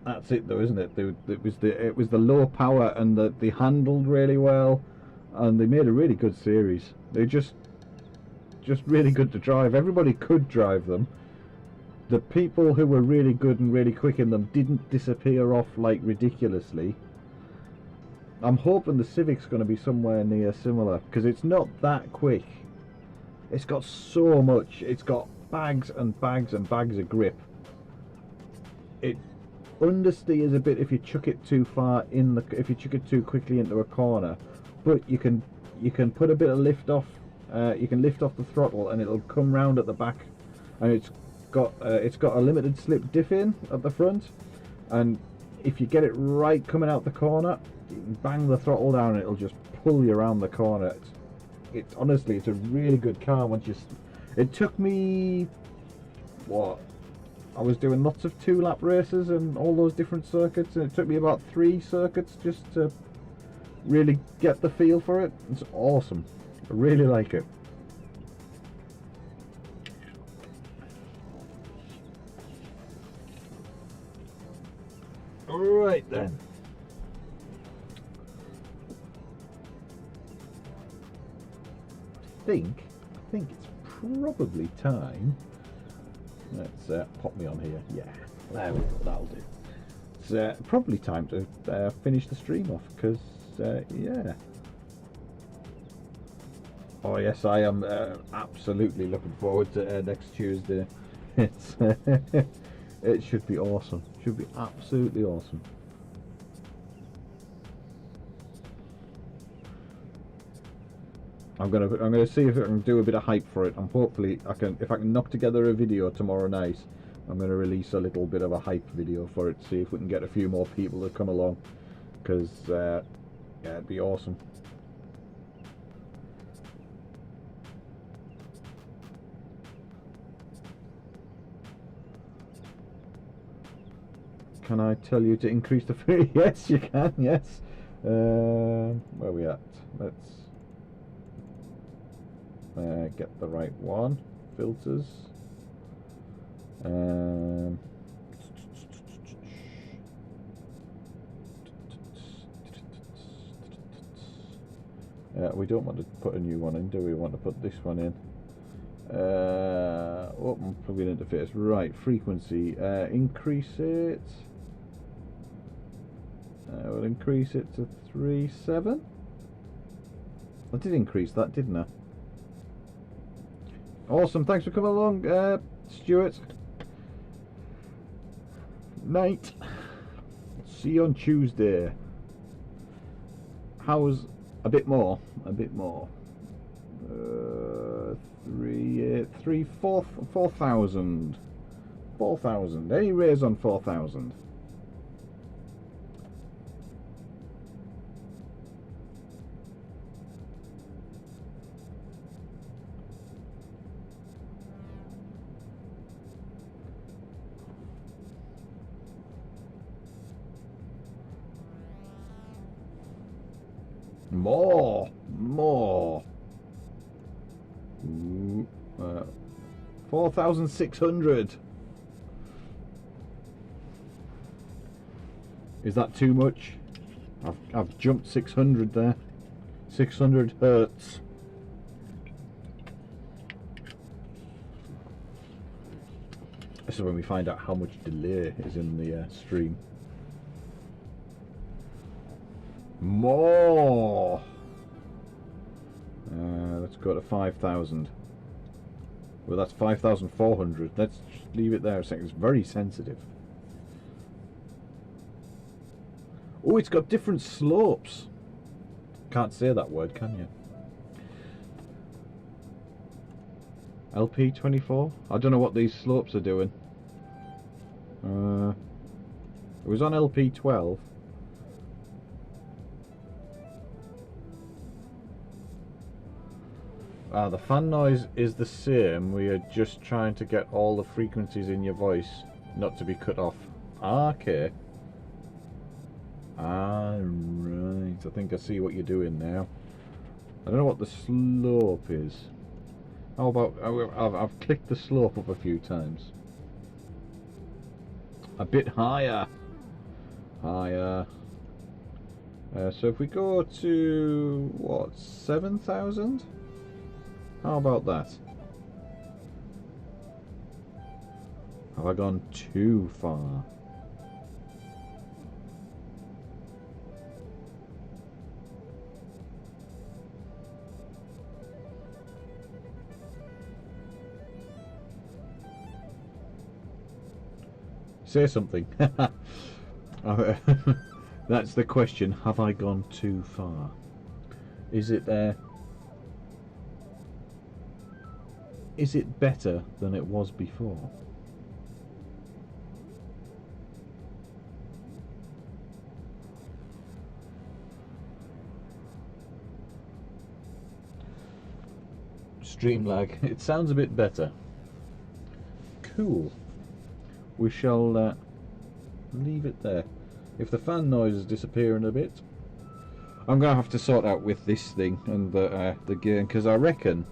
That's it, though, isn't it? It was the low power, and they handled really well, and they made a really good series. They're just really good to drive. Everybody could drive them. The people who were really good and really quick in them didn't disappear off like ridiculously. I'm hoping the Civic's going to be somewhere near similar, because it's not that quick. It's got so much. It's got bags and bags and bags of grip. It understeers a bit if you chuck it too far in if you chuck it too quickly into a corner, but you can put a bit of lift off. You can lift off the throttle and it'll come round at the back, and it's got a limited slip diff in at the front, and if you get it right coming out the corner, you can bang the throttle down and it'll just pull you around the corner. It's honestly, it's a really good car. It took me, what, I was doing lots of 2-lap races and all those different circuits, and it took me about 3 circuits just to really get the feel for it. It's awesome. I really like it. Alright then. I think it's probably time. Let's pop me on here. Yeah, there we go, that'll do. It's probably time to finish the stream off, because, yeah. Oh yes, I am absolutely looking forward to next Tuesday. It's it should be awesome. Should be absolutely awesome. I'm gonna see if I can do a bit of hype for it, and hopefully if I can knock together a video tomorrow night, I'm gonna release a little bit of a hype video for it. See if we can get a few more people to come along, because yeah, it'd be awesome. Can I tell you to increase the free? Yes, you can. Yes. Where are we at? Let's get the right one. Filters. We don't want to put a new one in, do we? We want to put this one in. Oh, plug-in interface. Right, frequency. Increase it. We'll increase it to 3.7. I did increase that, didn't I? Awesome, thanks for coming along, Stuart. Night. See you on Tuesday. How's a bit more? A bit more. 4,000. 4,000. Any raise on 4,000? More. 4,600. Is that too much? I've jumped 600 there. 600 hertz. This is when we find out how much delay is in the stream. More. Let's go to 5,000. Well, that's 5,400. Let's just leave it there a second. It's very sensitive. Oh, it's got different slopes. Can't say that word, can you? LP24? I don't know what these slopes are doing. It was on LP12. The fan noise is the same. We are just trying to get all the frequencies in your voice not to be cut off. Okay. Right. I think I see what you're doing now. I don't know what the slope is. How about I've clicked the slope up a few times. A bit higher. higher. So if we go to, what, 7,000? How about that? Have I gone too far? Say something. That's the question. Have I gone too far? Is it is it better than it was before? Stream lag. It sounds a bit better. Cool. We shall leave it there. If the fan noise is disappearing a bit, I'm gonna have to sort out with this thing and the gear, because I reckon,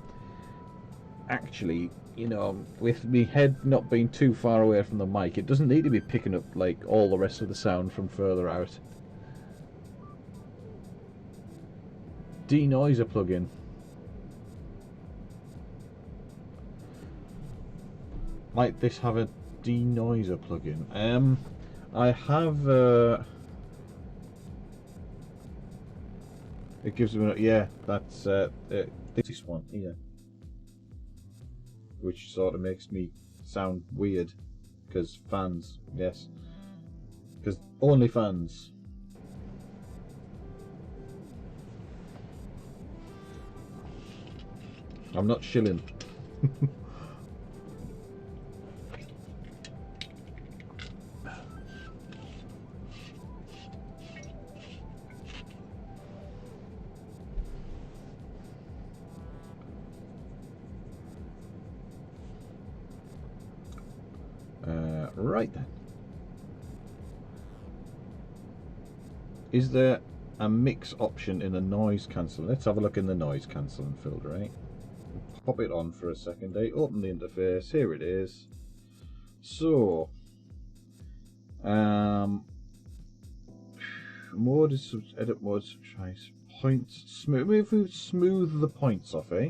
actually, you know, with me head not being too far away from the mic, it doesn't need to be picking up like all the rest of the sound from further out. Denoiser plugin. Might this have a denoiser plugin? I have. It gives me, yeah, that's this one here, which sort of makes me sound weird, because fans, yes, because only fans. I'm not shilling. Right then. Is there a mix option in the noise cancelling? Let's have a look in the noise cancelling filter, right? Pop it on for a second, eh? Open the interface. Here it is. So, mode is edit mode. Try points. Smooth. If we smooth the points off, eh?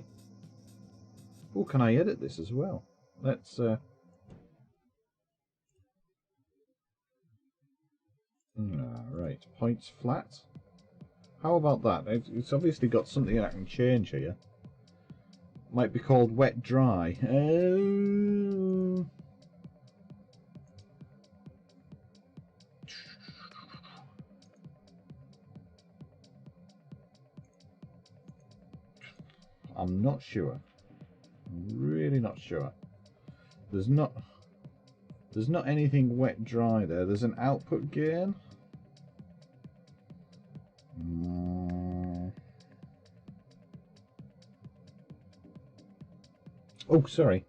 Oh, can I edit this as well? Let's. Right, points flat. How about that? It's obviously got something I can change here. Might be called wet dry. I'm not sure. I'm really not sure. There's not anything wet dry there. There's an output gain. Oh, sorry.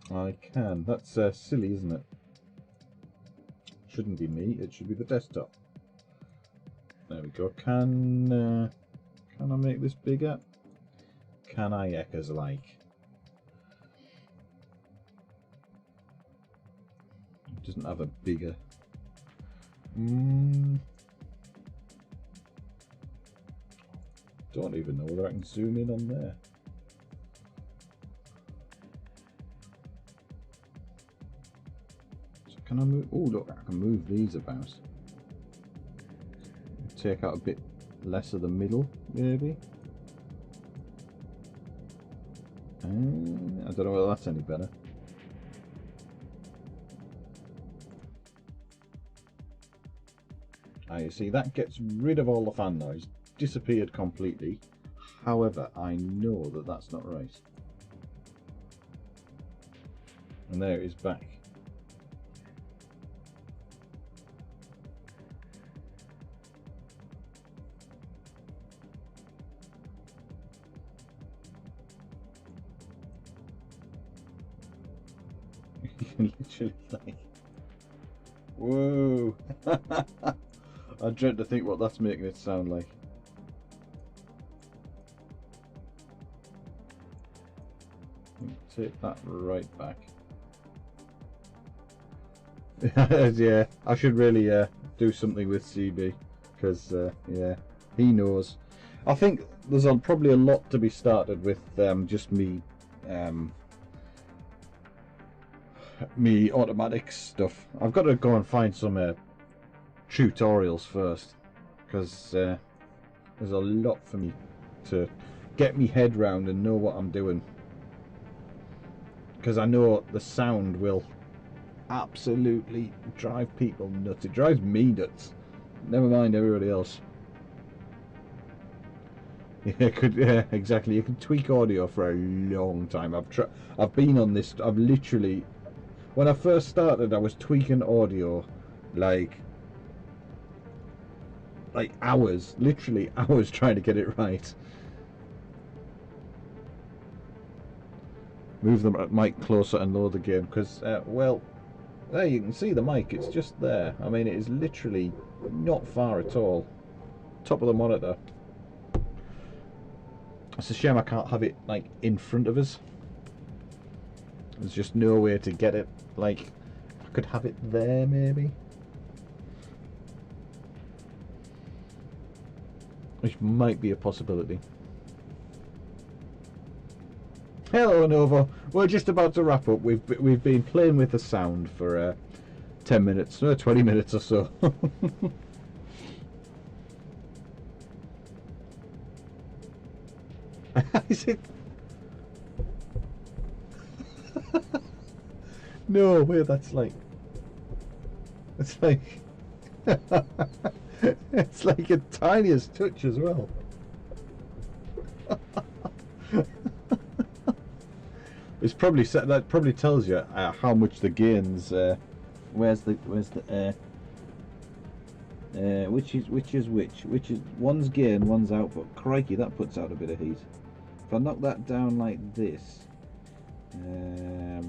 I can. That's silly, isn't it? Shouldn't be me. It should be the desktop. There we go. Can I make this bigger? Can I, Eckers like? It doesn't have a bigger. Don't even know whether I can zoom in on there. So can I move? Oh, look, I can move these about. Take out a bit less of the middle, maybe. I don't know whether that's any better. You see, that gets rid of all the fan noise. Disappeared completely. However, I know that that's not right. And there it is back. You can literally like... Whoa! I dread to think what that's making it sound like. Take that right back. Yeah, I should really do something with CB, because yeah, he knows. I think there's probably a lot to be started with just me me automatic stuff. I've got to go and find some tutorials first, because there's a lot for me to get me head round and know what I'm doing, because I know the sound will absolutely drive people nuts. It drives me nuts, never mind everybody else. Yeah, exactly. You can tweak audio for a long time. I've been on this. I've literally, when I first started, I was tweaking audio like hours, literally hours, trying to get it right. Move the mic closer and lower the gain, because well, there you can see the mic. It's just there. I mean, it is literally not far at all. Top of the monitor. It's a shame I can't have it like in front of us. There's just no way to get it. Like, I could have it there maybe, which might be a possibility. Hello Novo. We're just about to wrap up. We've been playing with the sound for 10 minutes, no, 20 minutes or so. Is it? No way, that's like... It's like... It's like a tiniest touch as well. It's probably that probably tells you how much the gains. Where's the which is one's gain, one's output. Crikey, that puts out a bit of heat. If I knock that down like this, I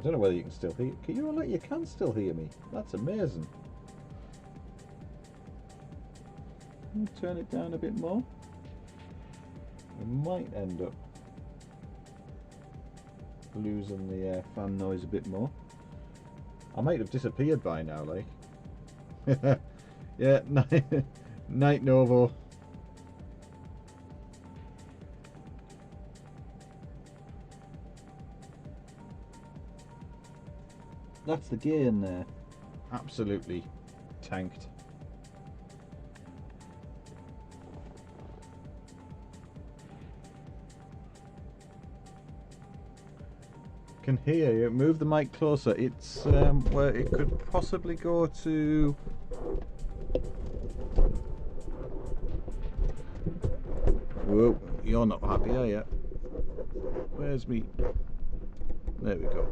don't know whether you can still hear. You can still hear me. That's amazing. Turn it down a bit more. I might end up losing the fan noise a bit more. I might have disappeared by now, like. Yeah, night Novo. That's the gain there. Absolutely tanked. Can hear you. Move the mic closer. It's where it could possibly go to. Whoa, you're not happy, are you? Where's me? There we go.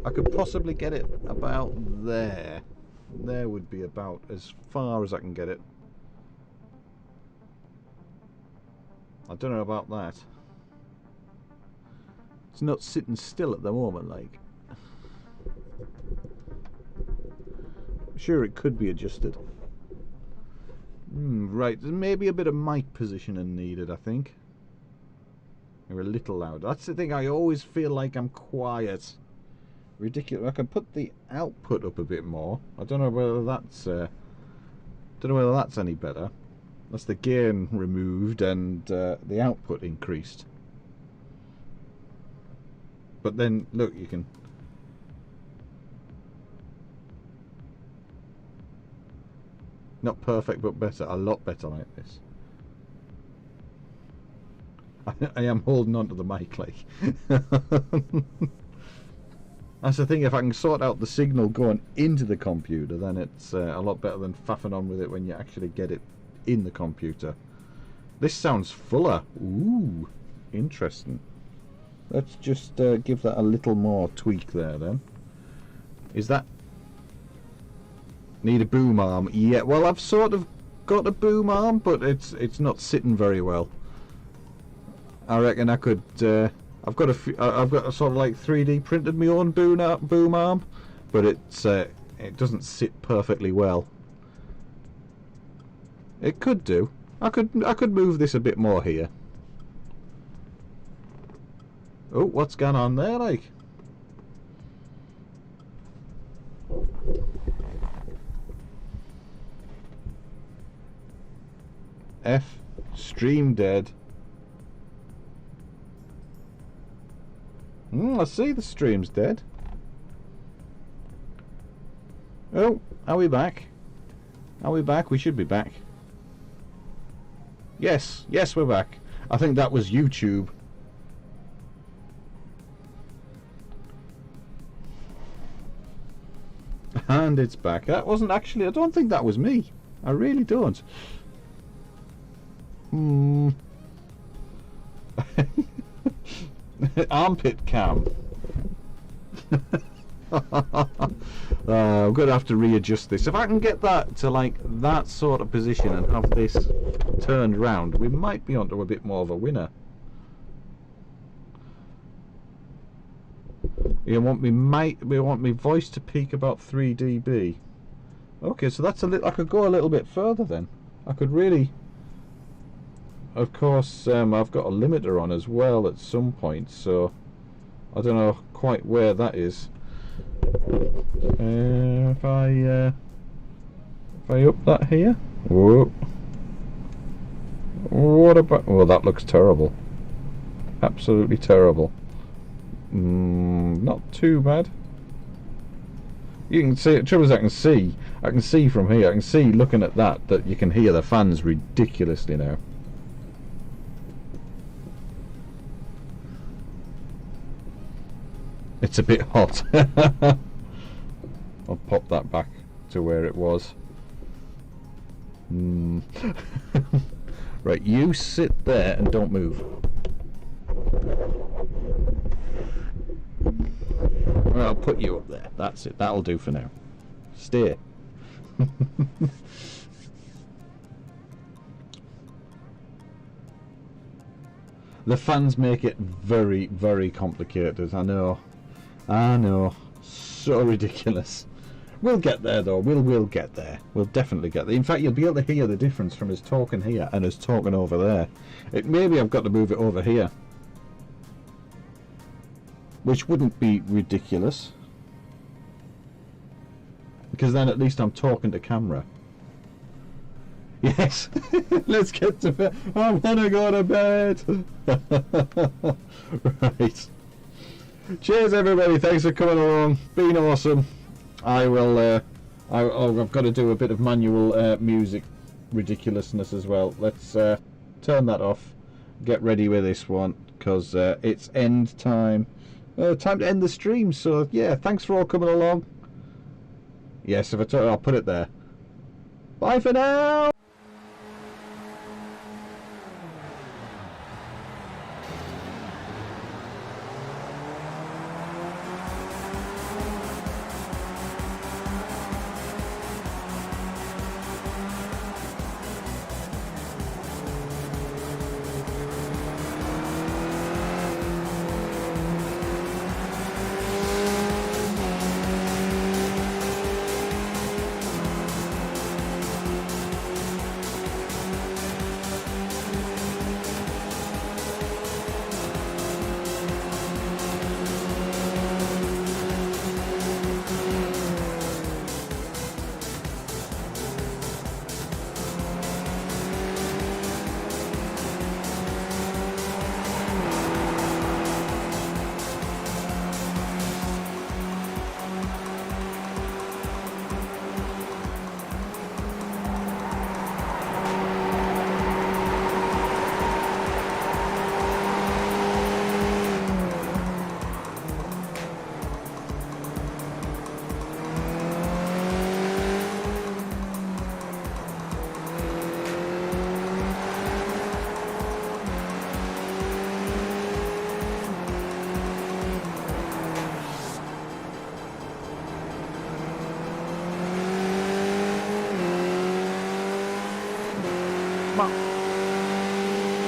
I could possibly get it about there. There would be about as far as I can get it. I don't know about that. It's not sitting still at the moment, like. I'm sure it could be adjusted. Right, there's maybe a bit of mic positioning needed, I think. You're a little louder. That's the thing, I always feel like I'm quiet. Ridiculous. I can put the output up a bit more. I don't know whether that's any better. That's the gain removed and the output increased. But then, look, you can... Not perfect, but better. A lot better like this. I am holding on to the mic, like. That's the thing, if I can sort out the signal going into the computer, then it's a lot better than faffing on with it when you actually get it in the computer. This sounds fuller. Ooh, interesting. Let's just give that a little more tweak there then. Is that... Need a boom arm? Yeah, well, I've sort of got a boom arm, but it's not sitting very well. I reckon I could... I've got a sort of like 3D printed my own boom arm, but it doesn't sit perfectly well. It could do. I could move this a bit more here. Oh, what's going on there, like? F. Stream dead. I see the stream's dead. Oh, are we back? Are we back? We should be back. Yes, yes, we're back. I think that was YouTube. And it's back. That wasn't actually... I don't think that was me. I really don't. Armpit cam. I'm going to have to readjust this. If I can get that to like that sort of position and have this turned round, we might be onto a bit more of a winner. We want me voice to peak about 3 dB. Okay, so that's a little. I could go a little bit further then. I could really. Of course, I've got a limiter on as well at some point, so I don't know quite where that is. If I up that here. Whoa. What about? Oh, that looks terrible. Absolutely terrible. Not too bad. You can see. The trouble is, I can see from here. I can see looking at that you can hear the fans ridiculously now. It's a bit hot. I'll pop that back to where it was. Right, you sit there and don't move. Well, I'll put you up there. That's it. That'll do for now. Steer. The fans make it very, very complicated. I know. I know. So ridiculous. We'll get there though. We'll get there. We'll definitely get there. In fact, you'll be able to hear the difference from us talking here and us talking over there. Maybe I've got to move it over here, which wouldn't be ridiculous, because then at least I'm talking to camera. Yes. Let's get to bed. I want to go to bed. Right. Cheers everybody, thanks for coming along, been awesome. I've got to do a bit of manual music ridiculousness as well. Let's turn that off, get ready with this one, because it's end time. Time to end the stream, so yeah, thanks for all coming along. Yes, if I'll put it there. Bye for now!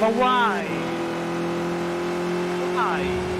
But why? Why?